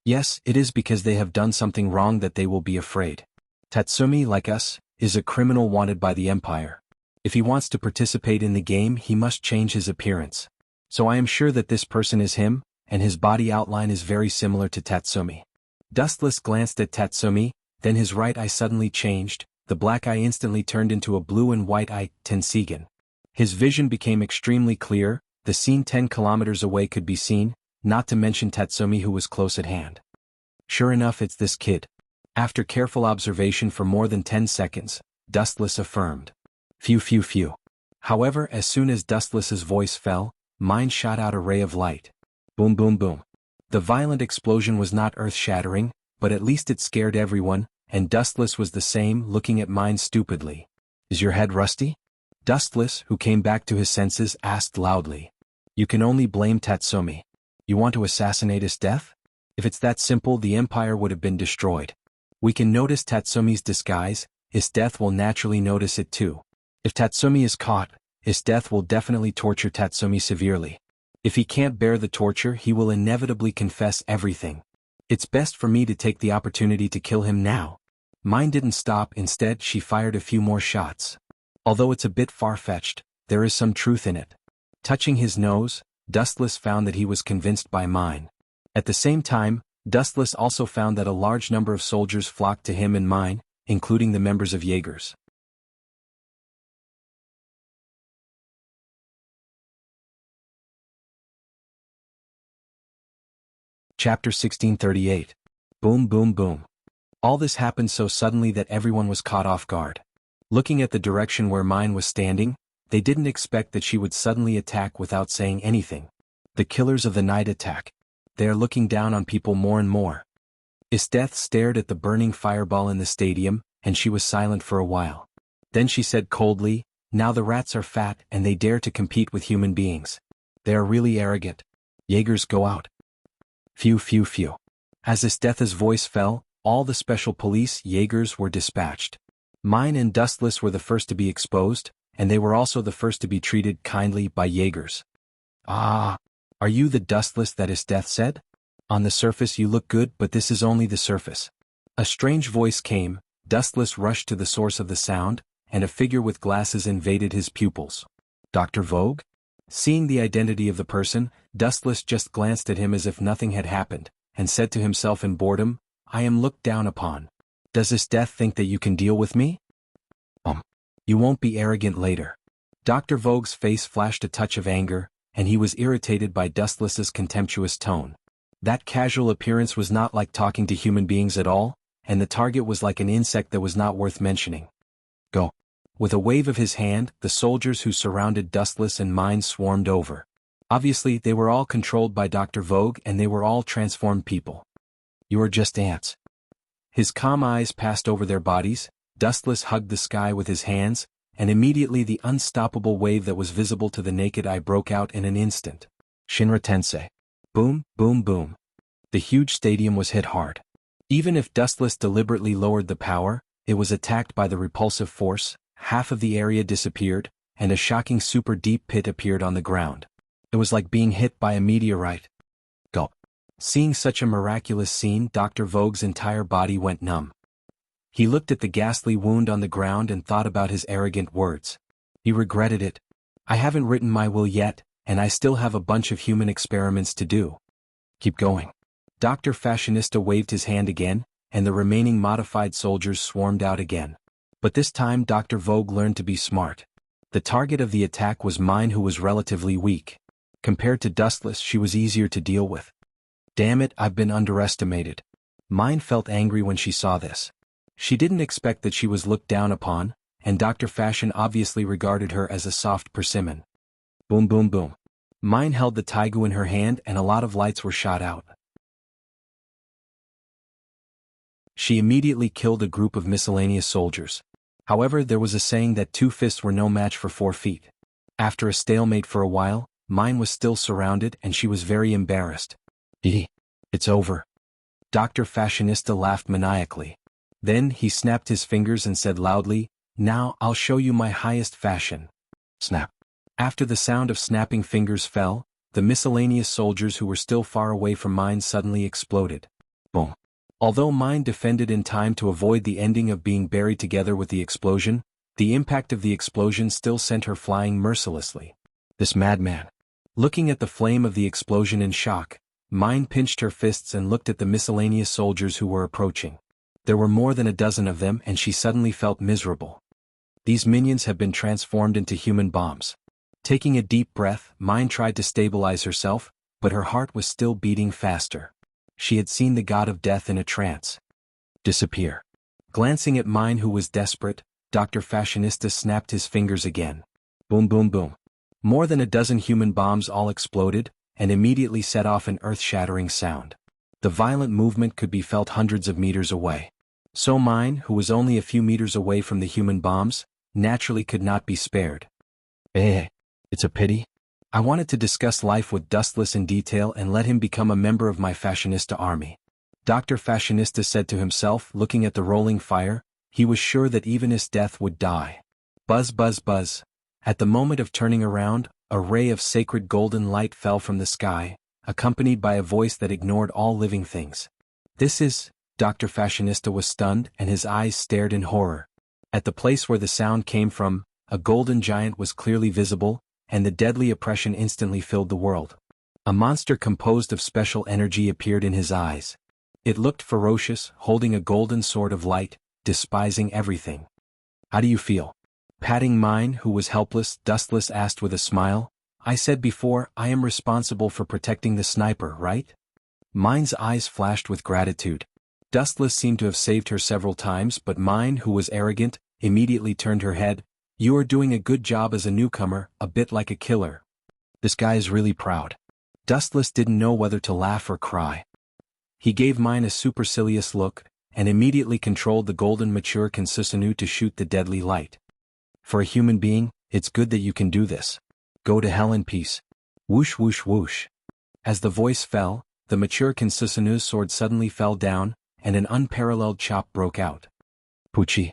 Yes, it is because they have done something wrong that they will be afraid. Tatsumi, like us, is a criminal wanted by the Empire. If he wants to participate in the game, he must change his appearance. So I am sure that this person is him, and his body outline is very similar to Tatsumi. Dustless glanced at Tatsumi, then his right eye suddenly changed, the black eye instantly turned into a blue and white eye, Tensigen. His vision became extremely clear, the scene 10 kilometers away could be seen, not to mention Tatsumi who was close at hand. Sure enough, it's this kid. After careful observation for more than 10 seconds, Dustless affirmed. Phew phew phew. However, as soon as Dustless's voice fell, mine shot out a ray of light. Boom boom boom. The violent explosion was not earth-shattering, but at least it scared everyone, and Dustless was the same, looking at mine stupidly. Is your head rusty? Dustless, who came back to his senses, asked loudly. You can only blame Tatsumi. You want to assassinate his death? If it's that simple, the empire would have been destroyed. We can notice Tatsumi's disguise, his death will naturally notice it too. If Tatsumi is caught, his death will definitely torture Tatsumi severely. If he can't bear the torture, he will inevitably confess everything. It's best for me to take the opportunity to kill him now. Mine didn't stop, instead she fired a few more shots. Although it's a bit far-fetched, there is some truth in it. Touching his nose, Dustless found that he was convinced by mine. At the same time, Dustless also found that a large number of soldiers flocked to him and mine, including the members of Jaegers. Chapter 1638. Boom boom boom. All this happened so suddenly that everyone was caught off guard. Looking at the direction where mine was standing, they didn't expect that she would suddenly attack without saying anything. The killers of the night attack. They are looking down on people more and more. Isteth stared at the burning fireball in the stadium, and she was silent for a while. Then she said coldly, now the rats are fat and they dare to compete with human beings. They are really arrogant. Jaegers, go out. Phew phew phew. As Isteth's voice fell, all the special police Jaegers were dispatched. Mine and Dustless were the first to be exposed, and they were also the first to be treated kindly by Jaegers. Ah, are you the Dustless that Isteth said? On the surface you look good, but this is only the surface. A strange voice came, Dustless rushed to the source of the sound, and a figure with glasses invaded his pupils. Dr. Vogue? Seeing the identity of the person, Dustless just glanced at him as if nothing had happened, and said to himself in boredom, I am looked down upon. Does Isteth think that you can deal with me? You won't be arrogant later. Dr. Vogue's face flashed a touch of anger, and he was irritated by Dustless's contemptuous tone. That casual appearance was not like talking to human beings at all, and the target was like an insect that was not worth mentioning. Go. With a wave of his hand, the soldiers who surrounded Dustless and mine swarmed over. Obviously, they were all controlled by Dr. Vogue and they were all transformed people. You are just ants. His calm eyes passed over their bodies, Dustless hugged the sky with his hands, and immediately the unstoppable wave that was visible to the naked eye broke out in an instant. Shinra Tensei. Boom, boom, boom. The huge stadium was hit hard. Even if Dustless deliberately lowered the power, it was attacked by the repulsive force, half of the area disappeared, and a shocking super deep pit appeared on the ground. It was like being hit by a meteorite. Gulp. Seeing such a miraculous scene, Dr. Vogue's entire body went numb. He looked at the ghastly wound on the ground and thought about his arrogant words. He regretted it. I haven't written my will yet, and I still have a bunch of human experiments to do. Keep going. Dr. Fashionista waved his hand again, and the remaining modified soldiers swarmed out again. But this time Dr. Vogue learned to be smart. The target of the attack was mine, who was relatively weak. Compared to Dustless, she was easier to deal with. Damn it, I've been underestimated. Mine felt angry when she saw this. She didn't expect that she was looked down upon, and Dr. Fashion obviously regarded her as a soft persimmon. Boom boom boom. Mine held the taigu in her hand and a lot of lights were shot out. She immediately killed a group of miscellaneous soldiers. However, there was a saying that 2 fists were no match for 4 feet. After a stalemate for a while, mine was still surrounded and she was very embarrassed. It's over. Dr. Fashionista laughed maniacally. Then he snapped his fingers and said loudly, now I'll show you my highest fashion. Snap. After the sound of snapping fingers fell, the miscellaneous soldiers who were still far away from mine suddenly exploded. Boom. Although mine defended in time to avoid the ending of being buried together with the explosion, the impact of the explosion still sent her flying mercilessly. This madman. Looking at the flame of the explosion in shock, Mine pinched her fists and looked at the miscellaneous soldiers who were approaching. There were more than a dozen of them and she suddenly felt miserable. These minions have been transformed into human bombs. Taking a deep breath, Mine tried to stabilize herself, but her heart was still beating faster. She had seen the god of death in a trance. Disappear. Glancing at Mine, who was desperate, Dr. Fashionista snapped his fingers again. Boom boom boom. More than a dozen human bombs all exploded, and immediately set off an earth-shattering sound. The violent movement could be felt hundreds of meters away. So Mine, who was only a few meters away from the human bombs, naturally could not be spared. It's a pity. I wanted to discuss life with Dustless in detail and let him become a member of my Fashionista army. Dr. Fashionista said to himself, looking at the rolling fire. He was sure that even his death would die. Buzz buzz buzz. At the moment of turning around, a ray of sacred golden light fell from the sky, accompanied by a voice that ignored all living things. This is... Dr. Fashionista was stunned and his eyes stared in horror. At the place where the sound came from, a golden giant was clearly visible, and the deadly oppression instantly filled the world. A monster composed of special energy appeared in his eyes. It looked ferocious, holding a golden sword of light, despising everything. How do you feel? Patting Mine, who was helpless, Dustless asked with a smile. I said before, I am responsible for protecting the sniper, right? Mine's eyes flashed with gratitude. Dustless seemed to have saved her several times, but Mine, who was arrogant, immediately turned her head. You are doing a good job as a newcomer, a bit like a killer. This guy is really proud. Dustless didn't know whether to laugh or cry. He gave Mine a supercilious look, and immediately controlled the golden mature Kinsusanu to shoot the deadly light. For a human being, it's good that you can do this. Go to hell in peace. Whoosh whoosh whoosh. As the voice fell, the mature Kinsusanu's sword suddenly fell down, and an unparalleled chop broke out. Poochie.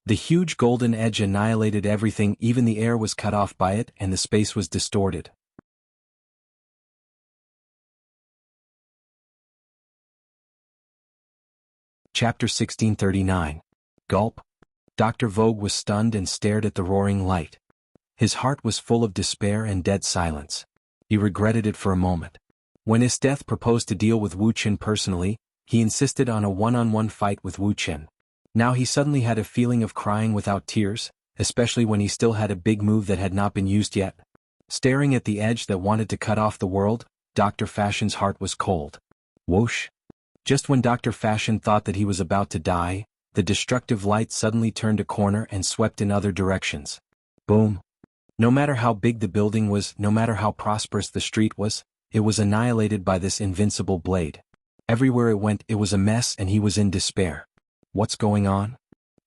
The huge golden edge annihilated everything, even the air was cut off by it and the space was distorted. Chapter 1639. Gulp. Dr. Vogue was stunned and stared at the roaring light. His heart was full of despair and dead silence. He regretted it for a moment. When his death proposed to deal with Wu Qin personally, he insisted on a one-on-one fight with Wu Qin. Now he suddenly had a feeling of crying without tears, especially when he still had a big move that had not been used yet. Staring at the edge that wanted to cut off the world, Dr. Fashion's heart was cold. Whoosh. Just when Dr. Fashion thought that he was about to die, the destructive light suddenly turned a corner and swept in other directions. Boom. No matter how big the building was, no matter how prosperous the street was, it was annihilated by this invincible blade. Everywhere it went, it was a mess and he was in despair. What's going on?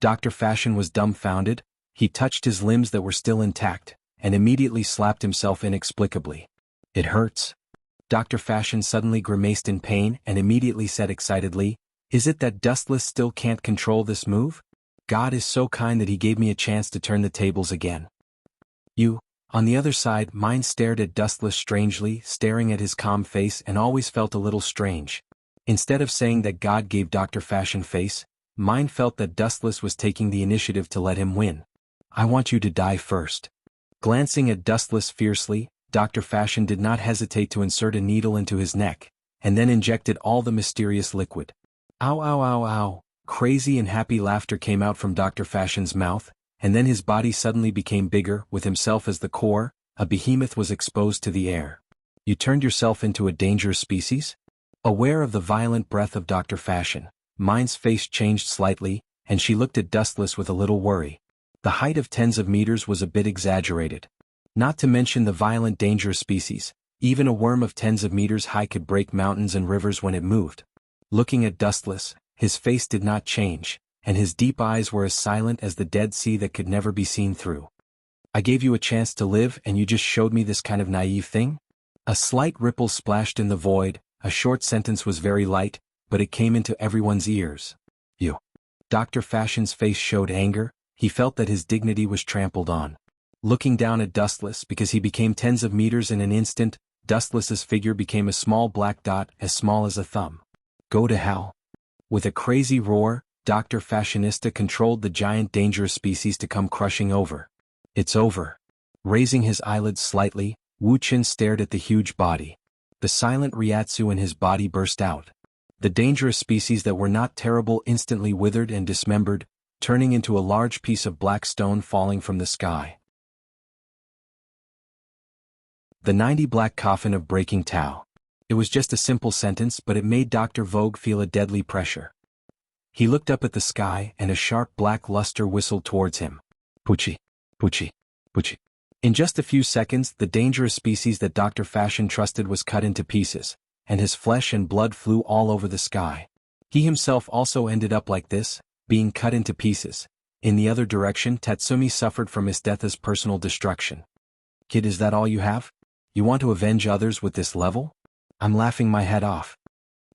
Dr. Fashion was dumbfounded. He touched his limbs that were still intact, and immediately slapped himself inexplicably. It hurts. Dr. Fashion suddenly grimaced in pain and immediately said excitedly, Is it that Dustless still can't control this move? God is so kind that he gave me a chance to turn the tables again. You. On the other side, Mine stared at Dustless strangely, staring at his calm face, and always felt a little strange. Instead of saying that God gave Dr. Fashion face, Mine felt that Dustless was taking the initiative to let him win. I want you to die first. Glancing at Dustless fiercely, Dr. Fashion did not hesitate to insert a needle into his neck, and then injected all the mysterious liquid. Ow ow ow ow. Crazy and happy laughter came out from Dr. Fashion's mouth, and then his body suddenly became bigger, with himself as the core. A behemoth was exposed to the air. You turned yourself into a dangerous species? Aware of the violent breath of Dr. Fashion, Mine's face changed slightly, and she looked at Dustless with a little worry. The height of tens of meters was a bit exaggerated. Not to mention the violent dangerous species, even a worm of tens of meters high could break mountains and rivers when it moved. Looking at Dustless, his face did not change, and his deep eyes were as silent as the Dead Sea that could never be seen through. I gave you a chance to live and you just showed me this kind of naive thing? A slight ripple splashed in the void. A short sentence was very light, but it came into everyone's ears. You. Dr. Fashion's face showed anger. He felt that his dignity was trampled on. Looking down at Dustless, because he became tens of meters in an instant, Dustless's figure became a small black dot as small as a thumb. Go to hell. With a crazy roar, Dr. Fashionista controlled the giant dangerous species to come crushing over. It's over. Raising his eyelids slightly, Wu Qin stared at the huge body. The silent Ryatsu in his body burst out. The dangerous species that were not terrible instantly withered and dismembered, turning into a large piece of black stone falling from the sky. The 90 Black Coffin of Breaking Tao. It was just a simple sentence, but it made Dr. Vogue feel a deadly pressure. He looked up at the sky and a sharp black luster whistled towards him. Puchi, puchi, puchi. In just a few seconds, the dangerous species that Dr. Fashion trusted was cut into pieces, and his flesh and blood flew all over the sky. He himself also ended up like this, being cut into pieces. In the other direction, Tatsumi suffered from Isdetha's personal destruction. Kid, is that all you have? You want to avenge others with this level? I'm laughing my head off.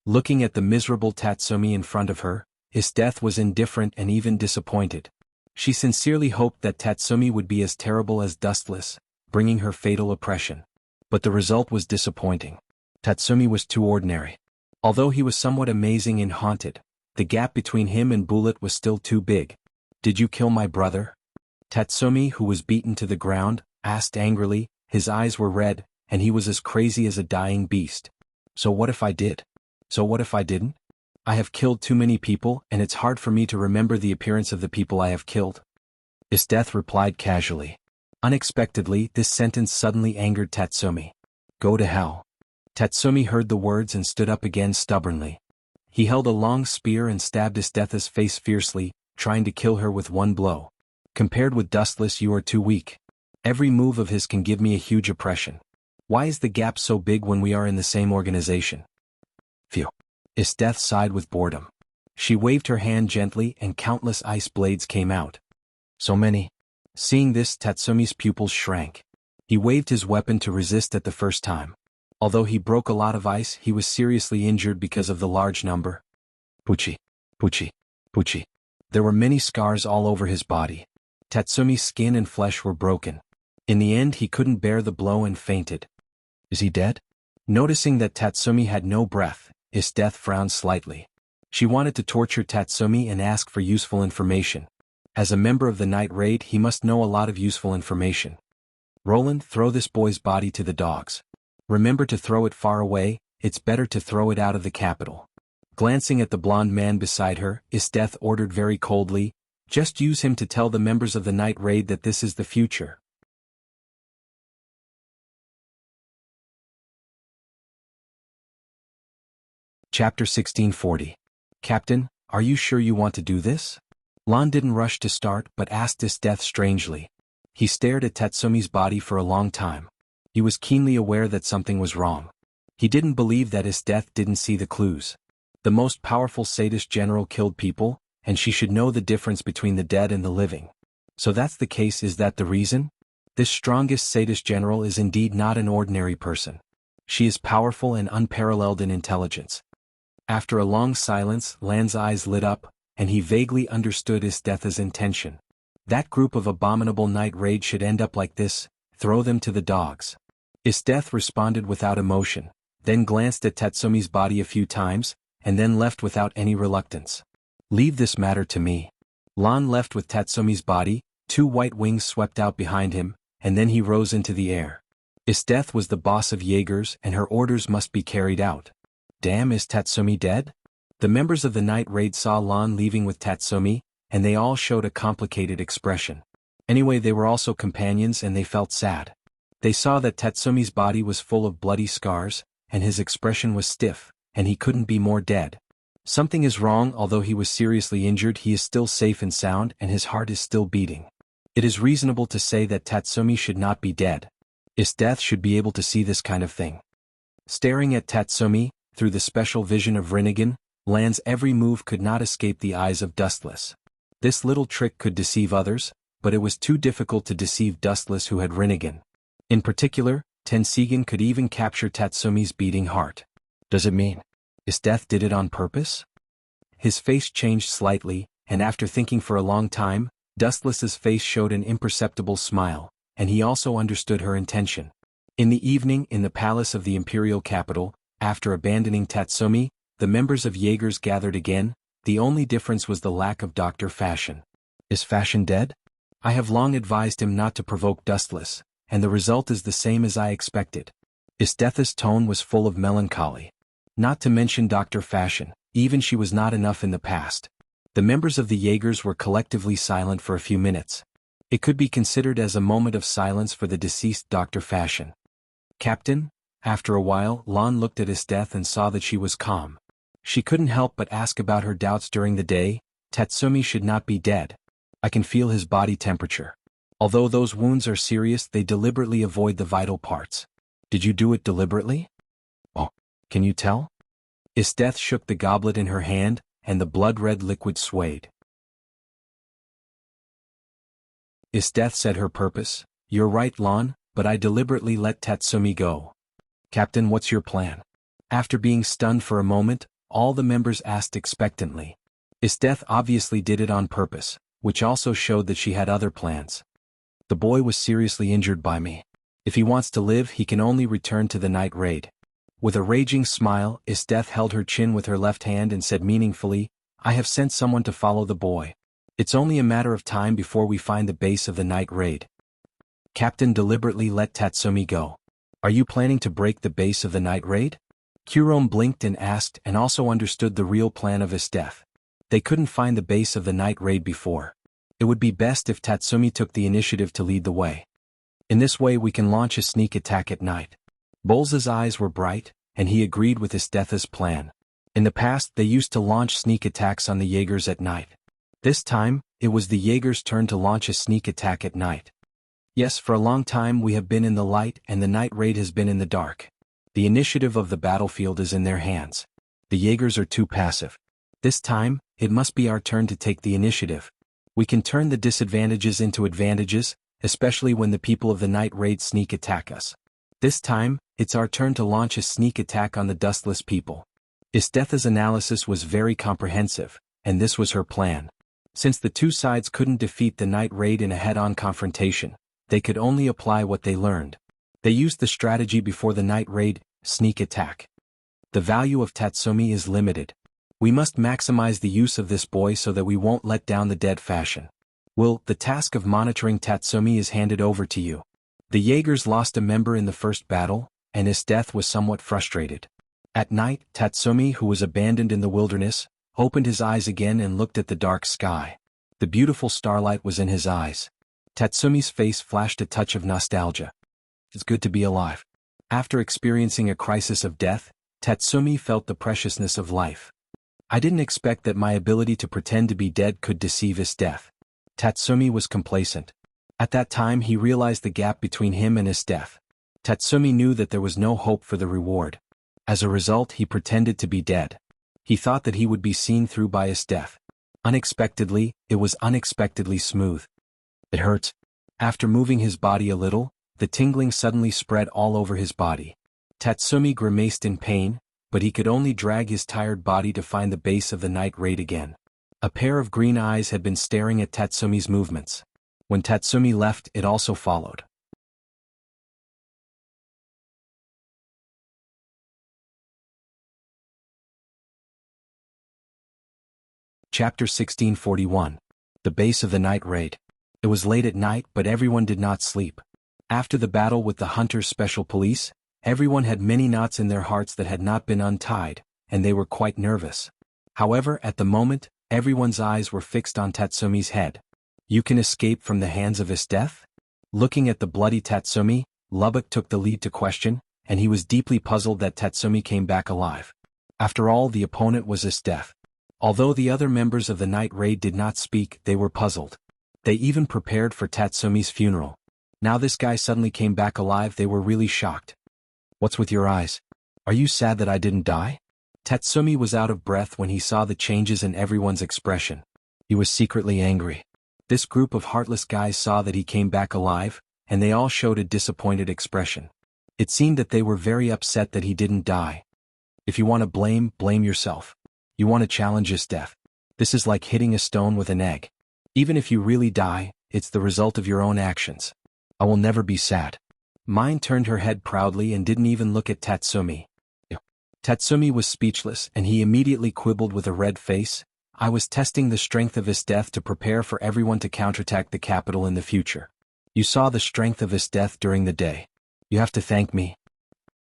Looking at the miserable Tatsumi in front of her, Isdeth was indifferent and even disappointed. She sincerely hoped that Tatsumi would be as terrible as Dustless, bringing her fatal oppression. But the result was disappointing. Tatsumi was too ordinary. Although he was somewhat amazing and haunted, the gap between him and Bullet was still too big. Did you kill my brother? Tatsumi, who was beaten to the ground, asked angrily. His eyes were red, and he was as crazy as a dying beast. So what if I did? So what if I didn't? I have killed too many people, and it's hard for me to remember the appearance of the people I have killed. Isdeth replied casually. Unexpectedly, this sentence suddenly angered Tatsumi. Go to hell. Tatsumi heard the words and stood up again stubbornly. He held a long spear and stabbed Isdetha's face fiercely, trying to kill her with one blow. Compared with Dustless, you are too weak. Every move of his can give me a huge oppression. Why is the gap so big when we are in the same organization? Phew. Isdeth sighed with boredom. She waved her hand gently and countless ice blades came out. So many. Seeing this, Tatsumi's pupils shrank. He waved his weapon to resist at the first time. Although he broke a lot of ice, he was seriously injured because of the large number. Puchi, puchi, puchi. There were many scars all over his body. Tatsumi's skin and flesh were broken. In the end, he couldn't bear the blow and fainted. Is he dead? Noticing that Tatsumi had no breath, Isdeth frowned slightly. She wanted to torture Tatsumi and ask for useful information. As a member of the night raid, he must know a lot of useful information. Roland, throw this boy's body to the dogs. Remember to throw it far away, it's better to throw it out of the capital. Glancing at the blonde man beside her, Isdeth ordered very coldly, just use him to tell the members of the night raid that this is the future. Chapter 1640. Captain, are you sure you want to do this? Lan didn't rush to start but asked Isdeth strangely. He stared at Tatsumi's body for a long time. He was keenly aware that something was wrong. He didn't believe that Isdeth didn't see the clues. The most powerful sadist general killed people, and she should know the difference between the dead and the living. So that's the case. Is that the reason? This strongest sadist general is indeed not an ordinary person. She is powerful and unparalleled in intelligence. After a long silence, Lan's eyes lit up, and he vaguely understood Isdetha's intention. That group of abominable night raid should end up like this, throw them to the dogs. Isdeth responded without emotion, then glanced at Tatsumi's body a few times, and then left without any reluctance. Leave this matter to me. Lan left with Tatsumi's body, 2 white wings swept out behind him, and then he rose into the air. Isdeth was the boss of Jaegers and her orders must be carried out. Damn, is Tatsumi dead? The members of the night raid saw Lan leaving with Tatsumi, and they all showed a complicated expression. Anyway, they were also companions and they felt sad. They saw that Tatsumi's body was full of bloody scars, and his expression was stiff, and he couldn't be more dead. Something is wrong. Although he was seriously injured, he is still safe and sound and his heart is still beating. It is reasonable to say that Tatsumi should not be dead. Isdeth should be able to see this kind of thing. Staring at Tatsumi, through the special vision of Rinnegan, Lan's every move could not escape the eyes of Dustless. This little trick could deceive others, but it was too difficult to deceive Dustless, who had Rinnegan. In particular, Tensigan could even capture Tatsumi's beating heart. Does it mean Isdeth did it on purpose? His face changed slightly, and after thinking for a long time, Dustless's face showed an imperceptible smile, and he also understood her intention. In the evening, in the palace of the imperial capital, after abandoning Tatsumi, the members of Jaegers gathered again. The only difference was the lack of Dr. Fashion. Is Fashion dead? I have long advised him not to provoke Dustless, and the result is the same as I expected. Isthetha's tone was full of melancholy. Not to mention Dr. Fashion, even she was not enough in the past. The members of the Jaegers were collectively silent for a few minutes. It could be considered as a moment of silence for the deceased Dr. Fashion. Captain? After a while, Lan looked at Isteth and saw that she was calm. She couldn't help but ask about her doubts during the day. Tatsumi should not be dead. I can feel his body temperature. Although those wounds are serious, they deliberately avoid the vital parts. Did you do it deliberately? Oh, can you tell? Isteth shook the goblet in her hand, and the blood-red liquid swayed. Isteth said her purpose. You're right, Lan, but I deliberately let Tatsumi go. Captain, what's your plan? After being stunned for a moment, all the members asked expectantly. Isteth obviously did it on purpose, which also showed that she had other plans. The boy was seriously injured by me. If he wants to live, he can only return to the night raid. With a raging smile, Isteth held her chin with her left hand and said meaningfully, I have sent someone to follow the boy. It's only a matter of time before we find the base of the night raid. Captain deliberately let Tatsumi go. Are you planning to break the base of the night raid? Kurom blinked and asked and also understood the real plan of Isteth. They couldn't find the base of the night raid before. It would be best if Tatsumi took the initiative to lead the way. In this way we can launch a sneak attack at night. Bolza's eyes were bright, and he agreed with Isthetha's plan. In the past they used to launch sneak attacks on the Jaegers at night. This time, it was the Jaegers' turn to launch a sneak attack at night. Yes, for a long time we have been in the light and the night raid has been in the dark. The initiative of the battlefield is in their hands. The Jaegers are too passive. This time, it must be our turn to take the initiative. We can turn the disadvantages into advantages, especially when the people of the night raid sneak attack us. This time, it's our turn to launch a sneak attack on the dustless people. Isthetha's analysis was very comprehensive, and this was her plan. Since the two sides couldn't defeat the night raid in a head-on confrontation, they could only apply what they learned. They used the strategy before the night raid, sneak attack. The value of Tatsumi is limited. We must maximize the use of this boy so that we won't let down the dead Fashion. Will, the task of monitoring Tatsumi is handed over to you. The Jaegers lost a member in the first battle, and Isteth was somewhat frustrated. At night, Tatsumi, who was abandoned in the wilderness, opened his eyes again and looked at the dark sky. The beautiful starlight was in his eyes. Tatsumi's face flashed a touch of nostalgia. It's good to be alive. After experiencing a crisis of death, Tatsumi felt the preciousness of life. I didn't expect that my ability to pretend to be dead could deceive Isteth. Tatsumi was complacent. At that time he realized the gap between him and Isteth. Tatsumi knew that there was no hope for the reward. As a result, he pretended to be dead. He thought that he would be seen through by Isteth. Unexpectedly, it was unexpectedly smooth. It hurts. After moving his body a little, the tingling suddenly spread all over his body. Tatsumi grimaced in pain, but he could only drag his tired body to find the base of the night raid again. A pair of green eyes had been staring at Tatsumi's movements. When Tatsumi left, it also followed. Chapter 1641. The Base of the Night Raid. It was late at night, but everyone did not sleep. After the battle with the Hunter's Special Police, everyone had many knots in their hearts that had not been untied, and they were quite nervous. However, at the moment, everyone's eyes were fixed on Tatsumi's head. You can escape from the hands of Isteth? Looking at the bloody Tatsumi, Lubbock took the lead to question, and he was deeply puzzled that Tatsumi came back alive. After all, the opponent was Isteth. Although the other members of the night raid did not speak, they were puzzled. They even prepared for Tatsumi's funeral. Now this guy suddenly came back alive. They were really shocked. What's with your eyes? Are you sad that I didn't die? Tatsumi was out of breath when he saw the changes in everyone's expression. He was secretly angry. This group of heartless guys saw that he came back alive, and they all showed a disappointed expression. It seemed that they were very upset that he didn't die. If you want to blame, blame yourself. You want to challenge his death. This is like hitting a stone with an egg. Even if you really die, it's the result of your own actions. I will never be sad. Mine turned her head proudly and didn't even look at Tatsumi. Tatsumi was speechless, and he immediately quibbled with a red face. I was testing the strength of his death to prepare for everyone to counterattack the capital in the future. You saw the strength of his death during the day. You have to thank me.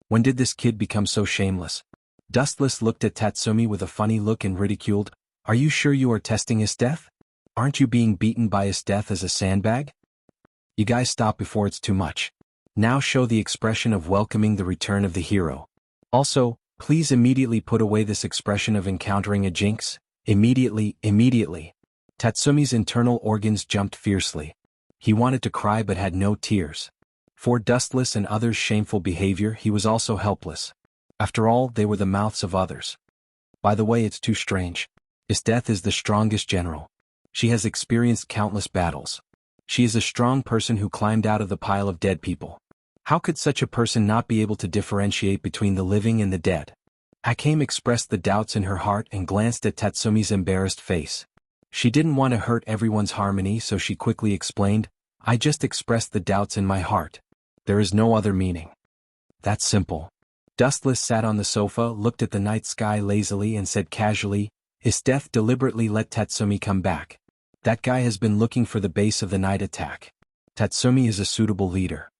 When did this kid become so shameless? Dustless looked at Tatsumi with a funny look and ridiculed, Are you sure you are testing his death? Aren't you being beaten by his death as a sandbag? You guys stop before it's too much. Now show the expression of welcoming the return of the hero. Also, please immediately put away this expression of encountering a jinx. Immediately. Tatsumi's internal organs jumped fiercely. He wanted to cry but had no tears. For Dustless and others' shameful behavior, he was also helpless. After all, they were the mouths of others. By the way, it's too strange. His death is the strongest general. She has experienced countless battles. She is a strong person who climbed out of the pile of dead people. How could such a person not be able to differentiate between the living and the dead? Hakame expressed the doubts in her heart and glanced at Tatsumi's embarrassed face. She didn't want to hurt everyone's harmony, so she quickly explained, I just expressed the doubts in my heart. There is no other meaning. That's simple. Dustless sat on the sofa, looked at the night sky lazily and said casually, His death deliberately let Tatsumi come back. That guy has been looking for the base of the night attack. Tatsumi is a suitable leader.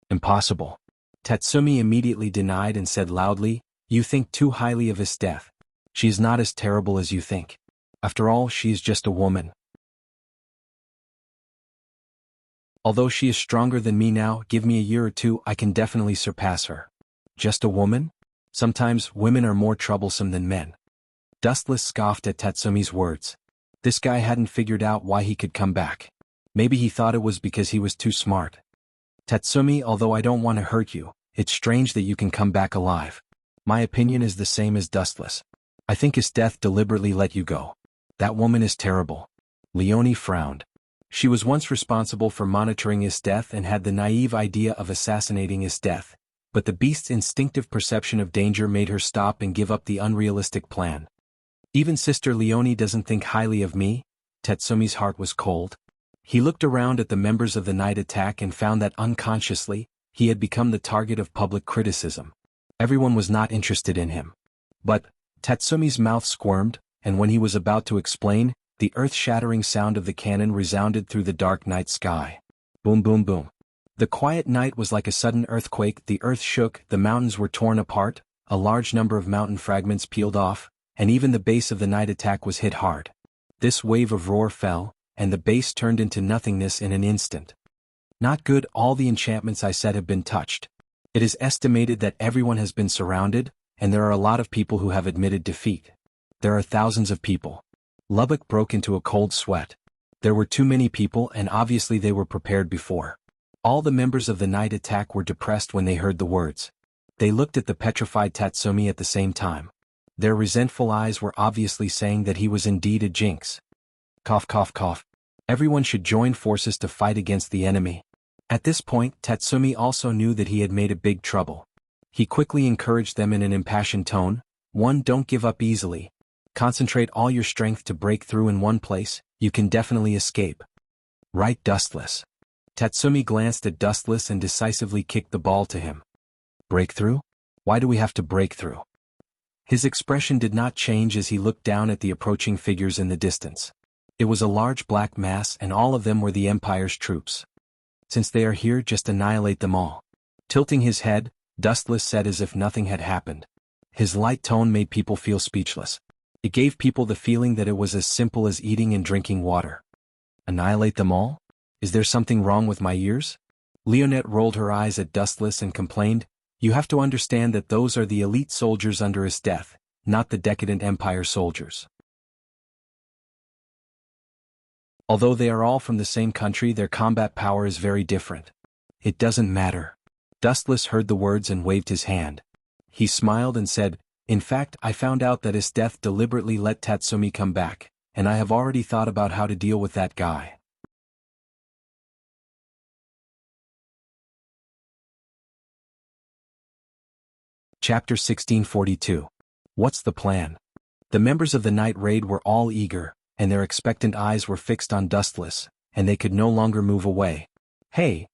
Impossible. Tatsumi immediately denied and said loudly, You think too highly of his death. She is not as terrible as you think. After all, she is just a woman. Although she is stronger than me now, give me a year or two, I can definitely surpass her. Just a woman? Sometimes women are more troublesome than men. Dustless scoffed at Tatsumi's words. This guy hadn't figured out why he could come back. Maybe he thought it was because he was too smart. Tatsumi, although I don't want to hurt you, it's strange that you can come back alive. My opinion is the same as Dustless. I think his death deliberately let you go. That woman is terrible. Leonie frowned. She was once responsible for monitoring his death and had the naive idea of assassinating his death, but the beast's instinctive perception of danger made her stop and give up the unrealistic plan. Even Sister Leonie doesn't think highly of me. Tatsumi's heart was cold. He looked around at the members of the night attack and found that unconsciously, he had become the target of public criticism. Everyone was not interested in him. But, Tatsumi's mouth squirmed, and when he was about to explain, the earth-shattering sound of the cannon resounded through the dark night sky. Boom boom boom. The quiet night was like a sudden earthquake. The earth shook, the mountains were torn apart, a large number of mountain fragments peeled off, and even the base of the night attack was hit hard. This wave of roar fell, and the base turned into nothingness in an instant. Not good, all the enchantments I said have been touched. It is estimated that everyone has been surrounded, and there are a lot of people who have admitted defeat. There are thousands of people. Lubbock broke into a cold sweat. There were too many people and obviously they were prepared before. All the members of the night attack were depressed when they heard the words. They looked at the petrified Tatsumi at the same time. Their resentful eyes were obviously saying that he was indeed a jinx. Cough cough cough. Everyone should join forces to fight against the enemy. At this point, Tatsumi also knew that he had made a big trouble. He quickly encouraged them in an impassioned tone. 1. Don't give up easily. Concentrate all your strength to break through in one place, you can definitely escape. Right, Dustless. Tatsumi glanced at Dustless and decisively kicked the ball to him. Breakthrough? Why do we have to break through? His expression did not change as he looked down at the approaching figures in the distance. It was a large black mass and all of them were the Empire's troops. Since they are here, just annihilate them all. Tilting his head, Dustless said as if nothing had happened. His light tone made people feel speechless. It gave people the feeling that it was as simple as eating and drinking water. Annihilate them all? Is there something wrong with my ears? Leonette rolled her eyes at Dustless and complained, You have to understand that those are the elite soldiers under his death, not the decadent Empire soldiers. Although they are all from the same country, their combat power is very different. It doesn't matter. Dustless heard the words and waved his hand. He smiled and said, In fact, I found out that his death deliberately let Tatsumi come back, and I have already thought about how to deal with that guy. Chapter 1642. What's the plan? The members of the night raid were all eager, and their expectant eyes were fixed on Dustless, and they could no longer move away. Hey,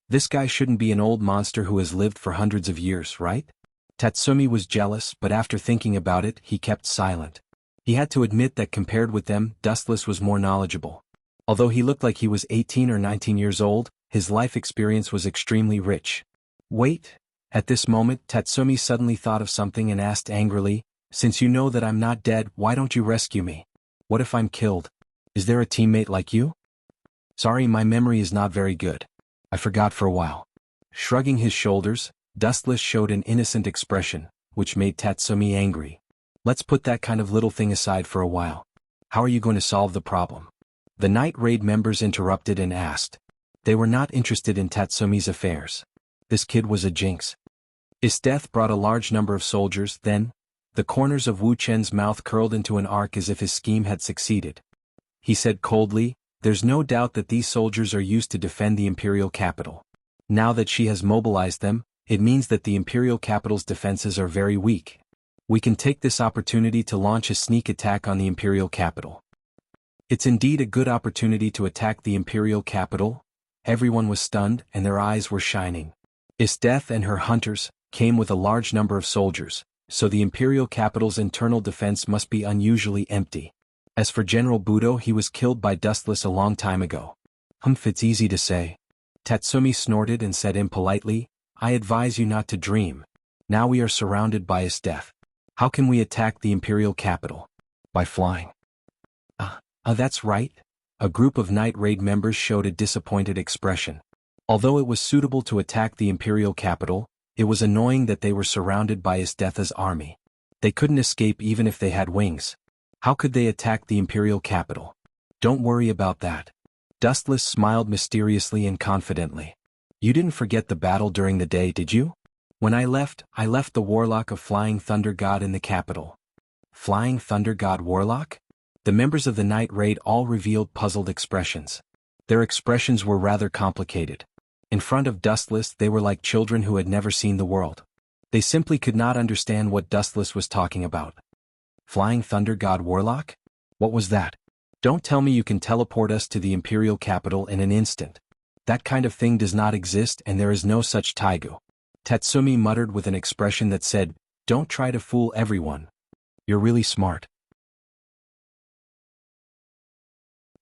this guy shouldn't be an old monster who has lived for hundreds of years, right? Tatsumi was jealous, but after thinking about it, he kept silent. He had to admit that compared with them, Dustless was more knowledgeable. Although he looked like he was 18 or 19 years old, his life experience was extremely rich. Wait. At this moment, Tatsumi suddenly thought of something and asked angrily, "Since you know that I'm not dead, why don't you rescue me? What if I'm killed? Is there a teammate like you?" "Sorry, my memory is not very good. I forgot for a while." Shrugging his shoulders, Dustless showed an innocent expression, which made Tatsumi angry. "Let's put that kind of little thing aside for a while. How are you going to solve the problem?" The Night Raid members interrupted and asked. They were not interested in Tatsumi's affairs. This kid was a jinx. His death brought a large number of soldiers. Then, the corners of Wu Chen's mouth curled into an arc as if his scheme had succeeded. He said coldly, "There's no doubt that these soldiers are used to defend the imperial capital. Now that she has mobilized them, it means that the imperial capital's defenses are very weak. We can take this opportunity to launch a sneak attack on the imperial capital." It's indeed a good opportunity to attack the imperial capital. Everyone was stunned and their eyes were shining. Isdeth and her hunters came with a large number of soldiers, so the imperial capital's internal defense must be unusually empty. As for General Budo, he was killed by Dustless a long time ago. It's easy to say. Tatsumi snorted and said impolitely, "I advise you not to dream. Now we are surrounded by Isdeth. How can we attack the imperial capital? By flying." That's right. A group of Night Raid members showed a disappointed expression. Although it was suitable to attack the imperial capital, it was annoying that they were surrounded by Isdeth's army. They couldn't escape even if they had wings. How could they attack the imperial capital? "Don't worry about that." Dustless smiled mysteriously and confidently. "You didn't forget the battle during the day, did you? When I left the warlock of Flying Thunder God in the capital." Flying Thunder God warlock? The members of the Night Raid all revealed puzzled expressions. Their expressions were rather complicated. In front of Dustless, they were like children who had never seen the world. They simply could not understand what Dustless was talking about. Flying Thunder God warlock? What was that? Don't tell me you can teleport us to the imperial capital in an instant. That kind of thing does not exist and there is no such taigu. Tatsumi muttered with an expression that said, "Don't try to fool everyone. You're really smart."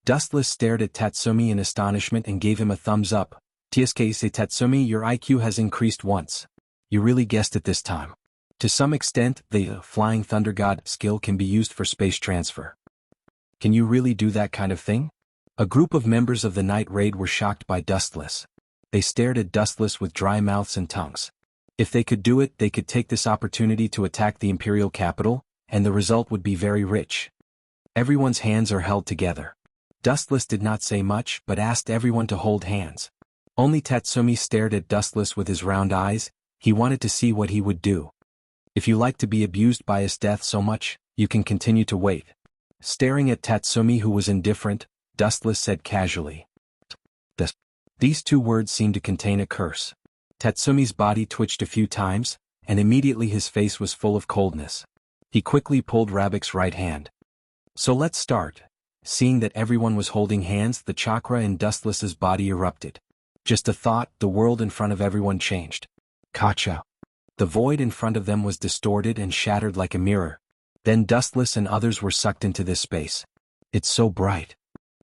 Dustless stared at Tatsumi in astonishment and gave him a thumbs up. "Tsuke Tatsumi, your IQ has increased once. You really guessed it this time." To some extent, the Flying Thunder God skill can be used for space transfer. "Can you really do that kind of thing?" A group of members of the Night Raid were shocked by Dustless. They stared at Dustless with dry mouths and tongues. If they could do it, they could take this opportunity to attack the imperial capital, and the result would be very rich. Everyone's hands are held together. Dustless did not say much but asked everyone to hold hands. Only Tatsumi stared at Dustless with his round eyes. He wanted to see what he would do. "If you like to be abused by his death so much, you can continue to wait." Staring at Tatsumi, who was indifferent, Dustless said casually. These two words seemed to contain a curse. Tatsumi's body twitched a few times, and immediately his face was full of coldness. He quickly pulled Rabik's right hand. "So let's start." Seeing that everyone was holding hands, the chakra in Dustless's body erupted. Just a thought, the world in front of everyone changed. Kacha. The void in front of them was distorted and shattered like a mirror. Then Dustless and others were sucked into this space. "It's so bright."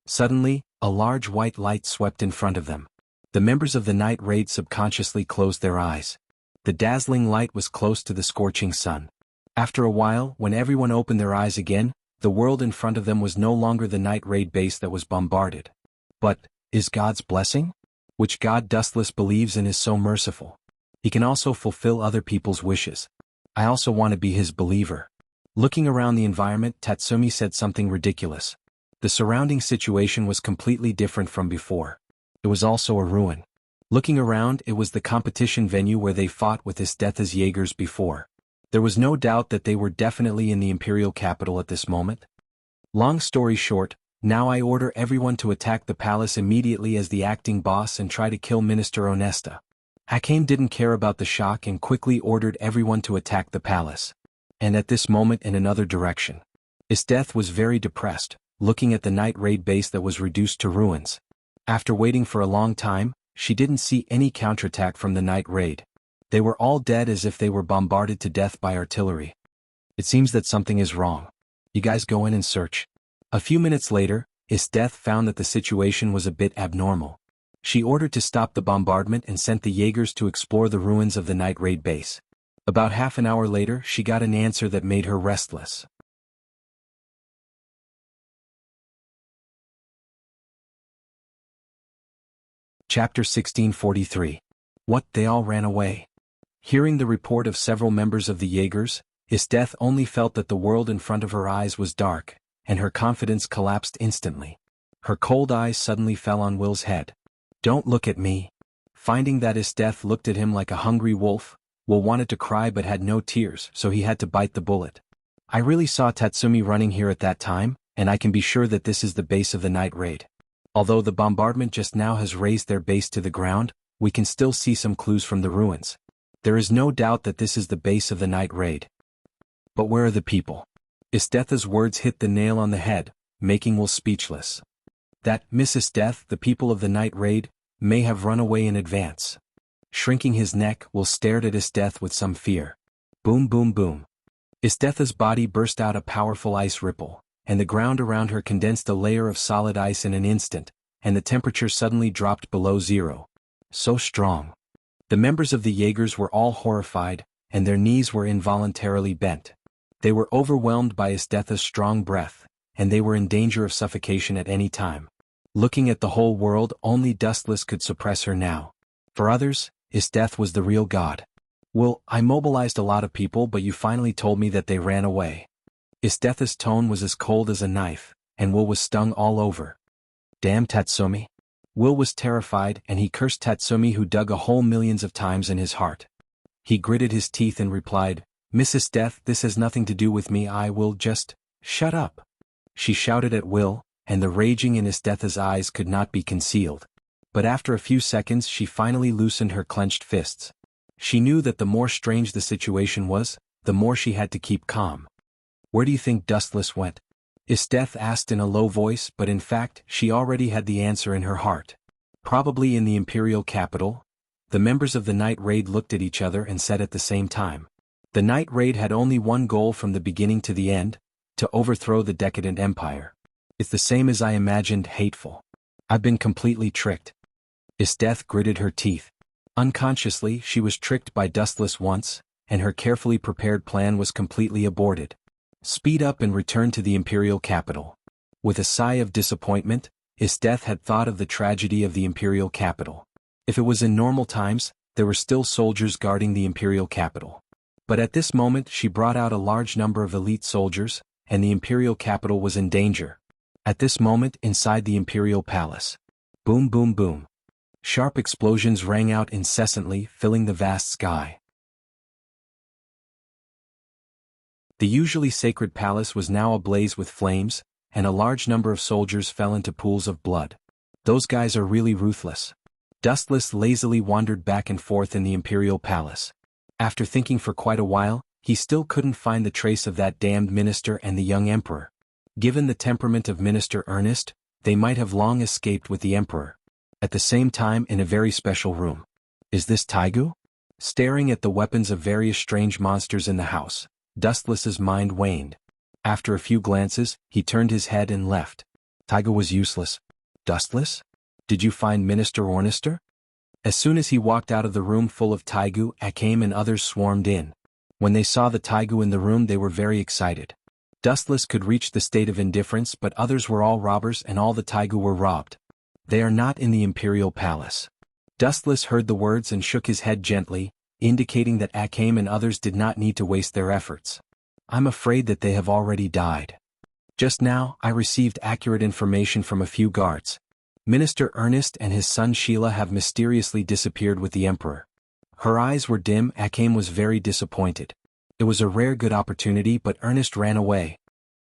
Suddenly, a large white light swept in front of them. The members of the Night Raid subconsciously closed their eyes. The dazzling light was close to the scorching sun. After a while, when everyone opened their eyes again, the world in front of them was no longer the Night Raid base that was bombarded. But, is God's blessing? Which God Dustless believes in is so merciful. He can also fulfill other people's wishes. I also want to be his believer. Looking around the environment, Tatsumi said something ridiculous. The surrounding situation was completely different from before. It was also a ruin. Looking around, it was the competition venue where they fought with Isdeth's Jaegers before. There was no doubt that they were definitely in the imperial capital at this moment. Long story short, now I order everyone to attack the palace immediately as the acting boss and try to kill Minister Onesta. Hakim didn't care about the shock and quickly ordered everyone to attack the palace. And at this moment in another direction. Isdeth was very depressed, looking at the Night Raid base that was reduced to ruins. After waiting for a long time, she didn't see any counterattack from the Night Raid. They were all dead as if they were bombarded to death by artillery. It seems that something is wrong. You guys go in and search. A few minutes later, Isdeth found that the situation was a bit abnormal. She ordered to stop the bombardment and sent the Jaegers to explore the ruins of the night raid base. About half an hour later, she got an answer that made her restless. Chapter 1643. What, they all ran away? Hearing the report of several members of the Jaegers, Isteth only felt that the world in front of her eyes was dark, and her confidence collapsed instantly. Her cold eyes suddenly fell on Will's head. Don't look at me. Finding that Isteth looked at him like a hungry wolf, Will wanted to cry but had no tears, so he had to bite the bullet. I really saw Tatsumi running here at that time, and I can be sure that this is the base of the night raid. Although the bombardment just now has razed their base to the ground, we can still see some clues from the ruins. There is no doubt that this is the base of the night raid. But where are the people? Isteth's words hit the nail on the head, making Will speechless. That, Miss Isteth, the people of the night raid, may have run away in advance. Shrinking his neck, Will stared at Isteth with some fear. Boom boom boom. Isteth's body burst out a powerful ice ripple, and the ground around her condensed a layer of solid ice in an instant, and the temperature suddenly dropped below zero. So strong. The members of the Jaegers were all horrified, and their knees were involuntarily bent. They were overwhelmed by Isteth's strong breath, and they were in danger of suffocation at any time. Looking at the whole world, only Dustless could suppress her now. For others, Isteth was the real god. Well, I mobilized a lot of people, but you finally told me that they ran away. Isteth's tone was as cold as a knife, and Will was stung all over. Damn Tatsumi. Will was terrified, and he cursed Tatsumi, who dug a hole millions of times in his heart. He gritted his teeth and replied, Miss Isteth, this has nothing to do with me. I will just... Shut up. She shouted at Will, and the raging in Isteth's eyes could not be concealed. But after a few seconds she finally loosened her clenched fists. She knew that the more strange the situation was, the more she had to keep calm. Where do you think Dustless went? Isteth asked in a low voice, but in fact, she already had the answer in her heart. Probably in the imperial capital. The members of the night raid looked at each other and said at the same time. The night raid had only one goal from the beginning to the end, to overthrow the decadent empire. It's the same as I imagined, hateful. I've been completely tricked. Isteth gritted her teeth. Unconsciously, she was tricked by Dustless once, and her carefully prepared plan was completely aborted. Speed up and return to the imperial capital. With a sigh of disappointment, Isteth had thought of the tragedy of the imperial capital. If it was in normal times, there were still soldiers guarding the imperial capital. But at this moment she brought out a large number of elite soldiers, and the imperial capital was in danger. At this moment, inside the imperial palace. Boom boom boom. Sharp explosions rang out incessantly, filling the vast sky. The usually sacred palace was now ablaze with flames, and a large number of soldiers fell into pools of blood. Those guys are really ruthless. Dustless lazily wandered back and forth in the imperial palace. After thinking for quite a while, he still couldn't find the trace of that damned minister and the young emperor. Given the temperament of Minister Ernest, they might have long escaped with the emperor. At the same time, in a very special room. Is this Taigu? Staring at the weapons of various strange monsters in the house, Dustless's mind waned. After a few glances, he turned his head and left. Taigu was useless. Dustless? Did you find Minister Ornister? As soon as he walked out of the room full of Taigu, Akame and others swarmed in. When they saw the Taigu in the room, they were very excited. Dustless could reach the state of indifference, but others were all robbers and all the Taigu were robbed. They are not in the imperial palace. Dustless heard the words and shook his head gently, indicating that Akame and others did not need to waste their efforts. I'm afraid that they have already died. Just now, I received accurate information from a few guards. Minister Ernest and his son Sheila have mysteriously disappeared with the emperor. Her eyes were dim. Akame was very disappointed. It was a rare good opportunity, but Ernest ran away.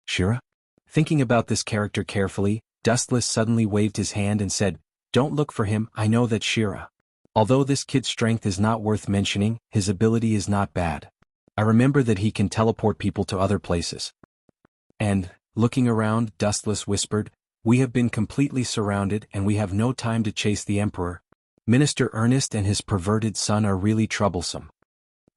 Shira? Thinking about this character carefully, Dustless suddenly waved his hand and said, Don't look for him, I know that Shira. Although this kid's strength is not worth mentioning, his ability is not bad. I remember that he can teleport people to other places. And, looking around, Dustless whispered, We have been completely surrounded and we have no time to chase the emperor. Minister Ernest and his perverted son are really troublesome.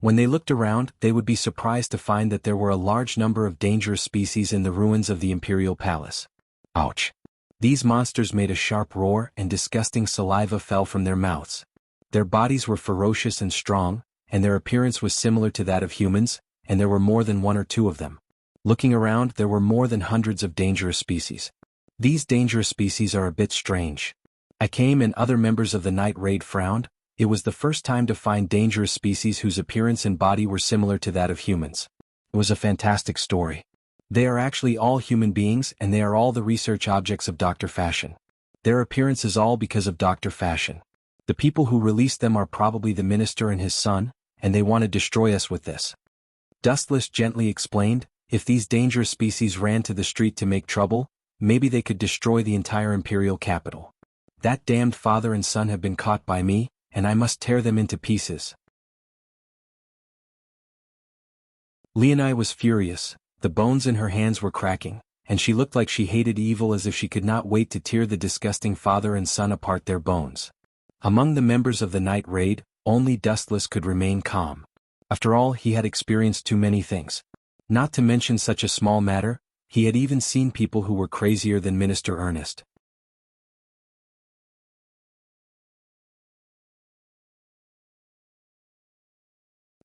When they looked around, they would be surprised to find that there were a large number of dangerous species in the ruins of the imperial palace. Ouch. These monsters made a sharp roar and disgusting saliva fell from their mouths. Their bodies were ferocious and strong, and their appearance was similar to that of humans, and there were more than one or two of them. Looking around, there were more than hundreds of dangerous species. These dangerous species are a bit strange. I came and other members of the night raid frowned. It was the first time to find dangerous species whose appearance and body were similar to that of humans. It was a fantastic story. They are actually all human beings and they are all the research objects of Dr. Fashion. Their appearance is all because of Dr. Fashion. The people who released them are probably the minister and his son, and they want to destroy us with this. Dustless gently explained, if these dangerous species ran to the street to make trouble, maybe they could destroy the entire imperial capital. That damned father and son have been caught by me, and I must tear them into pieces. Leonie was furious, the bones in her hands were cracking, and she looked like she hated evil as if she could not wait to tear the disgusting father and son apart their bones. Among the members of the night raid, only Dustless could remain calm. After all, he had experienced too many things. Not to mention such a small matter, he had even seen people who were crazier than Minister Ernest.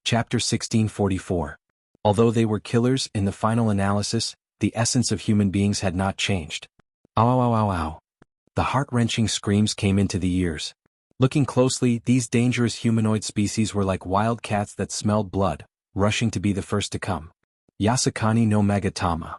Chapter 1644. Although they were killers, in the final analysis, the essence of human beings had not changed. Ow ow ow ow. The heart-wrenching screams came into the ears. Looking closely, these dangerous humanoid species were like wild cats that smelled blood, rushing to be the first to come. Yasukani no Magatama.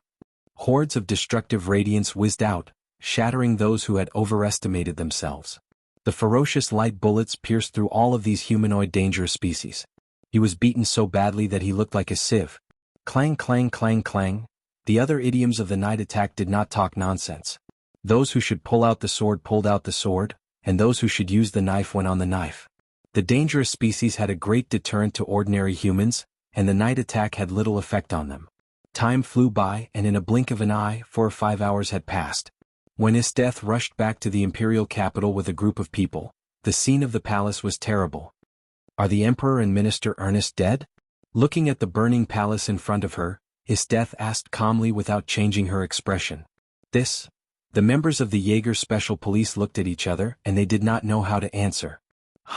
Hordes of destructive radiance whizzed out, shattering those who had overestimated themselves. The ferocious light bullets pierced through all of these humanoid dangerous species. He was beaten so badly that he looked like a sieve. Clang clang clang clang. The other idioms of the night attack did not talk nonsense. Those who should pull out the sword pulled out the sword, and those who should use the knife went on the knife. The dangerous species had a great deterrent to ordinary humans, and the night attack had little effect on them. Time flew by, and in a blink of an eye, 4 or 5 hours had passed. When Isteth rushed back to the imperial capital with a group of people, the scene of the palace was terrible. Are the Emperor and Minister Ernest dead? Looking at the burning palace in front of her, Isteth asked calmly without changing her expression. This? The members of the Jaeger Special Police looked at each other and they did not know how to answer.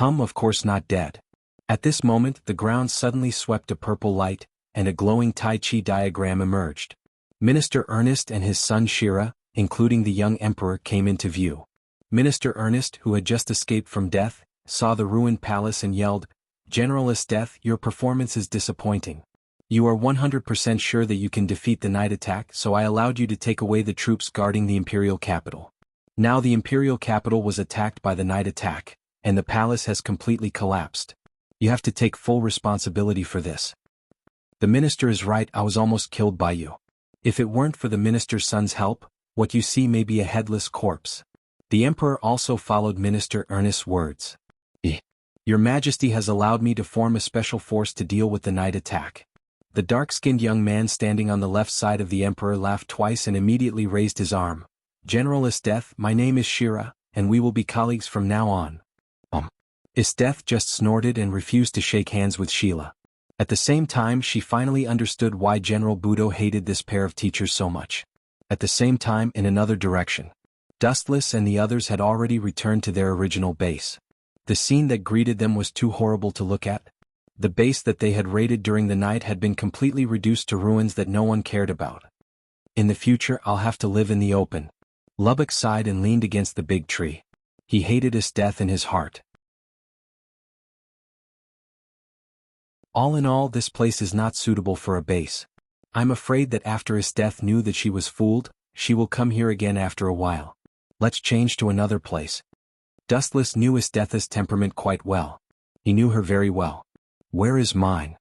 Of course not dead. At this moment the ground suddenly swept a purple light, and a glowing Tai Chi diagram emerged. Minister Ernest and his son Shira, including the young emperor, came into view. Minister Ernest, who had just escaped from death, saw the ruined palace and yelled, General Isteth, your performance is disappointing. You are 100% sure that you can defeat the night attack, so I allowed you to take away the troops guarding the imperial capital. Now the imperial capital was attacked by the night attack, and the palace has completely collapsed. You have to take full responsibility for this. The minister is right, I was almost killed by you. If it weren't for the minister's son's help, what you see may be a headless corpse. The emperor also followed Minister Ernest's words. Your Majesty has allowed me to form a special force to deal with the night attack. The dark-skinned young man standing on the left side of the emperor laughed twice and immediately raised his arm. General Isteth, my name is Shira, and we will be colleagues from now on. Isteth just snorted and refused to shake hands with Sheila. At the same time she finally understood why General Budo hated this pair of teachers so much. At the same time, in another direction, Dustless and the others had already returned to their original base. The scene that greeted them was too horrible to look at. The base that they had raided during the night had been completely reduced to ruins that no one cared about. In the future I'll have to live in the open. Lubbock sighed and leaned against the big tree. He hated his death in his heart. All in all, this place is not suitable for a base. I'm afraid that after his death knew that she was fooled, she will come here again after a while. Let's change to another place. Dustless knew Isteth's temperament quite well. He knew her very well. Where is mine?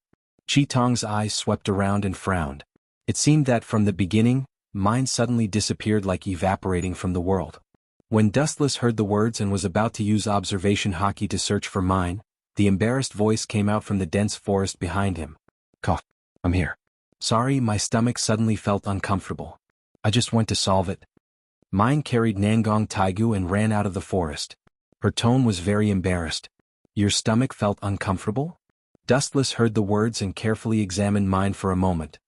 Chitong's eyes swept around and frowned. It seemed that from the beginning, mine suddenly disappeared like evaporating from the world. When Dustless heard the words and was about to use observation hockey to search for mine, the embarrassed voice came out from the dense forest behind him. Cough. I'm here. Sorry, my stomach suddenly felt uncomfortable. I just went to solve it. Mine carried Nangong Taigu and ran out of the forest. Her tone was very embarrassed. Your stomach felt uncomfortable? Dustless heard the words and carefully examined mine for a moment.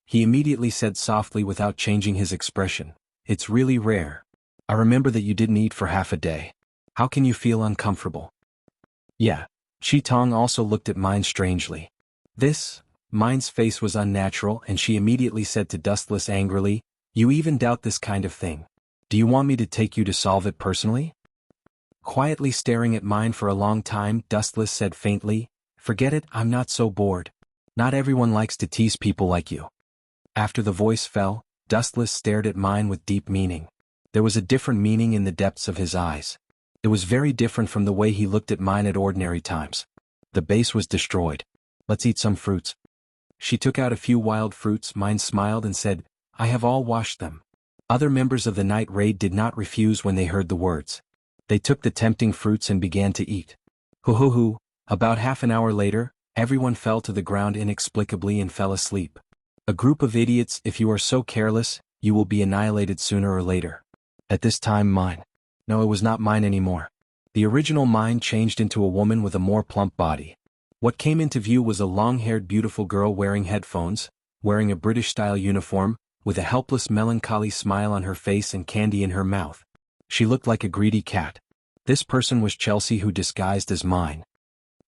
He immediately said softly without changing his expression, It's really rare. I remember that you didn't eat for half a day. How can you feel uncomfortable? Yeah. Tong also looked at Mine strangely. Mine's face was unnatural and she immediately said to Dustless angrily, "You even doubt this kind of thing. Do you want me to take you to solve it personally?" Quietly staring at Mine for a long time, Dustless said faintly, "Forget it, I'm not so bored. Not everyone likes to tease people like you." After the voice fell, Dustless stared at Mine with deep meaning. There was a different meaning in the depths of his eyes. It was very different from the way he looked at Mine at ordinary times. The base was destroyed. "Let's eat some fruits." She took out a few wild fruits. Mine smiled and said, "I have all washed them." Other members of the night raid did not refuse when they heard the words. They took the tempting fruits and began to eat. Hoo. About half an hour later, everyone fell to the ground inexplicably and fell asleep. A group of idiots. If you are so careless, you will be annihilated sooner or later. At this time Mine. No, it was not Mine anymore. The original Mine changed into a woman with a more plump body. What came into view was a long-haired beautiful girl wearing headphones, wearing a British-style uniform, with a helpless melancholy smile on her face and candy in her mouth. She looked like a greedy cat. This person was Chelsea, who disguised as Mine.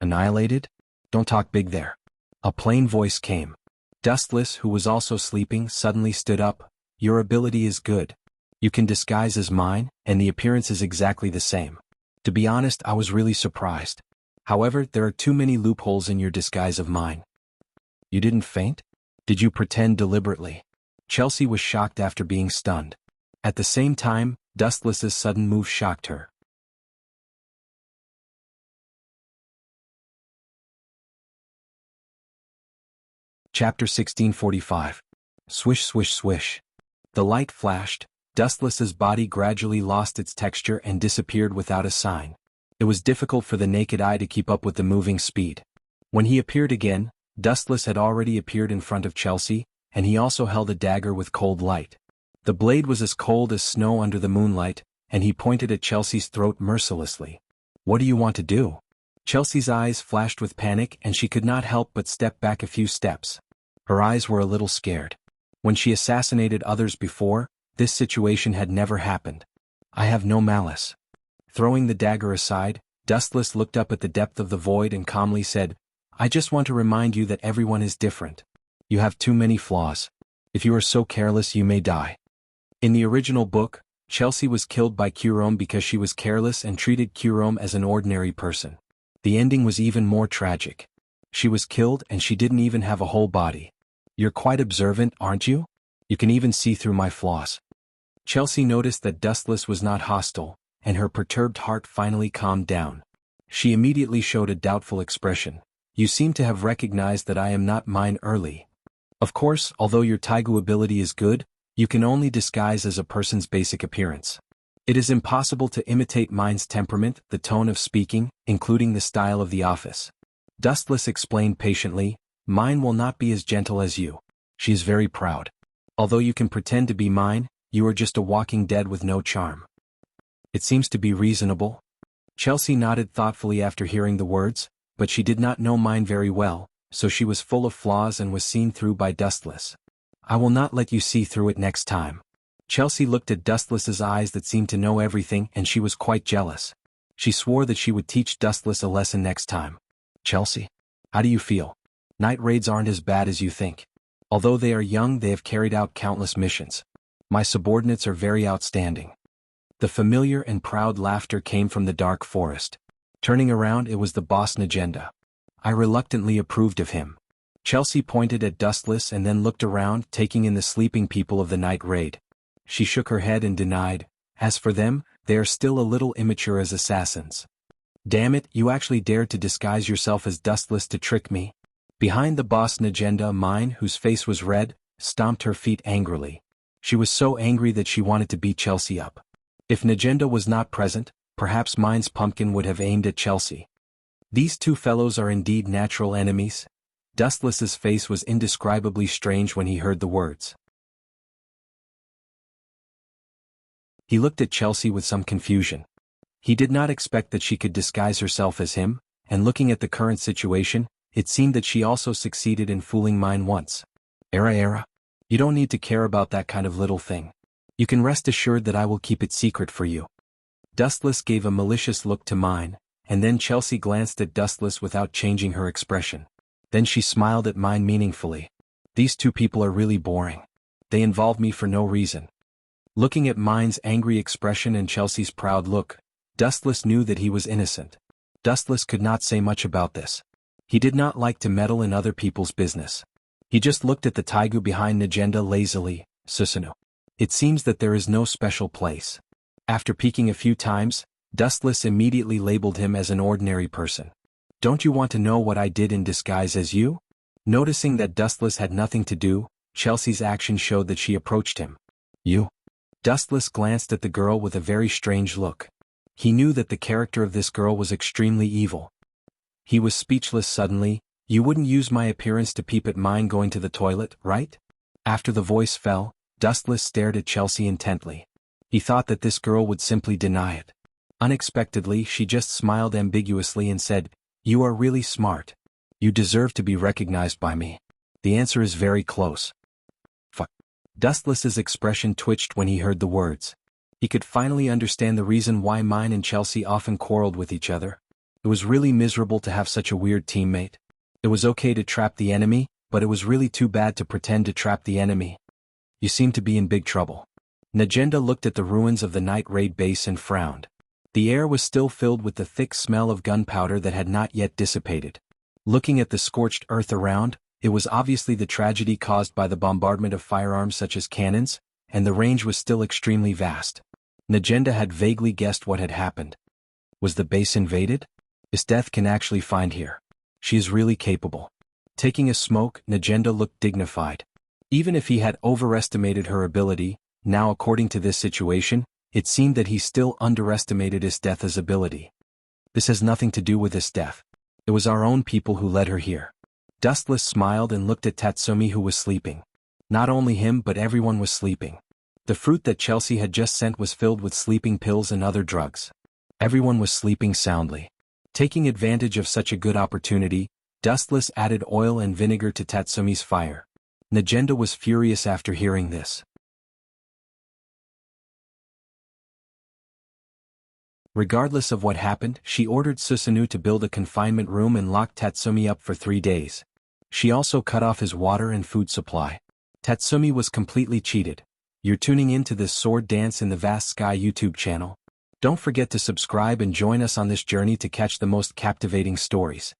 Annihilated? Don't talk big there. A plain voice came. Dustless, who was also sleeping, suddenly stood up. "Your ability is good. You can disguise as Mine, and the appearance is exactly the same. To be honest, I was really surprised. However, there are too many loopholes in your disguise of Mine." "You didn't faint? Did you pretend deliberately?" Chelsea was shocked after being stunned. At the same time, Dustless's sudden move shocked her. Chapter 1645. Swish swish swish. The light flashed. Dustless's body gradually lost its texture and disappeared without a sign. It was difficult for the naked eye to keep up with the moving speed. When he appeared again, Dustless had already appeared in front of Chelsea, and he also held a dagger with cold light. The blade was as cold as snow under the moonlight, and he pointed at Chelsea's throat mercilessly. "What do you want to do?" Chelsea's eyes flashed with panic and she could not help but step back a few steps. Her eyes were a little scared. When she assassinated others before, this situation had never happened. "I have no malice." Throwing the dagger aside, Dustless looked up at the depth of the void and calmly said, "I just want to remind you that everyone is different. You have too many flaws. If you are so careless, you may die." In the original book, Chelsea was killed by Curome because she was careless and treated Curome as an ordinary person. The ending was even more tragic. She was killed and she didn't even have a whole body. "You're quite observant, aren't you? You can even see through my flaws." Chelsea noticed that Dustless was not hostile, and her perturbed heart finally calmed down. She immediately showed a doubtful expression. "You seem to have recognized that I am not Mine early. Of course, although your Taigu ability is good, you can only disguise as a person's basic appearance. It is impossible to imitate Mine's temperament, the tone of speaking, including the style of the office." Dustless explained patiently, "Mine will not be as gentle as you. She is very proud. Although you can pretend to be Mine, you are just a walking dead with no charm." "It seems to be reasonable." Chelsea nodded thoughtfully after hearing the words, but she did not know Mine very well, so she was full of flaws and was seen through by Dustless. "I will not let you see through it next time." Chelsea looked at Dustless's eyes that seemed to know everything, and she was quite jealous. She swore that she would teach Dustless a lesson next time. "Chelsea, how do you feel? Night raids aren't as bad as you think. Although they are young, they have carried out countless missions. My subordinates are very outstanding." The familiar and proud laughter came from the dark forest. Turning around, it was the boss Legenda. I reluctantly approved of him. Chelsea pointed at Dustless and then looked around, taking in the sleeping people of the night raid. She shook her head and denied, "As for them, they are still a little immature as assassins." "Damn it, you actually dared to disguise yourself as Dustless to trick me?" Behind the boss Legenda, Mine, whose face was red, stomped her feet angrily. She was so angry that she wanted to beat Chelsea up. If Legenda was not present, perhaps Mine's pumpkin would have aimed at Chelsea. "These two fellows are indeed natural enemies." Dustless's face was indescribably strange when he heard the words. He looked at Chelsea with some confusion. He did not expect that she could disguise herself as him, and looking at the current situation, it seemed that she also succeeded in fooling Mine once. Era. You don't need to care about that kind of little thing. You can rest assured that I will keep it secret for you. Dustless gave a malicious look to mine, and then Chelsea glanced at Dustless without changing her expression. Then she smiled at mine meaningfully. These two people are really boring. They involve me for no reason. Looking at mine's angry expression and Chelsea's proud look, Dustless knew that he was innocent. Dustless could not say much about this. He did not like to meddle in other people's business. He just looked at the taigu behind Negenda lazily. Susanoo. It seems that there is no special place. After peeking a few times, Dustless immediately labeled him as an ordinary person. Don't you want to know what I did in disguise as you? Noticing that Dustless had nothing to do, Chelsea's action showed that she approached him. You? Dustless glanced at the girl with a very strange look. He knew that the character of this girl was extremely evil. He was speechless suddenly. You wouldn't use my appearance to peep at mine going to the toilet, right? After the voice fell, Dustless stared at Chelsea intently. He thought that this girl would simply deny it. Unexpectedly, she just smiled ambiguously and said, "You are really smart. You deserve to be recognized by me. The answer is very close." Fuck. Dustless's expression twitched when he heard the words. He could finally understand the reason why mine and Chelsea often quarreled with each other. It was really miserable to have such a weird teammate. It was okay to trap the enemy, but it was really too bad to pretend to trap the enemy. You seem to be in big trouble. Negenda looked at the ruins of the night raid base and frowned. The air was still filled with the thick smell of gunpowder that had not yet dissipated. Looking at the scorched earth around, it was obviously the tragedy caused by the bombardment of firearms such as cannons, and the range was still extremely vast. Negenda had vaguely guessed what had happened. Was the base invaded? Death can actually find here. She is really capable. Taking a smoke, Negenda looked dignified. Even if he had overestimated her ability, now according to this situation, it seemed that he still underestimated Isteth's ability. This has nothing to do with Isteth. It was our own people who led her here. Dustless smiled and looked at Tatsumi, who was sleeping. Not only him but everyone was sleeping. The fruit that Chelsea had just sent was filled with sleeping pills and other drugs. Everyone was sleeping soundly. Taking advantage of such a good opportunity, Dustless added oil and vinegar to Tatsumi's fire. Negenda was furious after hearing this. Regardless of what happened, she ordered Susanoo to build a confinement room and lock Tatsumi up for 3 days. She also cut off his water and food supply. Tatsumi was completely cheated. You're tuning in to this sword dance in the vast sky YouTube channel. Don't forget to subscribe and join us on this journey to catch the most captivating stories.